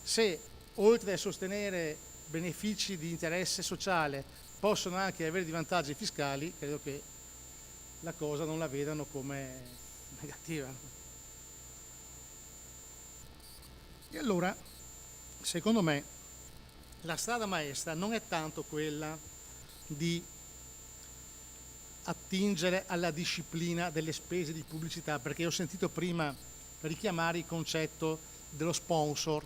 se oltre a sostenere benefici di interesse sociale possono anche avere dei vantaggi fiscali, credo che la cosa non la vedano come negativa. E allora, secondo me, la strada maestra non è tanto quella di attingere alla disciplina delle spese di pubblicità, perché ho sentito prima richiamare il concetto dello sponsor,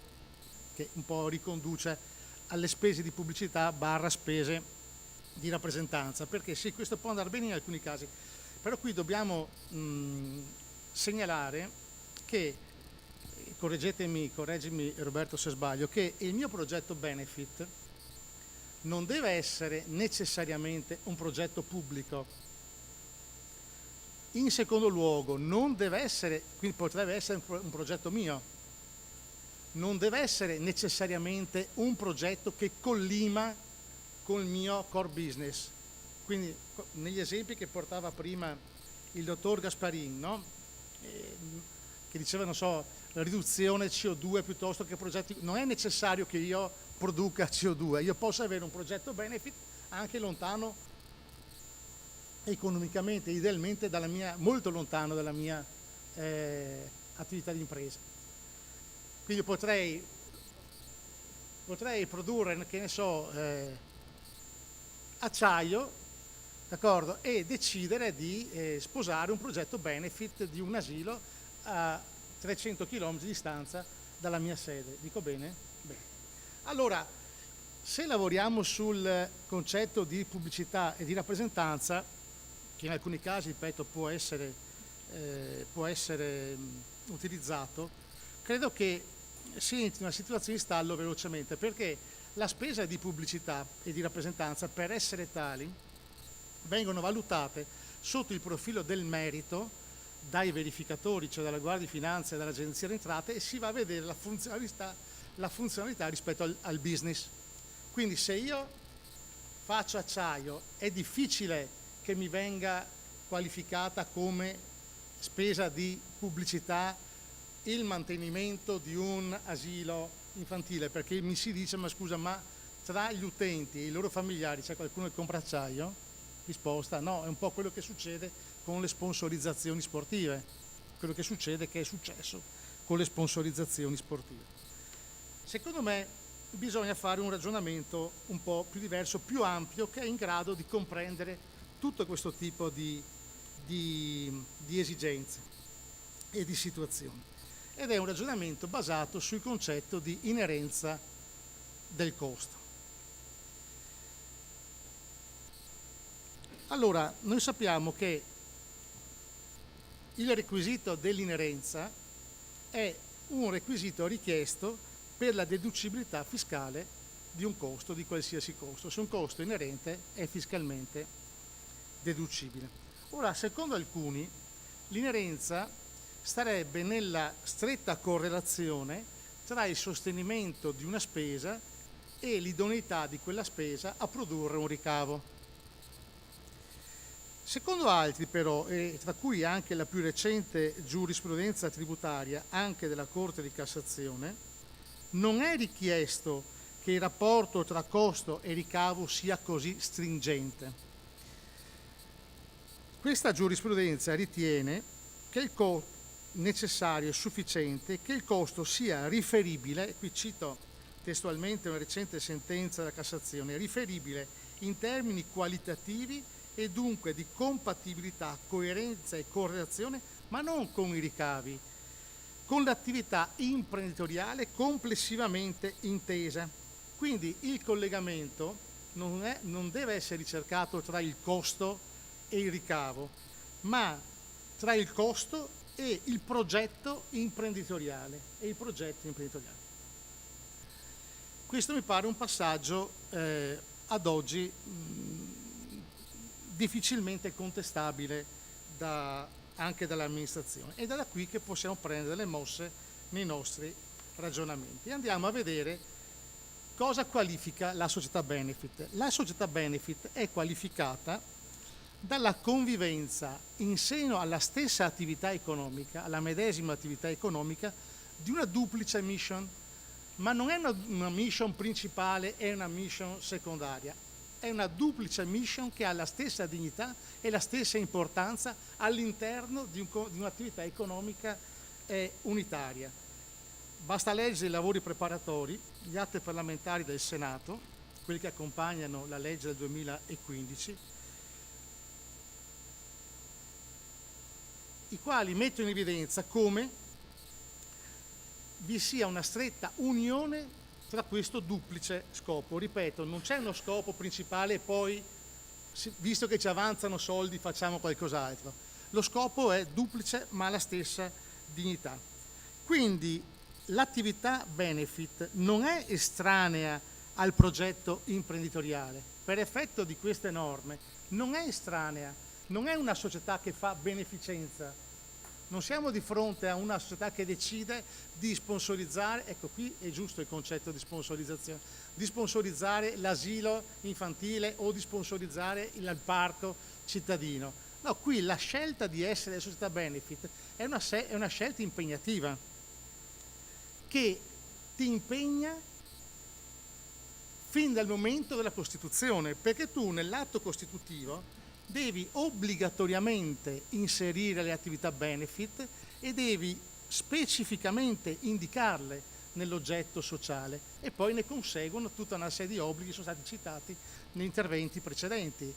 che un po' riconduce alle spese di pubblicità / spese di rappresentanza, perché sì, questo può andare bene in alcuni casi, però qui dobbiamo segnalare che, correggimi Roberto se sbaglio, che il mio progetto benefit non deve essere necessariamente un progetto pubblico. In secondo luogo, non deve essere, quindi potrebbe essere un progetto mio, non deve essere necessariamente un progetto che collima col mio core business. Quindi negli esempi che portava prima il dottor Gasparin, no? Che diceva, non so, la riduzione CO2 piuttosto che progetti, non è necessario che io produca CO2, io posso avere un progetto benefit anche lontano economicamente, idealmente molto lontano dalla mia attività di impresa. Quindi potrei produrre, che ne so, acciaio, d'accordo, e decidere di sposare un progetto benefit di un asilo a 300 km di distanza dalla mia sede. Dico bene? Bene. Allora, se lavoriamo sul concetto di pubblicità e di rappresentanza, che in alcuni casi, ripeto, può essere utilizzato, credo che si entri in una situazione di stallo velocemente, perché la spesa di pubblicità e di rappresentanza, per essere tali, vengono valutate sotto il profilo del merito dai verificatori, cioè dalla Guardia di Finanza e dall'Agenzia delle Entrate, e si va a vedere la funzionalità rispetto al business. Quindi se io faccio acciaio è difficile che mi venga qualificata come spesa di pubblicità il mantenimento di un asilo infantile, perché mi si dice: ma scusa, ma tra gli utenti e i loro familiari c'è qualcuno che compra acciaio? Risposta: no. È un po' quello che succede con le sponsorizzazioni sportive, quello che succede, che è successo con le sponsorizzazioni sportive. Secondo me bisogna fare un ragionamento un po' più diverso, più ampio, che è in grado di comprendere tutto questo tipo di esigenze e di situazioni. Ed è un ragionamento basato sul concetto di inerenza del costo. Allora, noi sappiamo che il requisito dell'inerenza è un requisito richiesto per la deducibilità fiscale di un costo, di qualsiasi costo, se un costo inerente è fiscalmente deducibile. Ora, secondo alcuni, l'inerenza starebbe nella stretta correlazione tra il sostenimento di una spesa e l'idoneità di quella spesa a produrre un ricavo. Secondo altri però, e tra cui anche la più recente giurisprudenza tributaria, anche della Corte di Cassazione, non è richiesto che il rapporto tra costo e ricavo sia così stringente. Questa giurisprudenza ritiene che il costo necessario e sufficiente che il costo sia riferibile, qui cito testualmente una recente sentenza della Cassazione, riferibile in termini qualitativi e dunque di compatibilità, coerenza e correlazione, ma non con i ricavi, con l'attività imprenditoriale complessivamente intesa. Quindi il collegamento non deve essere ricercato tra il costo e il ricavo, ma tra il costo e il progetto imprenditoriale. Questo mi pare un passaggio ad oggi difficilmente contestabile anche dall'amministrazione, ed è da qui che possiamo prendere le mosse nei nostri ragionamenti. Andiamo a vedere cosa qualifica la società benefit. La società benefit è qualificata dalla convivenza in seno alla stessa attività economica, alla medesima attività economica, di una duplice mission, ma non è una mission principale e una mission secondaria. È una duplice mission che ha la stessa dignità e la stessa importanza all'interno di un'attività economica unitaria. Basta leggere i lavori preparatori, gli atti parlamentari del Senato, quelli che accompagnano la legge del 2015, i quali mettono in evidenza come vi sia una stretta unione tra questo duplice scopo. Ripeto, non c'è uno scopo principale e poi, visto che ci avanzano soldi, facciamo qualcos'altro. Lo scopo è duplice ma ha la stessa dignità. Quindi l'attività benefit non è estranea al progetto imprenditoriale. Per effetto di queste norme non è estranea, non è una società che fa beneficenza. Non siamo di fronte a una società che decide di sponsorizzare, ecco qui è giusto il concetto di sponsorizzazione, di sponsorizzare l'asilo infantile o di sponsorizzare il parco cittadino. No, qui la scelta di essere società benefit è una scelta impegnativa, che ti impegna fin dal momento della Costituzione, perché tu nell'atto costitutivo devi obbligatoriamente inserire le attività benefit e devi specificamente indicarle nell'oggetto sociale, e poi ne conseguono tutta una serie di obblighi che sono stati citati negli interventi precedenti.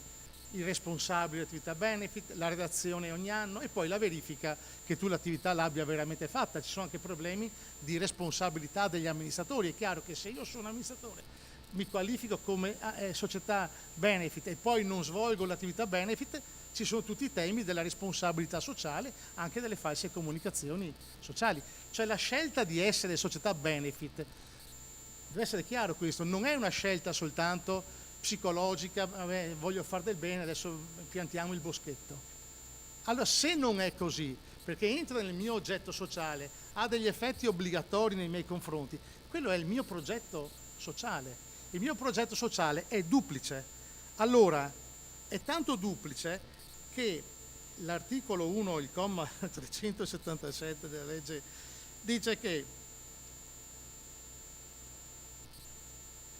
il responsabile dell'attività benefit, la redazione ogni anno e poi la verifica che tu l'attività l'abbia veramente fatta. Ci sono anche problemi di responsabilità degli amministratori. È chiaro che se io sono amministratore, mi qualifico come società benefit e poi non svolgo l'attività benefit, ci sono tutti i temi della responsabilità sociale, anche delle false comunicazioni sociali. Cioè la scelta di essere società benefit, deve essere chiaro questo, non è una scelta soltanto psicologica, vabbè, voglio fare del bene, adesso piantiamo il boschetto. Allora se non è così, perché entra nel mio oggetto sociale, ha degli effetti obbligatori nei miei confronti, quello è il mio progetto sociale. Il mio progetto sociale è duplice. Allora, è tanto duplice che l'articolo 1, il comma 377 della legge, dice che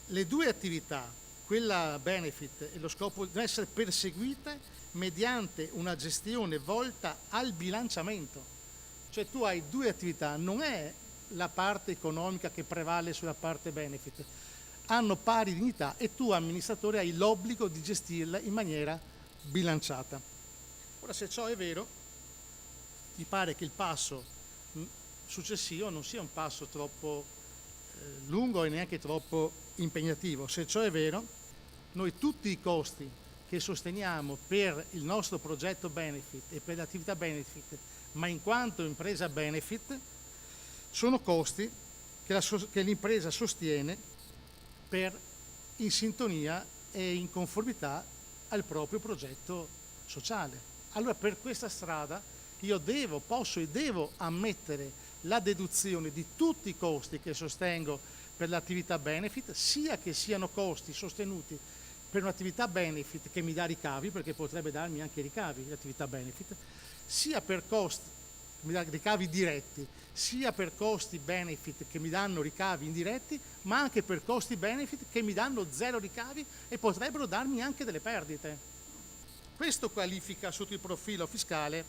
le due attività, quella benefit e lo scopo, devono essere perseguite mediante una gestione volta al bilanciamento. Cioè tu hai due attività, non è la parte economica che prevale sulla parte benefit, hanno pari dignità e tu amministratore hai l'obbligo di gestirla in maniera bilanciata. Ora se ciò è vero, mi pare che il passo successivo non sia un passo troppo lungo e neanche troppo impegnativo. Se ciò è vero, noi tutti i costi che sosteniamo per il nostro progetto benefit e per l'attività benefit, ma in quanto impresa benefit, sono costi che l'impresa sostiene in sintonia e in conformità al proprio progetto sociale. Allora per questa strada io posso e devo ammettere la deduzione di tutti i costi che sostengo per l'attività benefit, sia che siano costi sostenuti per un'attività benefit che mi dà ricavi, perché potrebbe darmi anche ricavi l'attività benefit, sia per costi che mi dà ricavi diretti, sia per costi benefit che mi danno ricavi indiretti, ma anche per costi benefit che mi danno zero ricavi e potrebbero darmi anche delle perdite. Questo qualifica sotto il profilo fiscale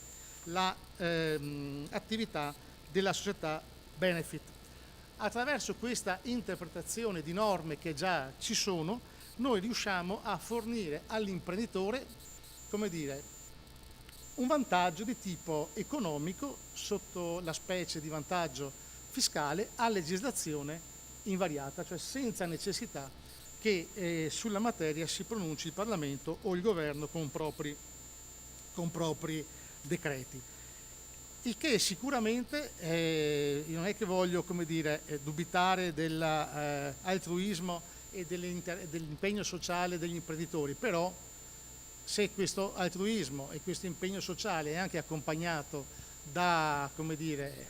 l'attività della società benefit. Attraverso questa interpretazione di norme che già ci sono, noi riusciamo a fornire all'imprenditore, come dire, un vantaggio di tipo economico sotto la specie di vantaggio fiscale a legislazione invariata, cioè senza necessità che sulla materia si pronunci il Parlamento o il Governo con propri decreti. Il che sicuramente, non è che voglio, come dire, dubitare dell'altruismo e dell'impegno sociale degli imprenditori, però se questo altruismo e questo impegno sociale è anche accompagnato da, come dire,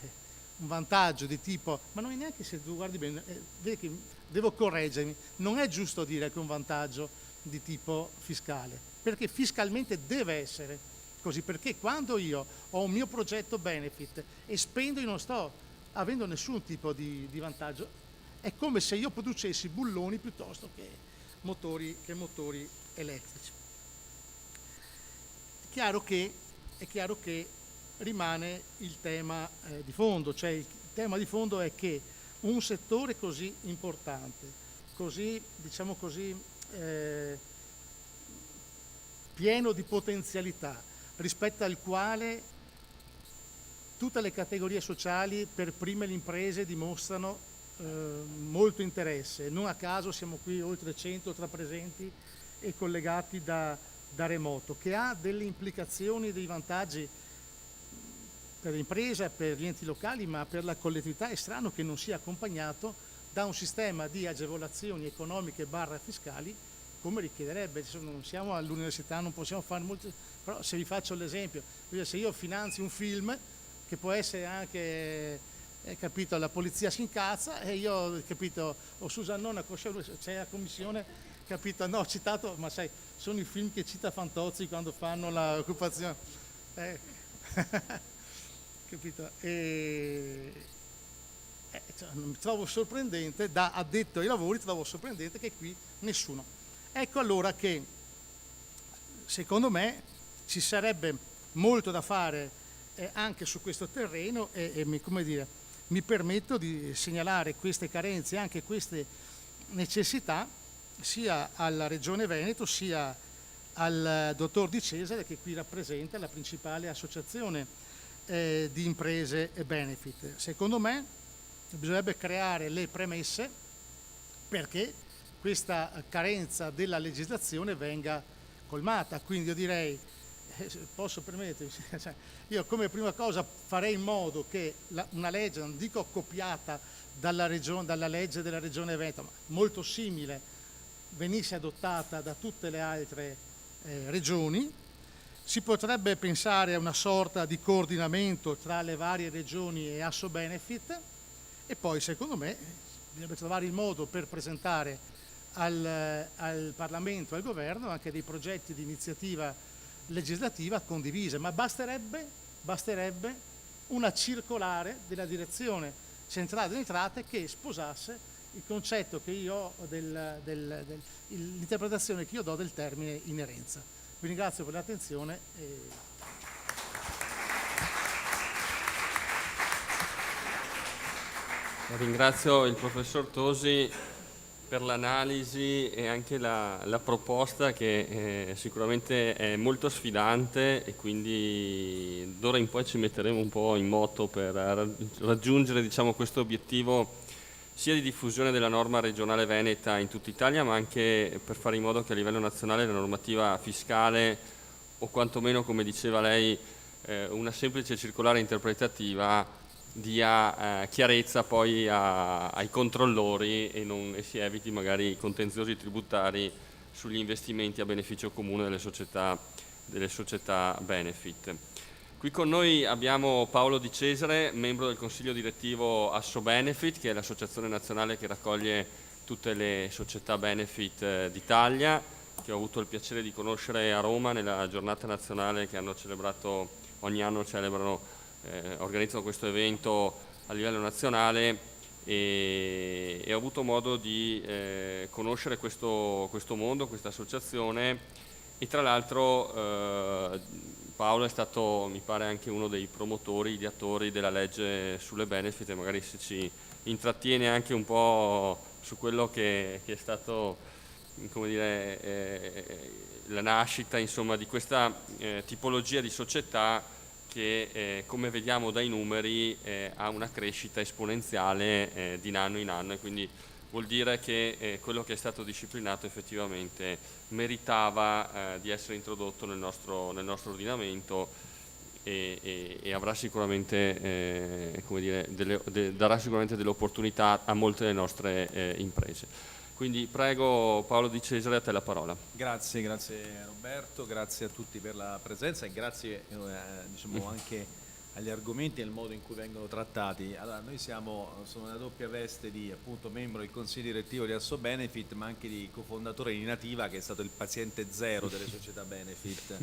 un vantaggio di tipo, ma non è neanche, se tu guardi bene, vedi che devo correggermi, non è giusto dire che è un vantaggio di tipo fiscale, perché fiscalmente deve essere così, perché quando io ho un mio progetto benefit e spendo, io non sto avendo nessun tipo di vantaggio, è come se io producessi bulloni piuttosto che motori elettrici. È chiaro che rimane il tema di fondo, cioè il tema di fondo è che un settore così importante, così, diciamo così, pieno di potenzialità, rispetto al quale tutte le categorie sociali, per prime le imprese, dimostrano molto interesse. Non a caso siamo qui oltre 100 tra presenti e collegati da remoto, che ha delle implicazioni, dei vantaggi per l'impresa, per gli enti locali, ma per la collettività è strano che non sia accompagnato da un sistema di agevolazioni economiche / fiscali come richiederebbe. Non siamo all'università, non possiamo fare molto, però se vi faccio l'esempio, se io finanzio un film che può essere anche, capito, la polizia si incazza e io, capito, o Susannona, c'è la commissione, capito, no, ho citato, ma sai, sono i film che cita Fantozzi quando fanno l'occupazione, capito, mi trovo sorprendente, da addetto ai lavori trovo sorprendente che qui nessuno. Ecco allora che secondo me ci sarebbe molto da fare anche su questo terreno e come dire, mi permetto di segnalare queste carenze, anche queste necessità, sia alla Regione Veneto sia al dottor Di Cesare, che qui rappresenta la principale associazione di imprese e benefit. Secondo me bisognerebbe creare le premesse perché questa carenza della legislazione venga colmata. Quindi io direi, posso permettermi, io come prima cosa farei in modo che una legge, non dico copiata dalla legge della Regione Veneto, ma molto simile, venisse adottata da tutte le altre regioni. Si potrebbe pensare a una sorta di coordinamento tra le varie regioni e Assobenefit, e poi secondo me bisognerebbe trovare il modo per presentare al Parlamento e al Governo anche dei progetti di iniziativa legislativa condivise, ma basterebbe una circolare della Direzione Centrale delle Entrate che sposasse il concetto che io ho l'interpretazione che io do del termine inerenza. Vi ringrazio per l'attenzione. Ringrazio il professor Tosi per l'analisi e anche la proposta che sicuramente è molto sfidante, e quindi d'ora in poi ci metteremo un po' in moto per raggiungere, diciamo, questo obiettivo sia di diffusione della norma regionale veneta in tutta Italia, ma anche per fare in modo che a livello nazionale la normativa fiscale, o quantomeno, come diceva lei, una semplice circolare interpretativa, dia chiarezza poi ai controllori e si eviti magari i contenziosi tributari sugli investimenti a beneficio comune delle società benefit. Qui con noi abbiamo Paolo Di Cesare, membro del consiglio direttivo Assobenefit, che è l'associazione nazionale che raccoglie tutte le società benefit d'Italia, che ho avuto il piacere di conoscere a Roma nella giornata nazionale che hanno celebrato, ogni anno organizzano questo evento a livello nazionale, e ho avuto modo di conoscere questo mondo, questa associazione, e tra l'altro Paolo è stato, mi pare, anche uno dei promotori, ideatori della legge sulle benefit, e magari se ci intrattiene anche un po' su quello che è stato, come dire, la nascita, insomma, di questa tipologia di società che come vediamo dai numeri ha una crescita esponenziale di anno in anno, e quindi vuol dire che quello che è stato disciplinato effettivamente meritava di essere introdotto nel nostro ordinamento, e avrà sicuramente, come dire, darà sicuramente delle opportunità a molte delle nostre imprese. Quindi prego Paolo Di Cesare, a te la parola. Grazie Roberto, grazie a tutti per la presenza, e grazie diciamo anche agli argomenti e al modo in cui vengono trattati. Allora, noi sono una doppia veste di, appunto, membro del consiglio direttivo di Assobenefit, ma anche di cofondatore di Nativa, che è stato il paziente zero delle società benefit.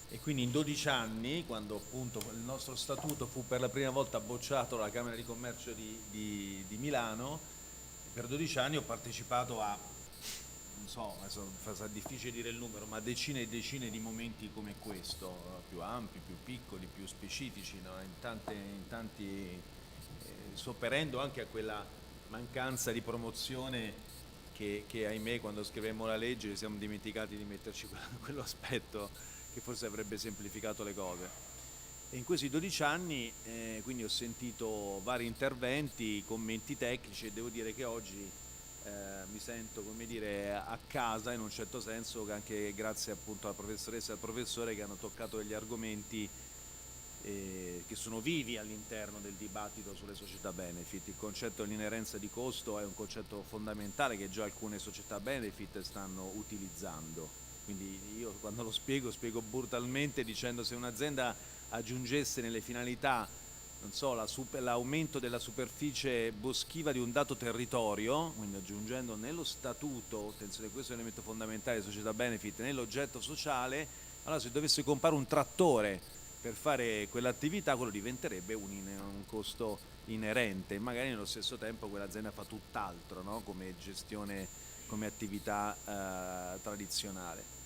E quindi in 12 anni, quando appunto il nostro statuto fu per la prima volta bocciato dalla Camera di Commercio di Milano, per 12 anni ho partecipato a, non so, sarà difficile dire il numero, ma decine e decine di momenti come questo, più ampi, più piccoli, più specifici, no? in tanti, sopperendo anche a quella mancanza di promozione che ahimè, quando scrivemmo la legge ci siamo dimenticati di metterci quello aspetto che forse avrebbe semplificato le cose. E in questi 12 anni quindi ho sentito vari interventi, commenti tecnici, e devo dire che oggi mi sento, come dire, a casa in un certo senso, anche grazie appunto alla professoressa e al professore, che hanno toccato degli argomenti che sono vivi all'interno del dibattito sulle società benefit. Il concetto dell'inerenza di costo è un concetto fondamentale che già alcune società benefit stanno utilizzando. Quindi io, quando lo spiego brutalmente dicendo: se un'azienda aggiungesse nelle finalità, non so, l'aumento della superficie boschiva di un dato territorio, quindi aggiungendo nello statuto, attenzione, questo è un elemento fondamentale delle società benefit, nell'oggetto sociale, allora se dovesse comprare un trattore per fare quell'attività, quello diventerebbe un costo inerente, magari nello stesso tempo quell'azienda fa tutt'altro, no? Come gestione, come attività tradizionale.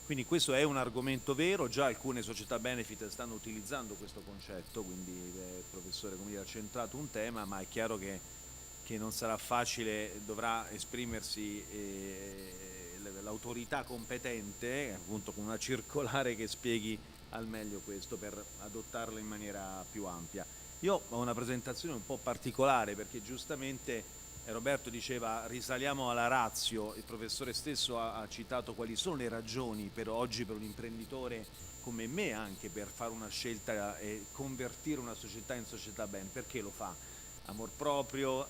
Quindi questo è un argomento vero, già alcune società benefit stanno utilizzando questo concetto, quindi il professore, come dire, ha centrato un tema, ma è chiaro che non sarà facile, dovrà esprimersi l'autorità competente, appunto con una circolare che spieghi al meglio questo per adottarlo in maniera più ampia. Io ho una presentazione un po' particolare perché giustamente Roberto diceva risaliamo alla ratio, il professore stesso ha citato quali sono le ragioni per oggi per un imprenditore come me anche per fare una scelta e convertire una società in società bene. Perché lo fa? Amor proprio,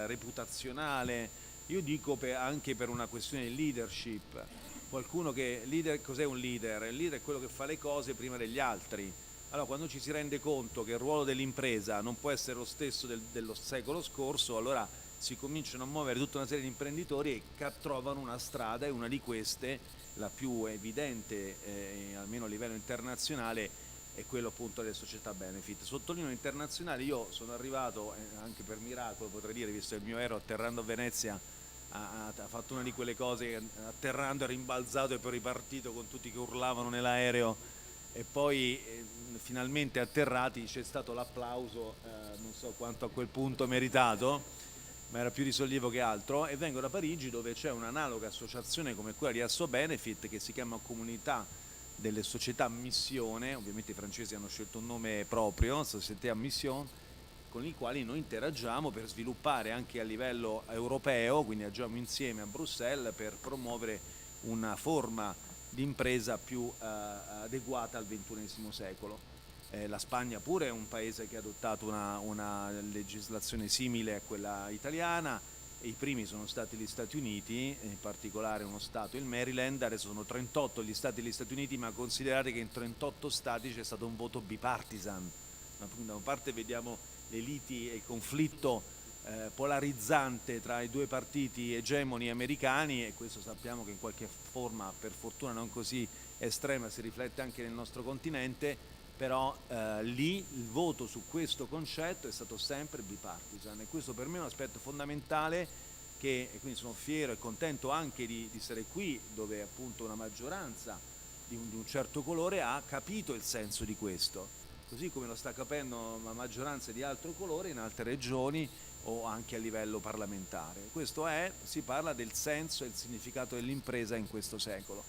reputazionale, io dico anche per una questione di leadership. Qualcuno che leader, cos'è un leader? Il leader è quello che fa le cose prima degli altri. Allora quando ci si rende conto che il ruolo dell'impresa non può essere lo stesso dello secolo scorso, allora si cominciano a muovere tutta una serie di imprenditori che trovano una strada, e una di queste, la più evidente almeno a livello internazionale, è quello appunto delle società benefit. Sottolineo internazionale, io sono arrivato anche per miracolo, potrei dire, visto il mio aereo atterrando a Venezia ha fatto una di quelle cose che atterrando è rimbalzato e poi ripartito con tutti che urlavano nell'aereo, e poi finalmente atterrati c'è stato l'applauso, non so quanto a quel punto meritato, ma era più di sollievo che altro. E vengo da Parigi, dove c'è un'analoga associazione come quella di Asso Benefit, che si chiama Comunità delle Società a Missione. Ovviamente i francesi hanno scelto un nome proprio, Société à Mission, con i quali noi interagiamo per sviluppare anche a livello europeo, quindi agiamo insieme a Bruxelles per promuovere una forma di impresa più adeguata al XXI secolo. La Spagna pure è un paese che ha adottato una legislazione simile a quella italiana, e i primi sono stati gli Stati Uniti, in particolare uno stato, il Maryland. Adesso sono 38 gli stati degli Stati Uniti, ma considerate che in 38 stati c'è stato un voto bipartisan. Da una parte vediamo le liti e il conflitto polarizzante tra i due partiti egemoni americani, e questo sappiamo che in qualche forma, per fortuna non così estrema, si riflette anche nel nostro continente, però lì il voto su questo concetto è stato sempre bipartisan, e questo per me è un aspetto fondamentale, e quindi sono fiero e contento anche di essere qui, dove appunto una maggioranza di un certo colore ha capito il senso di questo, così come lo sta capendo una maggioranza di altro colore in altre regioni o anche a livello parlamentare. Questo si parla del senso e il significato dell'impresa in questo secolo.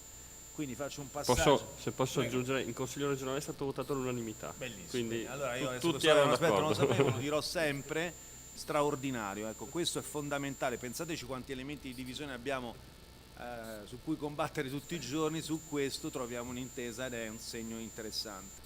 Quindi faccio un passaggio. Se posso aggiungere, in Consiglio regionale è stato votato all'unanimità. Bellissimo. Quindi allora io adesso tutti erano non lo d'accordo. sapevo, lo dirò sempre, straordinario. Ecco, questo è fondamentale. Pensateci quanti elementi di divisione abbiamo su cui combattere tutti i giorni. Su questo troviamo un'intesa ed è un segno interessante.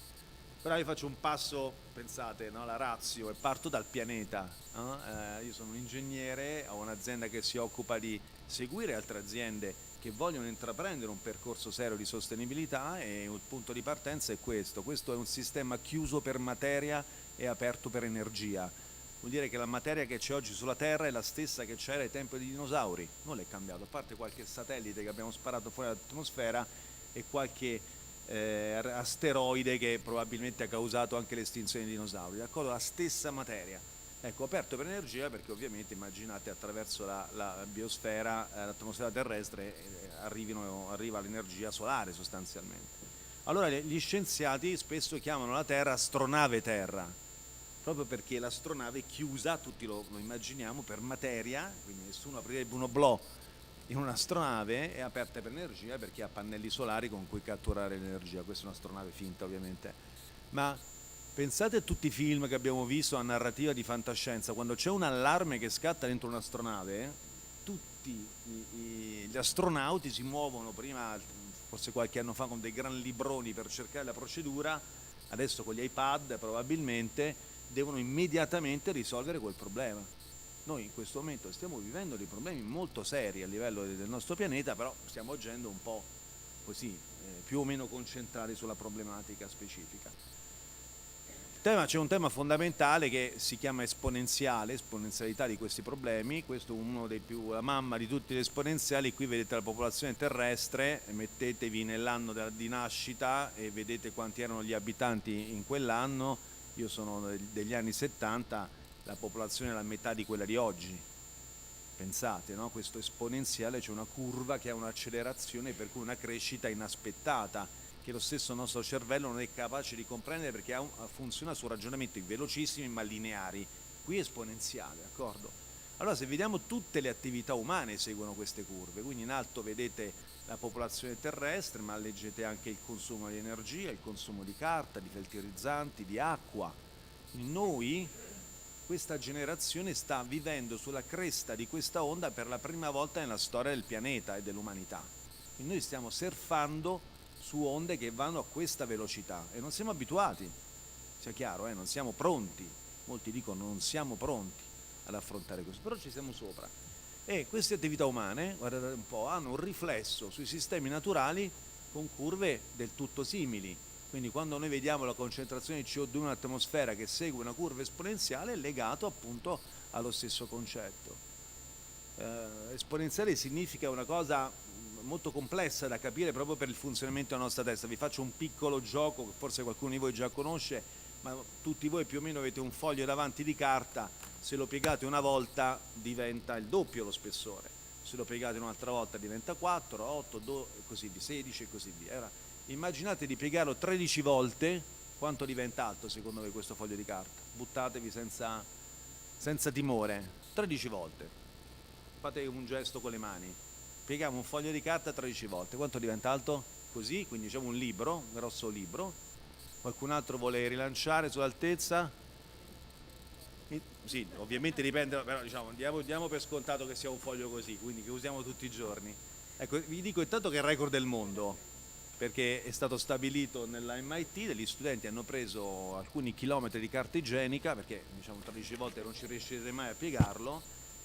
Però io faccio un passo, pensate, no, la ratio, e parto dal pianeta. No? Io sono un ingegnere, ho un'azienda che si occupa di seguire altre aziende che vogliono intraprendere un percorso serio di sostenibilità, e il punto di partenza è questo. Questo è un sistema chiuso per materia e aperto per energia. Vuol dire che la materia che c'è oggi sulla Terra è la stessa che c'era ai tempi dei dinosauri, non è cambiato, a parte qualche satellite che abbiamo sparato fuori dall'atmosfera e qualche asteroide che probabilmente ha causato anche l'estinzione dei dinosauri, d'accordo? La stessa materia. Ecco, aperto per energia, perché ovviamente immaginate attraverso la biosfera, l'atmosfera terrestre, arriva l'energia solare sostanzialmente. Allora gli scienziati spesso chiamano la Terra astronave Terra, proprio perché l'astronave è chiusa, tutti lo immaginiamo, per materia, quindi nessuno aprirebbe un oblò in un'astronave, è aperta per energia perché ha pannelli solari con cui catturare l'energia. Questa è un'astronave finta ovviamente, ma pensate a tutti i film che abbiamo visto a narrativa di fantascienza. Quando c'è un allarme che scatta dentro un'astronave, tutti gli astronauti si muovono, prima forse qualche anno fa con dei gran libroni per cercare la procedura, adesso con gli iPad probabilmente devono immediatamente risolvere quel problema. Noi in questo momento stiamo vivendo dei problemi molto seri a livello del nostro pianeta, però stiamo agendo un po' così, più o meno concentrati sulla problematica specifica. C'è un tema fondamentale che si chiama esponenzialità di questi problemi. Questo è uno dei più, la mamma di tutti gli esponenziali. Qui vedete la popolazione terrestre, mettetevi nell'anno di nascita e vedete quanti erano gli abitanti in quell'anno. Io sono degli anni 70, la popolazione è la metà di quella di oggi. Pensate, no? Questo esponenziale, c'è una curva che ha un'accelerazione, per cui una crescita inaspettata, che lo stesso nostro cervello non è capace di comprendere, perché funziona su ragionamenti velocissimi ma lineari. Qui è esponenziale, d'accordo? Allora se vediamo tutte le attività umane seguono queste curve, quindi in alto vedete la popolazione terrestre, ma leggete anche il consumo di energia, il consumo di carta, di fertilizzanti, di acqua. Quindi noi, questa generazione sta vivendo sulla cresta di questa onda per la prima volta nella storia del pianeta e dell'umanità. Quindi noi stiamo surfando su onde che vanno a questa velocità e non siamo abituati, sia chiaro, non siamo pronti, molti dicono non siamo pronti ad affrontare questo, però ci siamo sopra. E queste attività umane, guardate un po', hanno un riflesso sui sistemi naturali con curve del tutto simili. Quindi quando noi vediamo la concentrazione di CO2 in atmosfera che segue una curva esponenziale è legato appunto allo stesso concetto. Esponenziale significa una cosa molto complessa da capire proprio per il funzionamento della nostra testa. Vi faccio un piccolo gioco che forse qualcuno di voi già conosce, ma tutti voi più o meno avete un foglio davanti di carta, se lo piegate una volta diventa il doppio lo spessore, se lo piegate un'altra volta diventa 4, 8, 2, e così via, 16 e così via. Ora, immaginate di piegarlo 13 volte, quanto diventa alto secondo voi questo foglio di carta? Buttatevi senza timore, 13 volte. Fate un gesto con le mani, pieghiamo un foglio di carta 13 volte, quanto diventa alto? Così, quindi diciamo un libro, un grosso libro. Qualcun altro vuole rilanciare sull'altezza? Sì, ovviamente dipende, però diciamo, diamo per scontato che sia un foglio così, quindi che usiamo tutti i giorni. Ecco, vi dico intanto che è il record del mondo, perché è stato stabilito nella MIT, degli studenti hanno preso alcuni chilometri di carta igienica, perché diciamo 13 volte non ci riuscirete mai a piegarlo,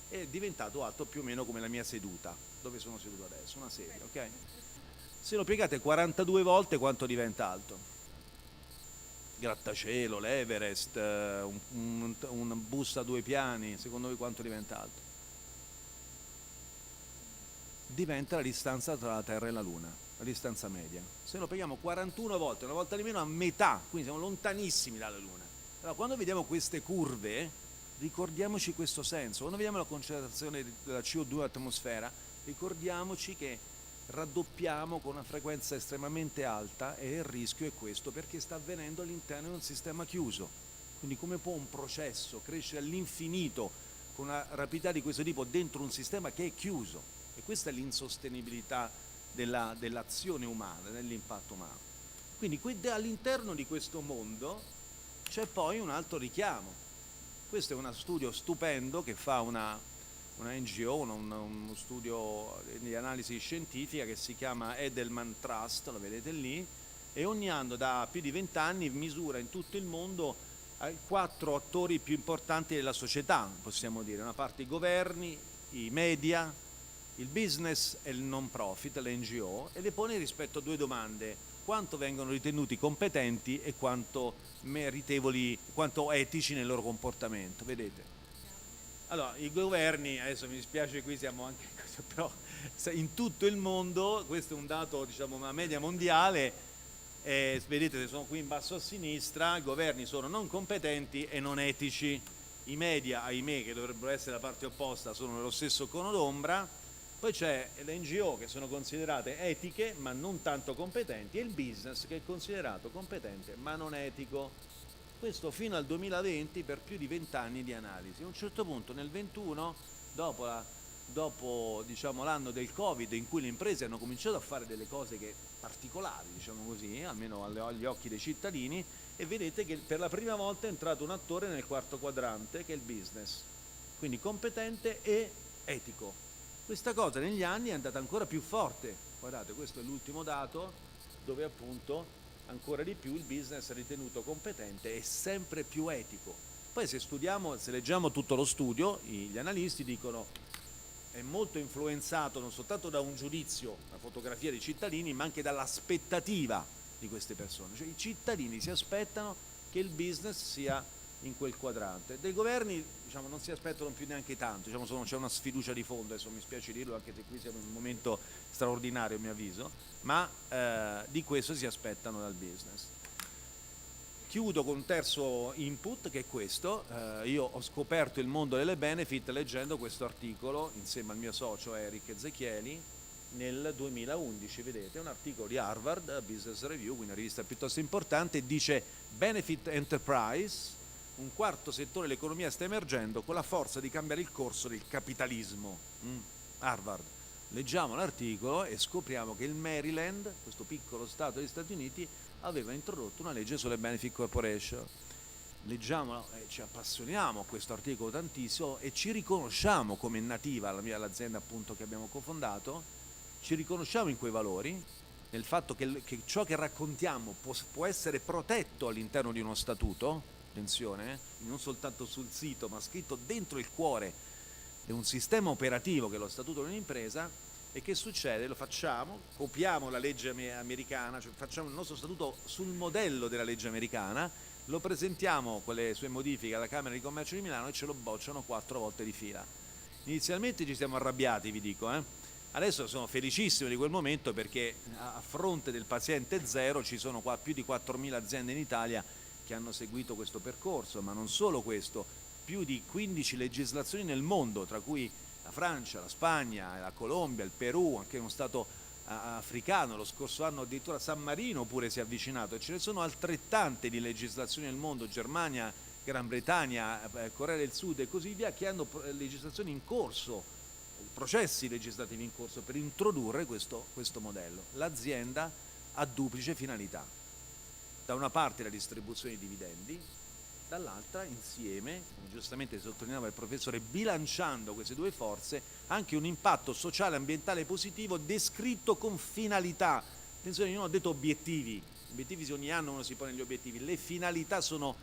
e è diventato alto più o meno come la mia seduta, dove sono seduto adesso, una sedia, ok? Se lo piegate 42 volte quanto diventa alto? Grattacielo, l'Everest, un bus a 2 piani, secondo voi quanto diventa alto? Diventa la distanza tra la Terra e la Luna, la distanza media. Se lo pieghiamo 41 volte, una volta di meno, a metà, quindi siamo lontanissimi dalla Luna. Allora, quando vediamo queste curve, ricordiamoci questo senso. Quando vediamo la concentrazione della CO2 nell'atmosfera, ricordiamoci che raddoppiamo con una frequenza estremamente alta e il rischio è questo perché sta avvenendo all'interno di un sistema chiuso. Quindi come può un processo crescere all'infinito con una rapidità di questo tipo dentro un sistema che è chiuso? E questa è l'insostenibilità dell'azione umana, dell'impatto umano. Quindi all'interno di questo mondo c'è poi un altro richiamo. Questo è uno studio stupendo che fa una NGO, uno studio di analisi scientifica che si chiama Edelman Trust, lo vedete lì, e ogni anno da più di 20 anni misura in tutto il mondo 4 attori più importanti della società, possiamo dire, una parte i governi, i media, il business e il non profit, le NGO, e le pone rispetto a 2 domande: quanto vengono ritenuti competenti e quanto meritevoli, quanto etici nel loro comportamento, vedete? Allora, i governi, adesso mi dispiace, qui siamo anche, però in tutto il mondo, questo è un dato, diciamo, una media mondiale, vedete se sono qui in basso a sinistra, i governi sono non competenti e non etici, i media, ahimè, che dovrebbero essere la parte opposta, sono nello stesso cono d'ombra, poi c'è le NGO che sono considerate etiche ma non tanto competenti e il business che è considerato competente ma non etico. Questo fino al 2020 per più di 20 anni di analisi. A un certo punto nel 2021, dopo diciamo, l'anno del Covid, in cui le imprese hanno cominciato a fare delle cose particolari, diciamo così, almeno agli occhi dei cittadini, e vedete che per la prima volta è entrato un attore nel quarto quadrante, che è il business. Quindi competente e etico. Questa cosa negli anni è andata ancora più forte. Guardate, questo è l'ultimo dato, dove appunto ancora di più il business è ritenuto competente e sempre più etico. Poi se leggiamo tutto lo studio, gli analisti dicono è molto influenzato non soltanto da un giudizio, una fotografia dei cittadini, ma anche dall'aspettativa di queste persone. Cioè i cittadini si aspettano che il business sia in quel quadrante. Dei governi diciamo, non si aspettano più neanche tanto, diciamo, c'è una sfiducia di fondo, adesso mi spiace dirlo anche se qui siamo in un momento straordinario a mio avviso, ma di questo si aspettano dal business. Chiudo con un terzo input che è questo, io ho scoperto il mondo delle benefit leggendo questo articolo insieme al mio socio Eric Ezechieli nel 2011, vedete, un articolo di Harvard Business Review, quindi una rivista piuttosto importante, dice Benefit Enterprise un quarto settore dell'economia sta emergendo con la forza di cambiare il corso del capitalismo. Harvard. Leggiamo l'articolo e scopriamo che il Maryland, questo piccolo stato degli Stati Uniti, aveva introdotto una legge sulle benefit corporation. Leggiamo e ci appassioniamo a questo articolo tantissimo e ci riconosciamo come nativa l'azienda appunto che abbiamo cofondato, ci riconosciamo in quei valori, nel fatto che ciò che raccontiamo può essere protetto all'interno di uno statuto, attenzione, non soltanto sul sito ma scritto dentro il cuore di un sistema operativo che è lo statuto di un'impresa. E che succede? Lo facciamo, copiamo la legge americana, cioè facciamo il nostro statuto sul modello della legge americana, lo presentiamo con le sue modifiche alla Camera di Commercio di Milano e ce lo bocciano 4 volte di fila. Inizialmente ci siamo arrabbiati, vi dico, Adesso sono felicissimo di quel momento perché a fronte del paziente zero ci sono più di 4.000 aziende in Italia che hanno seguito questo percorso, ma non solo questo, più di 15 legislazioni nel mondo, tra cui la Francia, la Spagna, la Colombia, il Perù, anche uno stato africano, lo scorso anno addirittura San Marino pure si è avvicinato, e ce ne sono altrettante di legislazioni nel mondo, Germania, Gran Bretagna, Corea del Sud e così via, che hanno legislazioni in corso, processi legislativi in corso per introdurre questo modello. L'azienda ha duplice finalità: da una parte la distribuzione di dividendi, dall'altra insieme, come giustamente sottolineava il professore, bilanciando queste due forze, anche un impatto sociale e ambientale positivo descritto con finalità. Attenzione, io non ho detto obiettivi ogni anno uno si pone gli obiettivi, le finalità sono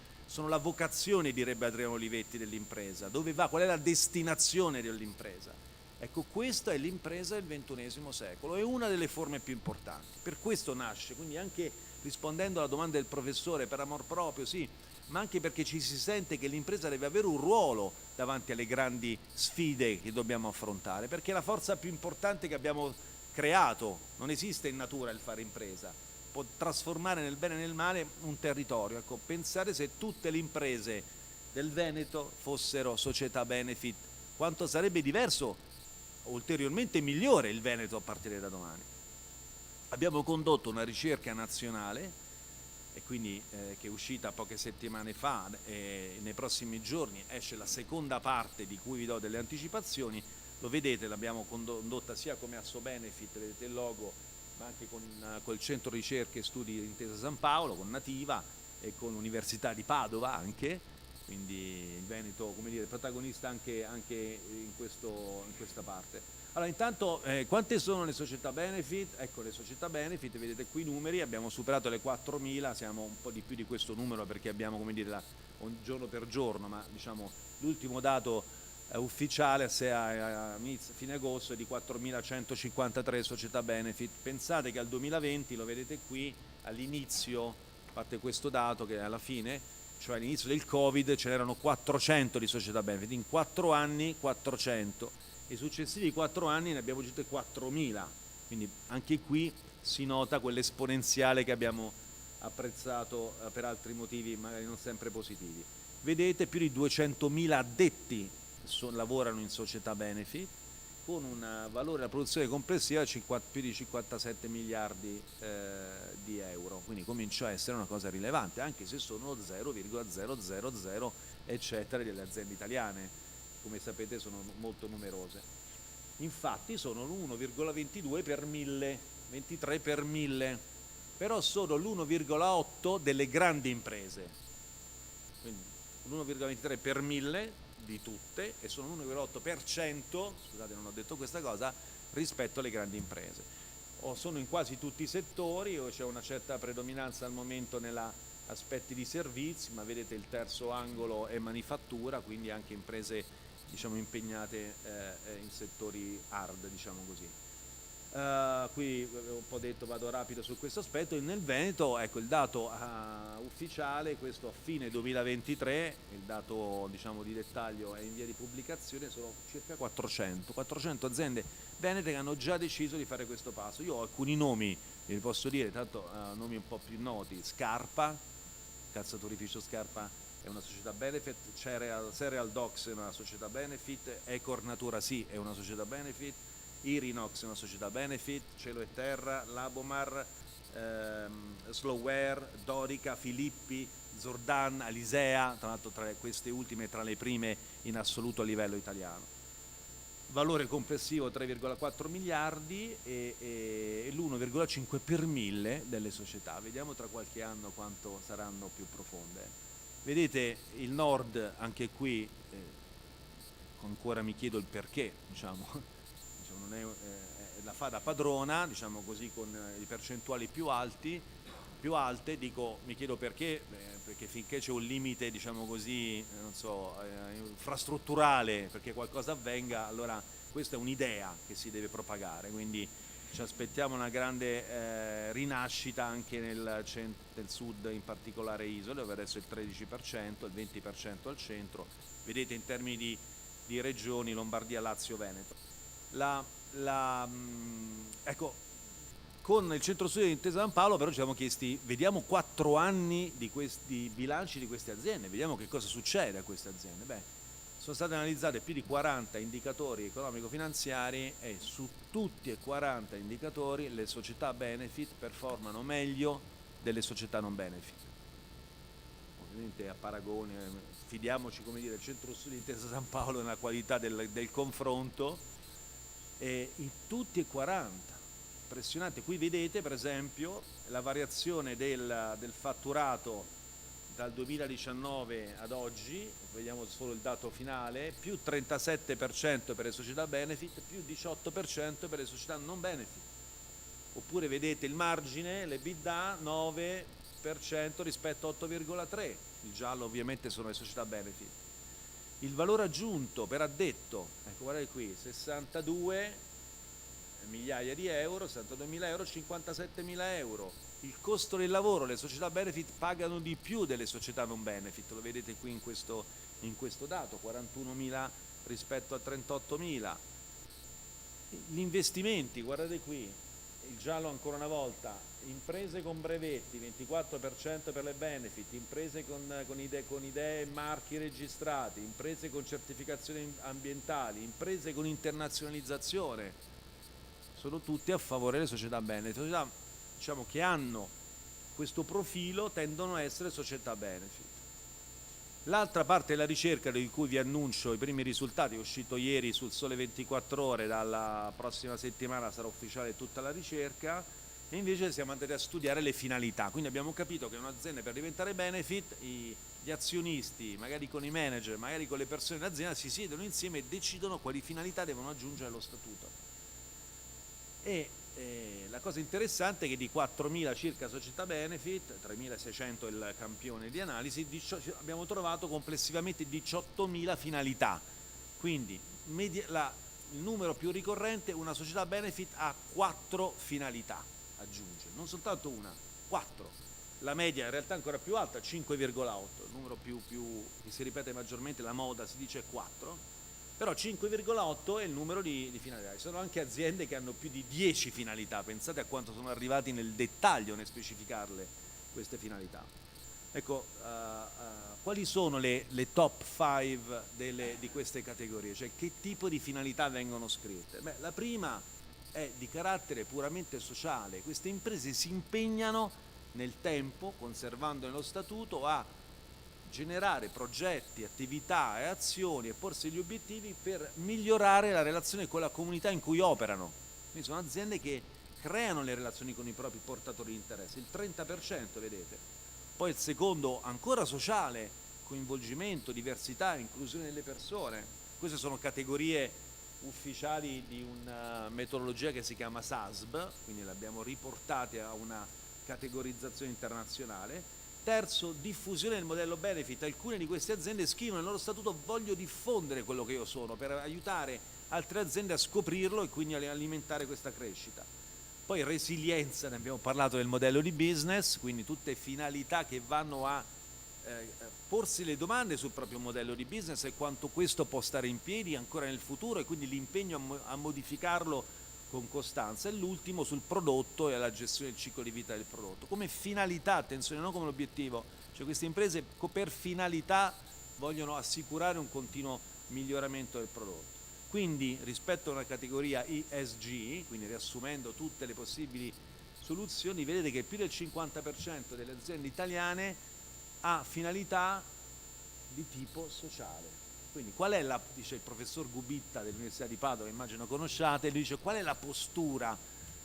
la vocazione, direbbe Adriano Olivetti, dell'impresa, dove va, qual è la destinazione dell'impresa. Ecco, questa è l'impresa del XXI secolo, è una delle forme più importanti, per questo nasce, quindi anche rispondendo alla domanda del professore, per amor proprio, sì, ma anche perché ci si sente che l'impresa deve avere un ruolo davanti alle grandi sfide che dobbiamo affrontare, perché è la forza più importante che abbiamo creato, non esiste in natura il fare impresa, può trasformare nel bene e nel male un territorio. Ecco, pensare se tutte le imprese del Veneto fossero società benefit, quanto sarebbe diverso, ulteriormente migliore il Veneto a partire da domani. Abbiamo condotto una ricerca nazionale e quindi che è uscita poche settimane fa, e nei prossimi giorni esce la seconda parte di cui vi do delle anticipazioni. Lo vedete, l'abbiamo condotta sia come AssoBenefit, vedete il logo, ma anche col Centro Ricerche e Studi di Intesa San Paolo, con Nativa e con l'Università di Padova anche, quindi il Veneto, come dire, protagonista anche in questa parte. Allora, intanto, quante sono le società benefit? Ecco, le società benefit, vedete qui i numeri, abbiamo superato le 4.000, siamo un po' di più di questo numero perché abbiamo, come dire, giorno per giorno, ma diciamo l'ultimo dato ufficiale a fine agosto è di 4.153 società benefit. Pensate che al 2020, lo vedete qui, all'inizio, a parte questo dato che è alla fine, cioè all'inizio del Covid, ce n'erano 400 di società benefit, in 4 anni 400. I successivi 4 anni ne abbiamo aggiunte 4.000, quindi anche qui si nota quell'esponenziale che abbiamo apprezzato per altri motivi magari non sempre positivi. Vedete, più di 200.000 addetti lavorano in società benefit, con un valore della produzione complessiva di più di 57 miliardi di euro, quindi comincia a essere una cosa rilevante, anche se sono 0,000 eccetera delle aziende italiane. Come sapete sono molto numerose. Infatti sono l'1,22 per 1000, 23 per 1000, però sono l'1,8 delle grandi imprese. Quindi l'1,23 per 1000 di tutte e sono l'1,8%, scusate non ho detto questa cosa, rispetto alle grandi imprese. Sono in quasi tutti i settori, o c'è una certa predominanza al momento nella aspetti di servizi, ma vedete il terzo angolo è manifattura, quindi anche imprese diciamo impegnate in settori hard, diciamo così. Qui ho un po' detto, vado rapido su questo aspetto. Nel Veneto, ecco, il dato ufficiale, questo a fine 2023, il dato diciamo di dettaglio è in via di pubblicazione, sono circa 400 aziende venete che hanno già deciso di fare questo passo. Io ho alcuni nomi, vi posso dire, tanto nomi un po' più noti: Scarpa, calzaturificio Scarpa è una società benefit, Cereal Docs è una società benefit, Ecor Natura Sì è una società benefit, Irinox è una società benefit, Cielo e Terra, Labomar, Slowware, Dorica, Filippi, Zordan, Alisea, tra l'altro queste ultime tra le prime in assoluto a livello italiano. Valore complessivo 3,4 miliardi e l'1,5 per 1000 delle società. Vediamo tra qualche anno quanto saranno più profonde. Vedete il Nord, anche qui, ancora mi chiedo il perché, non è, la fa da padrona, diciamo così, con i percentuali più alte, mi chiedo perché, perché finché c'è un limite, diciamo così, infrastrutturale perché qualcosa avvenga, allora questa è un'idea che si deve propagare, quindi ci aspettiamo una grande rinascita anche nel sud, in particolare isole, dove adesso il 13%, il 20% al centro, vedete in termini di regioni Lombardia, Lazio, Veneto. Ecco, con il centro-studio di Intesa San Paolo però ci siamo chiesti, vediamo 4 anni di questi bilanci di queste aziende, vediamo che cosa succede a queste aziende. Beh, sono state analizzate più di 40 indicatori economico-finanziari e su tutti e 40 indicatori le società benefit performano meglio delle società non benefit. Ovviamente a paragone, fidiamoci, come dire, il centro-studio di Intesa San Paolo nella qualità del confronto, in tutti e 40. Impressionante. Qui vedete per esempio la variazione del fatturato dal 2019 ad oggi, vediamo solo il dato finale, più 37% per le società benefit, più 18% per le società non benefit. Oppure vedete il margine, l'EBITDA 9% rispetto a 8,3%, il giallo ovviamente sono le società benefit. Il valore aggiunto per addetto, ecco guardate qui, 62 migliaia di euro, 62.000 euro, 57.000 euro. Il costo del lavoro, le società benefit pagano di più delle società non benefit, lo vedete qui in questo dato, 41.000 rispetto a 38.000. Gli investimenti, guardate qui, il giallo ancora una volta, imprese con brevetti, 24% per le benefit, imprese con idee e marchi registrati, imprese con certificazioni ambientali, imprese con internazionalizzazione, sono tutte a favore delle società benefit. Società, diciamo, che hanno questo profilo tendono a essere società benefit. L'altra parte della ricerca di cui vi annuncio i primi risultati, è uscito ieri sul Sole 24 Ore, dalla prossima settimana sarà ufficiale tutta la ricerca, e invece siamo andati a studiare le finalità. Quindi abbiamo capito che un'azienda, per diventare benefit, gli azionisti, magari con i manager, magari con le persone dell'azienda, si siedono insieme e decidono quali finalità devono aggiungere allo statuto. E la cosa interessante è che di 4.000 circa società benefit, 3.600 il campione di analisi, abbiamo trovato complessivamente 18.000 finalità. Quindi il numero più ricorrente, una società benefit ha 4 finalità, aggiunge, non soltanto una, 4. La media in realtà è ancora più alta, 5,8, il numero più che si ripete maggiormente, la moda si dice 4. Però 5,8 è il numero di finalità. Ci sono anche aziende che hanno più di 10 finalità, pensate a quanto sono arrivati nel dettaglio nel specificarle queste finalità. Ecco, quali sono le top 5 di queste categorie? Cioè che tipo di finalità vengono scritte? Beh, la prima è di carattere puramente sociale. Queste imprese si impegnano nel tempo, conservando nello statuto, a generare progetti, attività e azioni e porsi gli obiettivi per migliorare la relazione con la comunità in cui operano. Quindi sono aziende che creano le relazioni con i propri portatori di interesse, il 30%, vedete. Poi il secondo, ancora sociale, coinvolgimento, diversità, inclusione delle persone. Queste sono categorie ufficiali di una metodologia che si chiama SASB, quindi le abbiamo riportate a una categorizzazione internazionale. Terzo, diffusione del modello benefit. Alcune di queste aziende scrivono nel loro statuto: voglio diffondere quello che io sono, per aiutare altre aziende a scoprirlo e quindi alimentare questa crescita. Poi resilienza, ne abbiamo parlato del modello di business, quindi tutte finalità che vanno a porsi le domande sul proprio modello di business e quanto questo può stare in piedi ancora nel futuro, e quindi l'impegno a modificarlo con costanza. E l'ultimo sul prodotto e alla gestione del ciclo di vita del prodotto. Come finalità, attenzione, non come obiettivo, cioè queste imprese per finalità vogliono assicurare un continuo miglioramento del prodotto. quindi rispetto a una categoria ESG, quindi riassumendo tutte le possibili soluzioni, vedete che più del 50% delle aziende italiane ha finalità di tipo sociale. Quindi qual è dice il professor Gubitta dell'Università di Padova, immagino conosciate, lui dice qual è la postura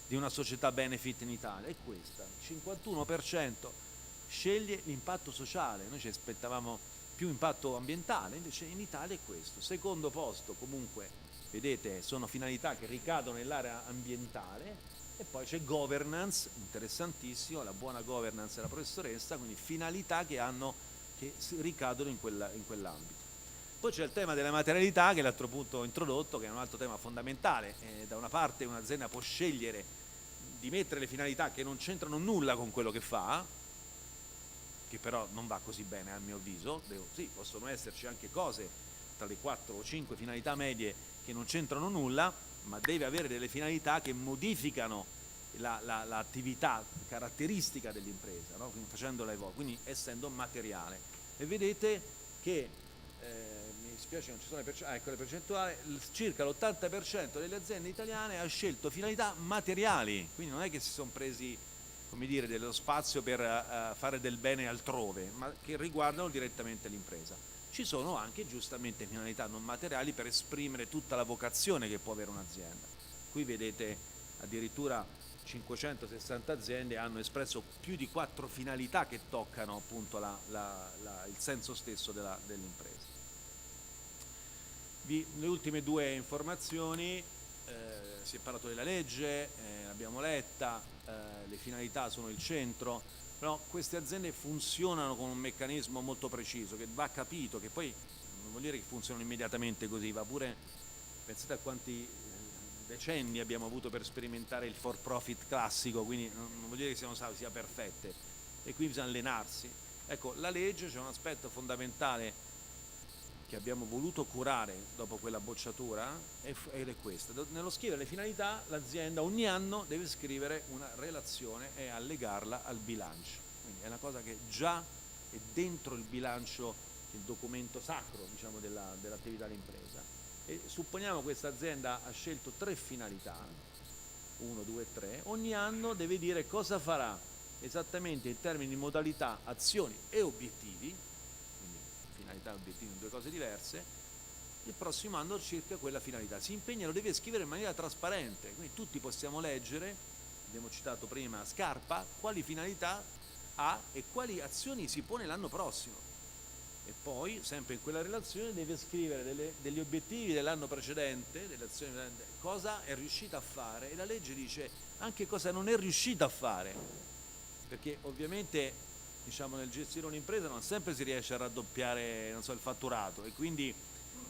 di una società benefit in Italia? È questa, il 51% sceglie l'impatto sociale, noi ci aspettavamo più impatto ambientale, invece in Italia è questo. Secondo posto comunque, vedete, sono finalità che ricadono nell'area ambientale, e poi c'è governance, interessantissimo, la buona governance della professoressa, quindi finalità che ricadono in quell'ambito. Poi c'è il tema della materialità, che è l'altro punto introdotto, che è un altro tema fondamentale. Da una parte un'azienda può scegliere di mettere le finalità che non c'entrano nulla con quello che fa, che però non va così bene a mio avviso. Sì, possono esserci anche cose tra le 4 o 5 finalità medie che non c'entrano nulla, ma deve avere delle finalità che modificano l'attività caratteristica dell'impresa, no? Quindi facendola evolvere, quindi essendo materiale. E vedete che mi spiace non ci sono le percentuali, circa l'80% delle aziende italiane ha scelto finalità materiali, quindi non è che si sono presi, come dire, dello spazio per fare del bene altrove, ma che riguardano direttamente l'impresa. Ci sono anche giustamente finalità non materiali per esprimere tutta la vocazione che può avere un'azienda. Qui vedete addirittura 560 aziende hanno espresso più di 4 finalità che toccano appunto il senso stesso dell'impresa. Le ultime 2 informazioni, si è parlato della legge, l'abbiamo letta, le finalità sono il centro, però queste aziende funzionano con un meccanismo molto preciso che va capito, che poi non vuol dire che funzionano immediatamente così, va pure, pensate a quanti decenni abbiamo avuto per sperimentare il for profit classico, quindi non vuol dire che sia perfette, e qui bisogna allenarsi. Ecco, la legge c'è un aspetto fondamentale che abbiamo voluto curare dopo quella bocciatura ed è questo. Nello scrivere le finalità l'azienda ogni anno deve scrivere una relazione e allegarla al bilancio, quindi è una cosa che già è dentro il bilancio, il documento sacro, diciamo, dell'attività d'impresa. E supponiamo questa azienda ha scelto 3 finalità, 1, 2, 3, ogni anno deve dire cosa farà esattamente in termini di modalità, azioni e obiettivi, finalità e obiettivi sono 2 cose diverse, il prossimo anno circa quella finalità. Si impegna, lo deve scrivere in maniera trasparente, quindi tutti possiamo leggere, abbiamo citato prima Scarpa, quali finalità ha e quali azioni si pone l'anno prossimo. E poi, sempre in quella relazione, deve scrivere degli obiettivi dell'anno precedente, delle azioni, cosa è riuscita a fare, e la legge dice anche cosa non è riuscita a fare, perché ovviamente, diciamo, nel gestire un'impresa non sempre si riesce a raddoppiare, non so, il fatturato, e quindi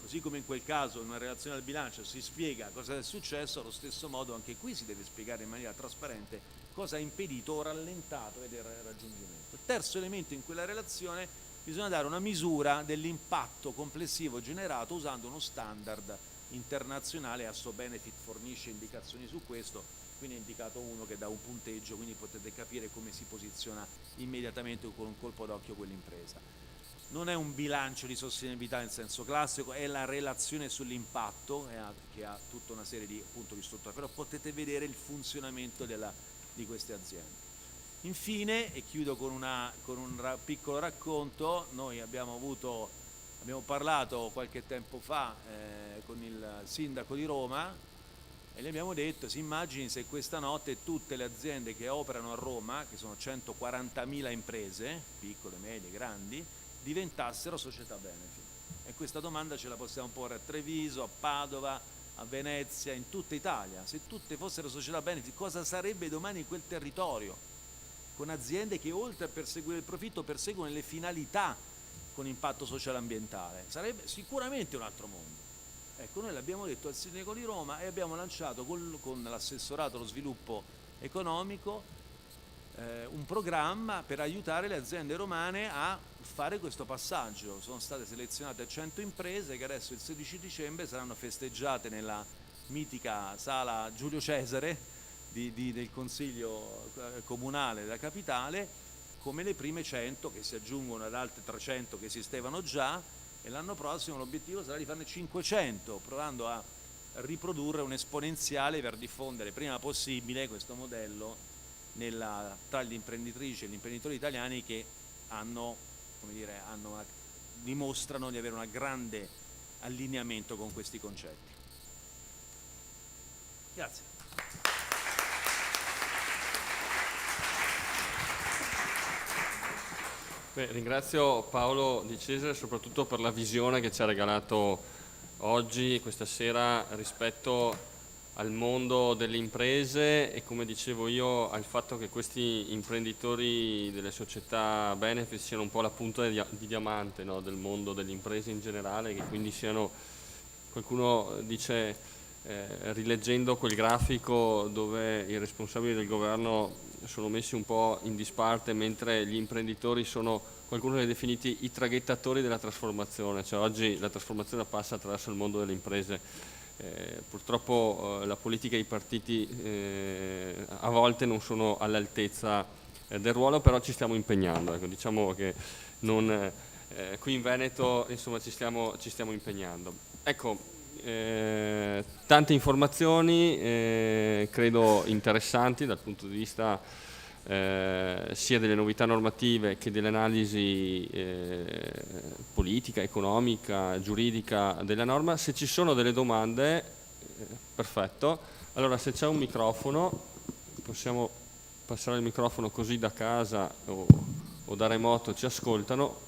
così come in quel caso in una relazione al bilancio si spiega cosa è successo, allo stesso modo anche qui si deve spiegare in maniera trasparente cosa ha impedito o rallentato il raggiungimento. Il terzo elemento in quella relazione: bisogna dare una misura dell'impatto complessivo generato usando uno standard internazionale. AssoBenefit fornisce indicazioni su questo, quindi è indicato uno che dà un punteggio, quindi potete capire come si posiziona immediatamente con un colpo d'occhio quell'impresa. Non è un bilancio di sostenibilità in senso classico, è la relazione sull'impatto che ha tutta una serie di strutture, però potete vedere il funzionamento di queste aziende. Infine, e chiudo con un piccolo racconto, noi abbiamo parlato qualche tempo fa con il sindaco di Roma e gli abbiamo detto: si immagini se questa notte tutte le aziende che operano a Roma, che sono 140.000 imprese, piccole, medie, grandi, diventassero società benefit. E questa domanda ce la possiamo porre a Treviso, a Padova, a Venezia, in tutta Italia. Se tutte fossero società benefit, cosa sarebbe domani in quel territorio? Con aziende che oltre a perseguire il profitto perseguono le finalità con impatto sociale e ambientale. Sarebbe sicuramente un altro mondo. Ecco, noi l'abbiamo detto al sindaco di Roma e abbiamo lanciato con l'assessorato allo sviluppo economico un programma per aiutare le aziende romane a fare questo passaggio. Sono state selezionate 100 imprese che adesso il 16 dicembre saranno festeggiate nella mitica sala Giulio Cesare del Consiglio Comunale della Capitale, come le prime 100 che si aggiungono ad altre 300 che esistevano già, e l'anno prossimo l'obiettivo sarà di farne 500, provando a riprodurre un esponenziale per diffondere prima possibile questo modello tra gli imprenditrici e gli imprenditori italiani che dimostrano di avere un grande allineamento con questi concetti. Grazie. Ringrazio Paolo Di Cesare soprattutto per la visione che ci ha regalato oggi, questa sera, rispetto al mondo delle imprese e, come dicevo io, al fatto che questi imprenditori delle società benefit siano un po' la punta di diamante, no, del mondo delle imprese in generale, che quindi siano, qualcuno dice, rileggendo quel grafico dove i responsabili del governo sono messi un po' in disparte, mentre gli imprenditori sono, qualcuno li ha definiti i traghettatori della trasformazione, cioè oggi la trasformazione passa attraverso il mondo delle imprese. Purtroppo la politica e i partiti a volte non sono all'altezza del ruolo, però ci stiamo impegnando, ecco, diciamo che qui in Veneto insomma ci stiamo impegnando. Ecco, tante informazioni credo interessanti dal punto di vista sia delle novità normative che dell'analisi politica, economica, giuridica della norma. Se ci sono delle domande, perfetto. Allora, se c'è un microfono, possiamo passare il microfono, così da casa o da remoto ci ascoltano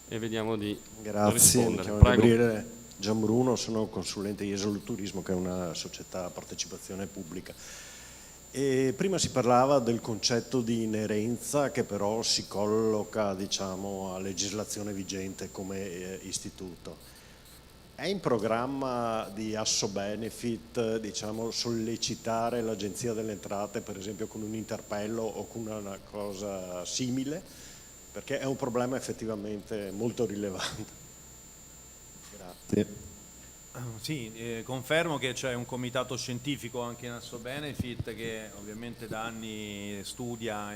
e vediamo di rispondere. Mi chiamo Gabriele Gianbruno, sono consulente Jesolo Turismo, che è una società a partecipazione pubblica. E prima si parlava del concetto di inerenza, che però si colloca, diciamo, a legislazione vigente come istituto. È in programma di Assobenefit, diciamo, sollecitare l'Agenzia delle Entrate, per esempio con un interpello o con una cosa simile? Perché è un problema effettivamente molto rilevante. Grazie. Sì, confermo che c'è un comitato scientifico anche in Assobenefit che ovviamente da anni studia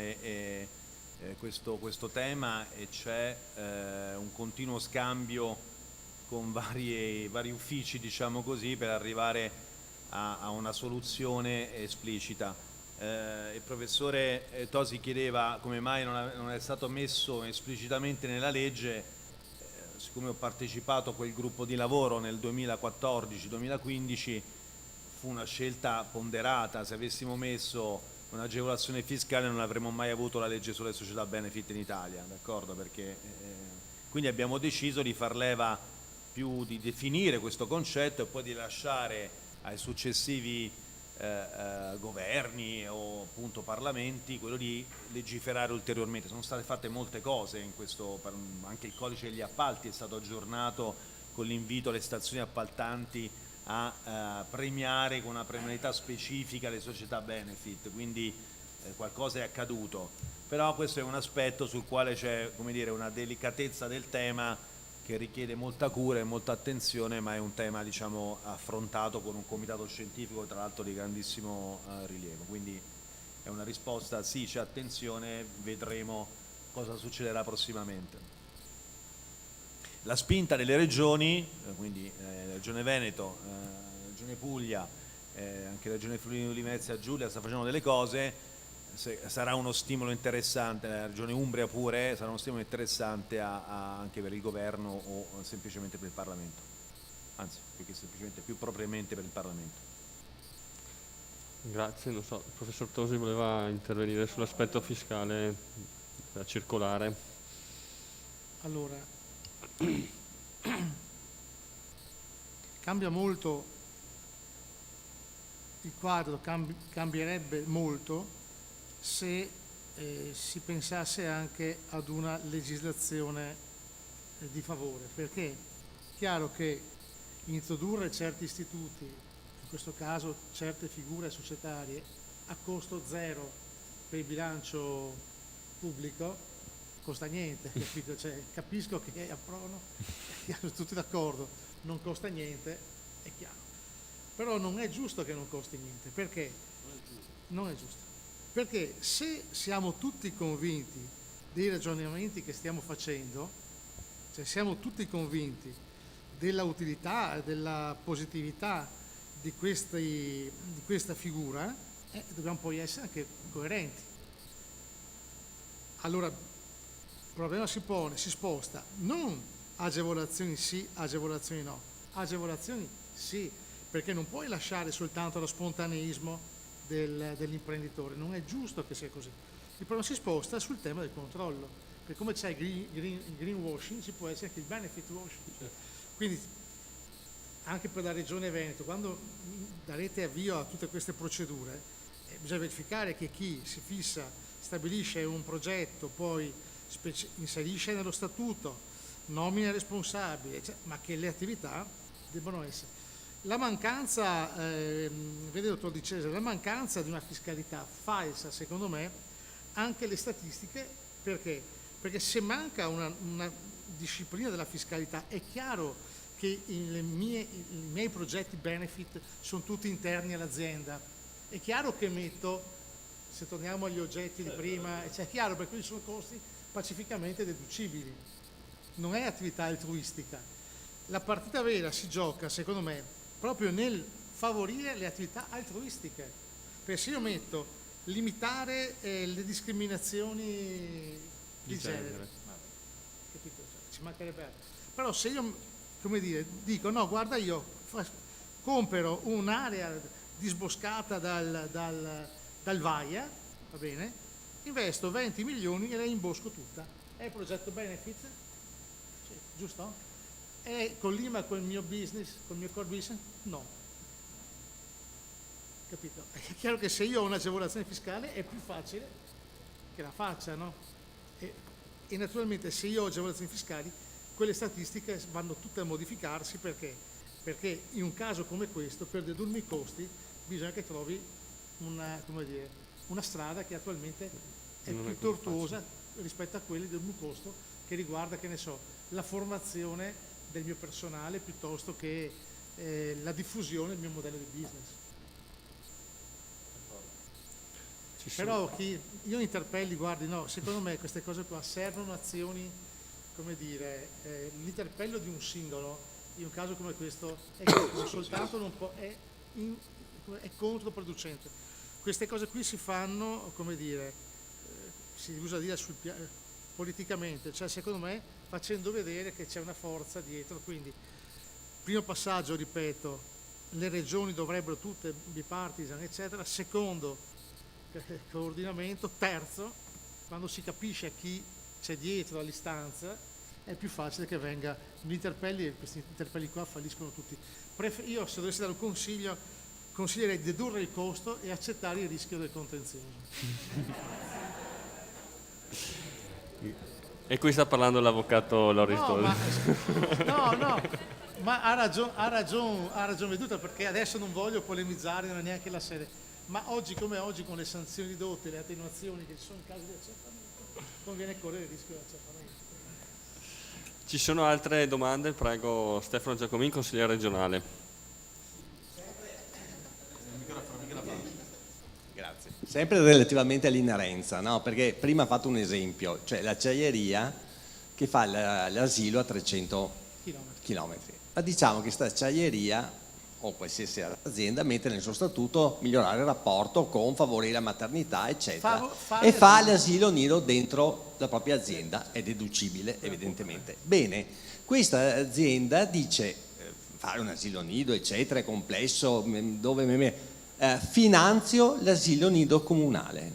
questo tema, e c'è un continuo scambio con vari uffici, diciamo così, per arrivare a una soluzione esplicita. Il professore Tosi chiedeva come mai non è stato messo esplicitamente nella legge. Siccome ho partecipato a quel gruppo di lavoro nel 2014-2015, fu una scelta ponderata. Se avessimo messo un'agevolazione fiscale non avremmo mai avuto la legge sulle società benefit in Italia, d'accordo? Quindi abbiamo deciso di far leva più, di definire questo concetto e poi di lasciare ai successivi governi o appunto parlamenti quello di legiferare ulteriormente. Sono state fatte molte cose in questo, anche il codice degli appalti è stato aggiornato con l'invito alle stazioni appaltanti a premiare con una premialità specifica le società benefit, quindi qualcosa è accaduto, però questo è un aspetto sul quale c'è, come dire, una delicatezza del tema che richiede molta cura e molta attenzione, ma è un tema, diciamo, affrontato con un comitato scientifico tra l'altro di grandissimo rilievo. Quindi è una risposta: sì, c'è attenzione, vedremo cosa succederà prossimamente. La spinta delle regioni, quindi Regione Veneto, Regione Puglia, anche Regione Friuli Venezia Giulia sta facendo delle cose. Sarà uno stimolo interessante, la Regione Umbria pure, sarà uno stimolo interessante anche per il governo o semplicemente per il Parlamento, anzi più che semplicemente, più propriamente per il Parlamento. Grazie, non so, il professor Tosi voleva intervenire sull'aspetto fiscale circolare. Allora, cambia molto il quadro, cambierebbe molto se si pensasse anche ad una legislazione di favore, perché è chiaro che introdurre certi istituti, in questo caso certe figure societarie, a costo zero per il bilancio pubblico, costa niente, capito? Cioè, capisco che approvano, siamo tutti d'accordo, non costa niente, è chiaro. Però non è giusto che non costi niente, perché? Non è giusto. Perché se siamo tutti convinti dei ragionamenti che stiamo facendo, cioè siamo tutti convinti della utilità, della positività di questa figura, dobbiamo poi essere anche coerenti. Allora il problema si sposta, non agevolazioni sì, agevolazioni no, agevolazioni sì, perché non puoi lasciare soltanto lo spontaneismo dell'imprenditore, non è giusto che sia così. Il problema si sposta sul tema del controllo, perché come c'è il greenwashing ci può essere anche il benefit washing. Quindi anche per la Regione Veneto, quando darete avvio a tutte queste procedure, bisogna verificare che chi si fissa, stabilisce un progetto, poi inserisce nello statuto, nomina responsabile, ma che le attività debbano essere. La mancanza, vede dottor Di Cesare, la mancanza di una fiscalità falsa, secondo me, anche le statistiche, perché? Perché se manca una disciplina della fiscalità, è chiaro che i miei progetti benefit sono tutti interni all'azienda. È chiaro che metto, se torniamo agli oggetti di prima, è chiaro perché quelli sono costi pacificamente deducibili, non è attività altruistica. La partita vera si gioca, secondo me, proprio nel favorire le attività altruistiche, perché se io metto limitare le discriminazioni di genere, capito? Ci mancherebbe altro. Però se io, come dire, dico no, guarda, io compro un'area disboscata dal Vaia, va bene, investo 20 milioni e la imbosco tutta. È il progetto benefit? Sì, giusto? È collima col mio business, col mio core business? No. Capito? È chiaro che se io ho un'agevolazione fiscale è più facile che la faccia, no? E naturalmente se io ho agevolazioni fiscali, quelle statistiche vanno tutte a modificarsi perché in un caso come questo, per dedurmi i costi, bisogna che trovi una strada che attualmente è più tortuosa rispetto a quelli del mio costo che riguarda, che ne so, la formazione del mio personale piuttosto che la diffusione del mio modello di business. Però io interpelli, guardi, no, secondo me queste cose qua servono azioni, come dire, l'interpello di un singolo in un caso come questo è soltanto è controproducente. Queste cose qui si fanno, come dire, si usa dire politicamente, cioè secondo me facendo vedere che c'è una forza dietro. Quindi primo passaggio, ripeto, le regioni dovrebbero tutte bipartisan eccetera. Secondo, coordinamento. Terzo, quando si capisce chi c'è dietro all'istanza è più facile che venga gli interpelli, e questi interpelli qua falliscono tutti. Io se dovessi dare un consiglio, consiglierei di dedurre il costo e accettare il rischio del contenzioso. E qui sta parlando l'avvocato Lauriston. Ma ha ragione veduta, perché adesso non voglio polemizzare, non è neanche la sede. Ma oggi come oggi, con le sanzioni dotte, le attenuazioni che ci sono in caso di accertamento, conviene correre il rischio di accertamento. Ci sono altre domande? Prego Stefano Giacomin, consigliere regionale. Grazie. Sempre relativamente all'inerenza, no? Perché prima ha fatto un esempio, cioè l'acciaieria che fa l'asilo a 300 chilometri. Ma diciamo che questa acciaieria o qualsiasi azienda mette nel suo statuto migliorare il rapporto con, favorire la maternità eccetera, e fa l'asilo nido dentro la propria azienda, è deducibile evidentemente. Bene, questa azienda dice fare un asilo nido eccetera è complesso, dove finanzio l'asilo nido comunale.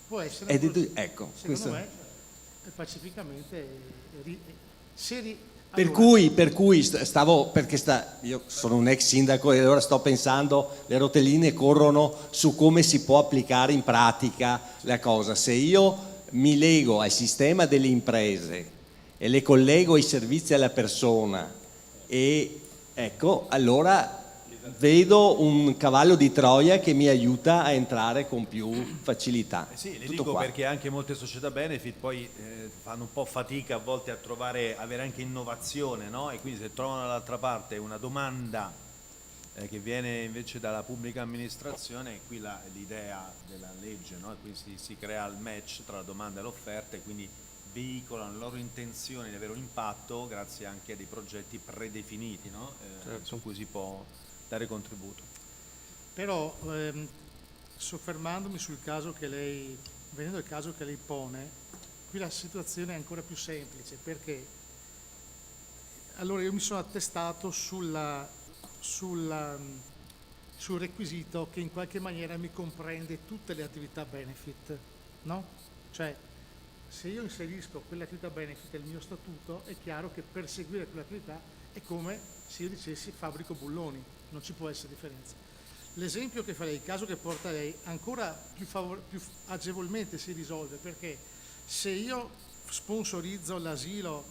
Può essere ecco, secondo questo me è pacificamente Per cui stavo, io sono un ex sindaco e allora sto pensando, le rotelline corrono su come si può applicare in pratica la cosa. Se io mi lego al sistema delle imprese e le collego ai servizi alla persona, e ecco, allora vedo un cavallo di Troia che mi aiuta a entrare con più facilità. Sì, le dico perché anche molte società benefit poi fanno un po' fatica a volte a avere anche innovazione, no? E quindi se trovano dall'altra parte una domanda che viene invece dalla pubblica amministrazione, qui l'idea della legge, no? E quindi si crea il match tra la domanda e l'offerta e quindi veicolano le loro intenzioni di avere un impatto grazie anche a dei progetti predefiniti, no? Su cui si può dare contributo. Però soffermandomi sul caso che lei, venendo al caso che lei pone, qui la situazione è ancora più semplice, perché allora io mi sono attestato sul requisito che in qualche maniera mi comprende tutte le attività benefit, no? Cioè, se io inserisco quell'attività benefit nel mio statuto, è chiaro che perseguire quell'attività è come se io dicessi fabbrico bulloni, non ci può essere differenza. L'esempio che fa lei, il caso che porta lei, ancora più agevolmente si risolve, perché se io sponsorizzo l'asilo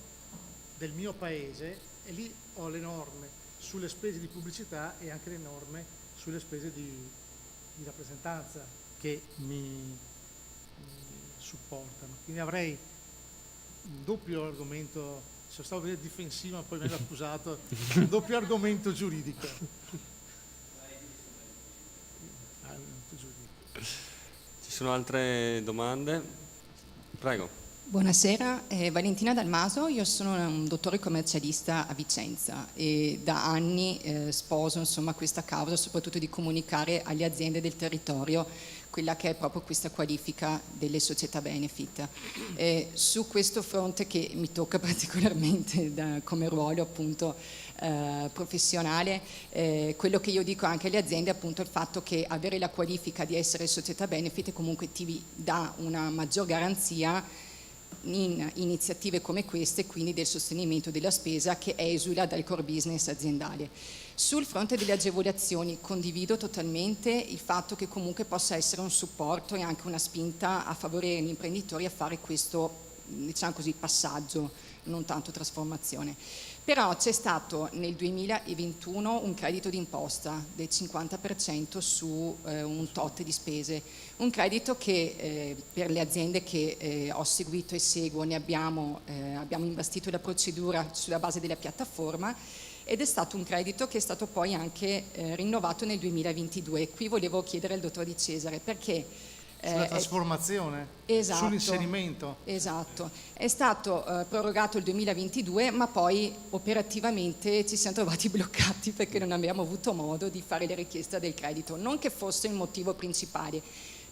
del mio paese, e lì ho le norme sulle spese di pubblicità e anche le norme sulle spese di rappresentanza che mi supportano. Quindi avrei un doppio argomento, se stavo a vedere difensiva poi mi hanno accusato, un doppio argomento giuridico. Ci sono altre domande? Prego. Buonasera, Valentina Dalmaso, io sono un dottore commercialista a Vicenza e da anni sposo questa causa, soprattutto di comunicare alle aziende del territorio quella che è proprio questa qualifica delle società benefit. Su questo fronte che mi tocca particolarmente come ruolo appunto professionale, quello che io dico anche alle aziende è appunto il fatto che avere la qualifica di essere società benefit comunque ti dà una maggior garanzia in iniziative come queste, quindi del sostenimento della spesa che esula dal core business aziendale. Sul fronte delle agevolazioni condivido totalmente il fatto che comunque possa essere un supporto e anche una spinta a favorire gli imprenditori a fare questo, diciamo così, passaggio, non tanto trasformazione. Però c'è stato nel 2021 un credito d'imposta del 50% su un tot di spese, un credito che per le aziende che ho seguito e seguo abbiamo imbastito la procedura sulla base della piattaforma ed è stato un credito che è stato poi anche rinnovato nel 2022. Qui volevo chiedere al dottor Di Cesare perché sulla trasformazione, esatto, sull'inserimento. Esatto, è stato prorogato il 2022 ma poi operativamente ci siamo trovati bloccati perché non abbiamo avuto modo di fare la richiesta del credito, non che fosse il motivo principale,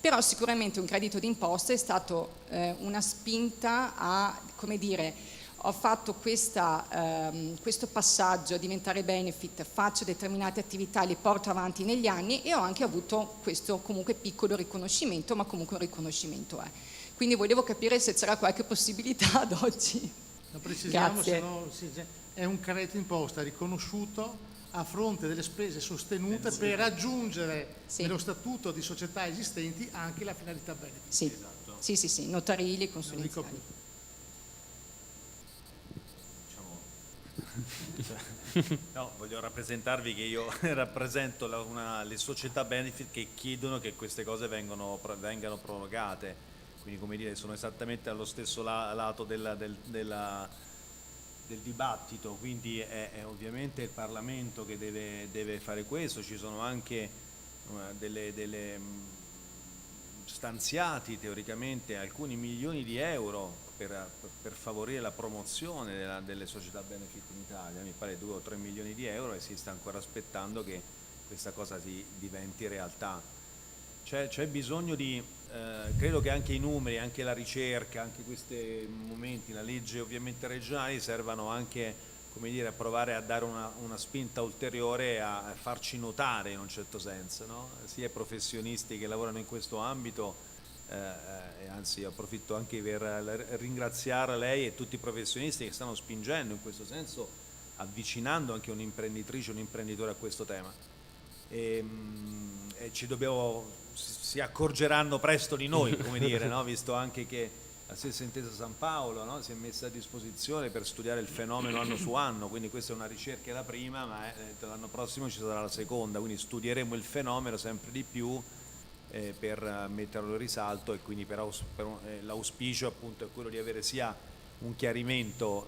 però sicuramente un credito d'imposta è stato una spinta a, come dire, ho fatto questo passaggio a diventare benefit, faccio determinate attività, le porto avanti negli anni e ho anche avuto questo comunque piccolo riconoscimento, ma comunque un riconoscimento è. Quindi volevo capire se c'era qualche possibilità ad oggi. Lo precisiamo, Grazie. se no è un credito d'imposta riconosciuto a fronte delle spese sostenute per raggiungere nello statuto di società esistenti anche la finalità benefit. Sì, esatto. Sì, notarili e consulenziali. No, voglio rappresentarvi che io rappresento le società benefit che chiedono che queste cose vengano prorogate, quindi come dire sono esattamente allo stesso lato del dibattito, quindi è ovviamente il Parlamento che deve fare questo. Ci sono anche stanziati teoricamente alcuni milioni di euro per favorire la promozione delle società benefit in Italia, mi pare 2 o 3 milioni di euro, e si sta ancora aspettando che questa cosa diventi realtà. C'è bisogno di, credo che anche i numeri, anche la ricerca, anche questi momenti, la legge ovviamente regionali servano anche, come dire, a provare a dare una spinta ulteriore a farci notare in un certo senso, no? Sia i professionisti che lavorano in questo ambito, e anzi approfitto anche per ringraziare lei e tutti i professionisti che stanno spingendo in questo senso, avvicinando anche un'imprenditrice, un imprenditore a questo tema. E si accorgeranno presto di noi, come dire, no? Visto anche che la stessa Intesa San Paolo, no? Si è messa a disposizione per studiare il fenomeno anno su anno, quindi questa è una ricerca la prima, ma l'anno prossimo ci sarà la seconda, quindi studieremo il fenomeno sempre di più per metterlo in risalto, e quindi l'auspicio appunto è quello di avere sia un chiarimento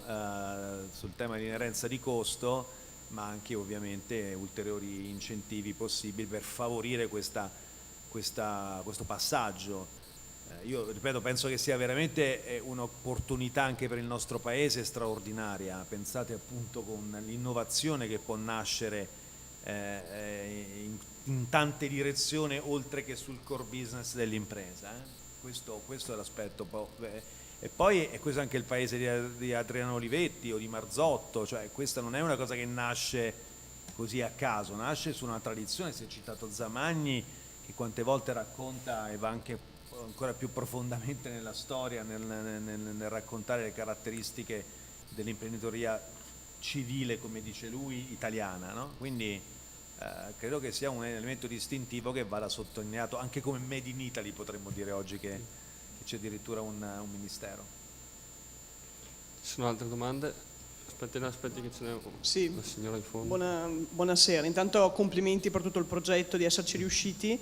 sul tema di inerenza di costo, ma anche ovviamente ulteriori incentivi possibili per favorire questo passaggio. Io ripeto, penso che sia veramente un'opportunità anche per il nostro paese straordinaria. Pensate appunto con l'innovazione che può nascere in tante direzioni oltre che sul core business dell'impresa. Questo è l'aspetto. E poi è questo anche il paese di Adriano Olivetti o di Marzotto, cioè questa non è una cosa che nasce così a caso, nasce su una tradizione. Si è citato Zamagni, che quante volte racconta e va anche ancora più profondamente nella storia, nel raccontare le caratteristiche dell'imprenditoria civile, come dice lui, italiana, no? Quindi credo che sia un elemento distintivo che vada sottolineato anche come Made in Italy, potremmo dire oggi che c'è addirittura un ministero. Ci sono altre domande? Aspetti che ce n'è una signora in fondo. Buonasera, intanto complimenti per tutto il progetto, di esserci riusciti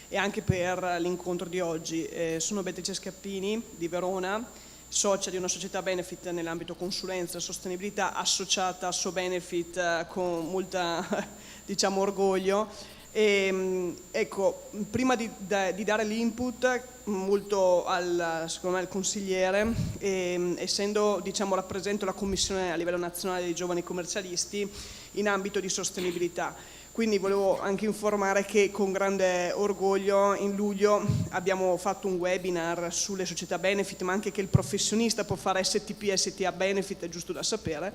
e anche per l'incontro di oggi. Sono Beatrice Scappini di Verona, socia di una società benefit nell'ambito consulenza e sostenibilità, associata a SoBenefit con molta diciamo orgoglio. Ecco, prima di dare l'input molto secondo me al consigliere, essendo diciamo rappresento la commissione a livello nazionale dei giovani commercialisti in ambito di sostenibilità, quindi volevo anche informare che con grande orgoglio in luglio abbiamo fatto un webinar sulle società benefit, ma anche che il professionista può fare STP e STA benefit, è giusto da sapere,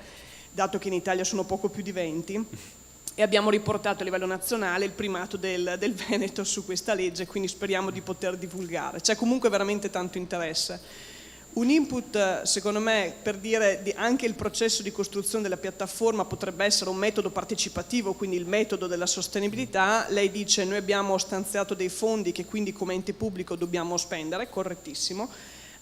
dato che in Italia sono poco più di 20. E abbiamo riportato a livello nazionale il primato del Veneto su questa legge, quindi speriamo di poter divulgare. C'è comunque veramente tanto interesse. Un input, secondo me, per dire anche il processo di costruzione della piattaforma potrebbe essere un metodo partecipativo, quindi il metodo della sostenibilità. Lei dice noi abbiamo stanziato dei fondi che quindi come ente pubblico dobbiamo spendere, correttissimo.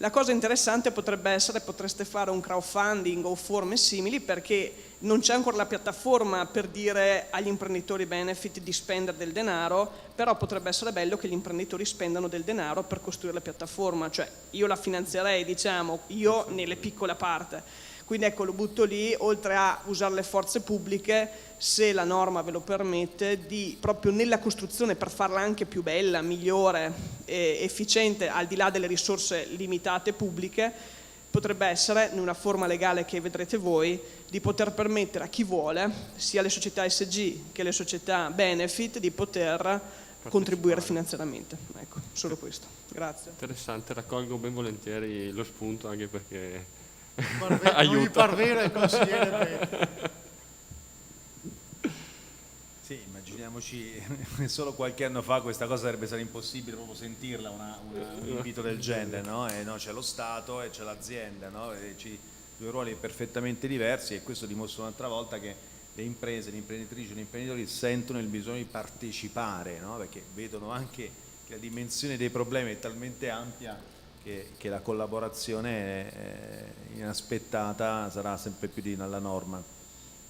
La cosa interessante potrebbe essere, potreste fare un crowdfunding o forme simili, perché non c'è ancora la piattaforma per dire agli imprenditori benefit di spendere del denaro, però potrebbe essere bello che gli imprenditori spendano del denaro per costruire la piattaforma, cioè io la finanzierei, diciamo, io nelle piccole parte. Quindi ecco, lo butto lì, oltre a usare le forze pubbliche, se la norma ve lo permette, di proprio nella costruzione, per farla anche più bella, migliore e efficiente, al di là delle risorse limitate pubbliche, potrebbe essere, in una forma legale che vedrete voi, di poter permettere a chi vuole, sia le società SG che le società benefit, di poter contribuire finanziariamente. Ecco, solo questo. Grazie. Interessante, raccolgo ben volentieri lo spunto, anche perché aiuta. Non mi par vero il consigliere. Sì, immaginiamoci, solo qualche anno fa questa cosa sarebbe stata impossibile proprio sentirla, un invito del genere, no? No, c'è lo Stato e c'è l'azienda, no? Due ruoli perfettamente diversi, e questo dimostra un'altra volta che le imprese, le imprenditrici e gli imprenditori sentono il bisogno di partecipare, no? Perché vedono anche che la dimensione dei problemi è talmente ampia che la collaborazione inaspettata sarà sempre più la norma.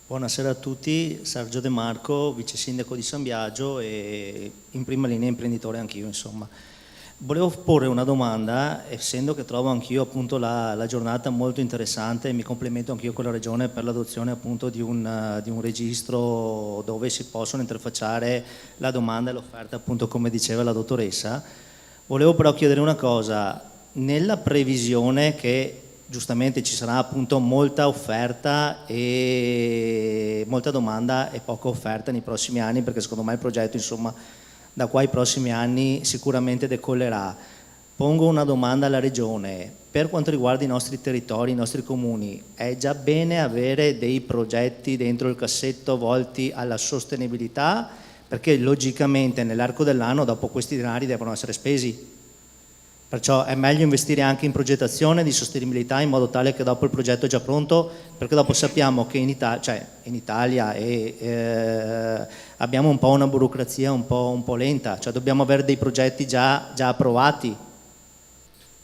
Buonasera a tutti, Sergio De Marco, vice sindaco di San Biagio e in prima linea imprenditore anch'io, insomma. Volevo porre una domanda, essendo che trovo anch'io appunto la giornata molto interessante, e mi complimento anch'io con la Regione per l'adozione appunto di un registro dove si possono interfacciare la domanda e l'offerta, appunto come diceva la dottoressa. Volevo però chiedere una cosa, nella previsione che giustamente ci sarà appunto molta offerta e molta domanda e poca offerta nei prossimi anni, perché secondo me il progetto, insomma, da qua ai prossimi anni sicuramente decollerà. Pongo una domanda alla Regione: per quanto riguarda i nostri territori, i nostri comuni, è già bene avere dei progetti dentro il cassetto volti alla sostenibilità? Perché logicamente nell'arco dell'anno dopo questi denari devono essere spesi. Perciò è meglio investire anche in progettazione di sostenibilità, in modo tale che dopo il progetto è già pronto, perché dopo sappiamo che in Italia abbiamo un po' una burocrazia un po' lenta, cioè dobbiamo avere dei progetti già approvati.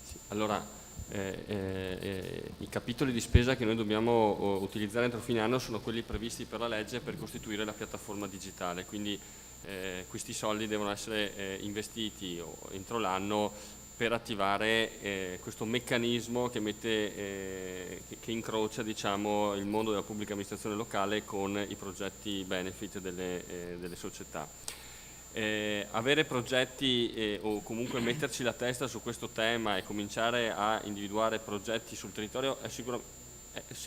Sì, allora, i capitoli di spesa che noi dobbiamo utilizzare entro fine anno sono quelli previsti per la legge per costituire la piattaforma digitale, quindi questi soldi devono essere investiti entro l'anno per attivare questo meccanismo che incrocia, diciamo, il mondo della pubblica amministrazione locale con i progetti benefit delle società. Avere progetti o comunque metterci la testa su questo tema e cominciare a individuare progetti sul territorio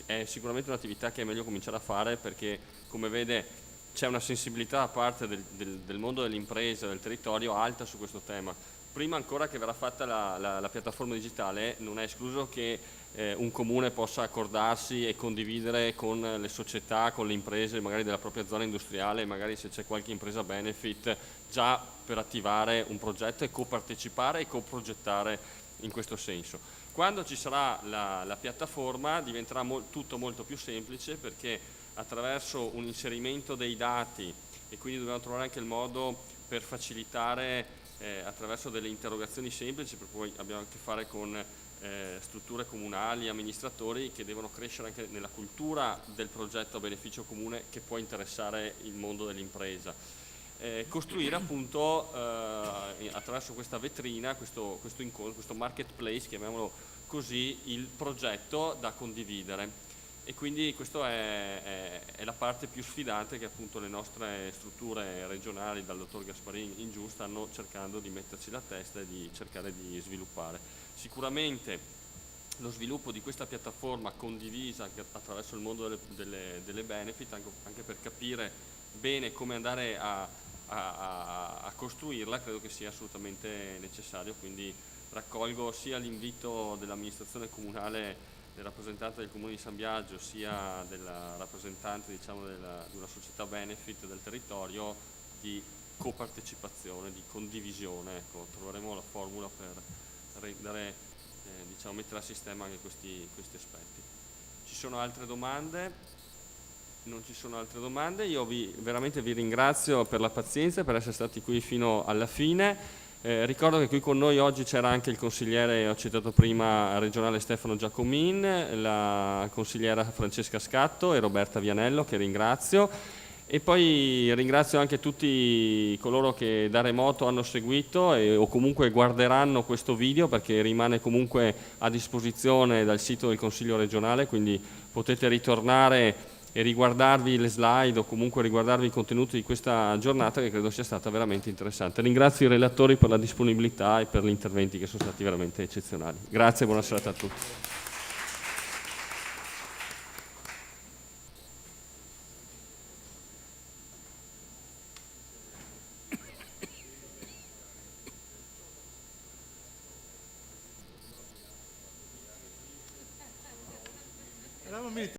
è sicuramente un'attività che è meglio cominciare a fare, perché come vede c'è una sensibilità da parte del mondo dell'impresa, del territorio alta su questo tema. Prima ancora che verrà fatta la piattaforma digitale, non è escluso che un comune possa accordarsi e condividere con le società, con le imprese magari della propria zona industriale, magari se c'è qualche impresa benefit, già per attivare un progetto e copartecipare e coprogettare in questo senso. Quando ci sarà la piattaforma diventerà tutto molto più semplice, perché attraverso un inserimento dei dati, e quindi dobbiamo trovare anche il modo per facilitare attraverso delle interrogazioni semplici, per cui abbiamo a che fare con strutture comunali, amministratori che devono crescere anche nella cultura del progetto a beneficio comune che può interessare il mondo dell'impresa. Costruire appunto attraverso questa vetrina, questo incontro, questo marketplace, chiamiamolo così, il progetto da condividere. E quindi questa è la parte più sfidante che appunto le nostre strutture regionali, dal dottor Gasparini in giù, stanno cercando di metterci la testa e di cercare di sviluppare. Sicuramente lo sviluppo di questa piattaforma condivisa anche attraverso il mondo delle benefit, anche per capire bene come andare a costruirla, credo che sia assolutamente necessario, quindi raccolgo sia l'invito dell'amministrazione comunale, del rappresentante del Comune di San Biagio, sia della rappresentante, diciamo, di una società benefit del territorio, di copartecipazione, di condivisione. Ecco, troveremo la formula per rendere, diciamo, mettere a sistema anche questi aspetti. Ci sono altre domande? Non ci sono altre domande. Io veramente vi ringrazio per la pazienza, per essere stati qui fino alla fine. Ricordo che qui con noi oggi c'era anche il consigliere, ho citato prima, regionale Stefano Giacomin, la consigliera Francesca Scatto e Roberta Vianello, che ringrazio, e poi ringrazio anche tutti coloro che da remoto hanno seguito o comunque guarderanno questo video, perché rimane comunque a disposizione dal sito del Consiglio regionale, quindi potete ritornare e riguardarvi le slide o comunque riguardarvi i contenuti di questa giornata, che credo sia stata veramente interessante. Ringrazio i relatori per la disponibilità e per gli interventi che sono stati veramente eccezionali. Grazie e buona serata a tutti.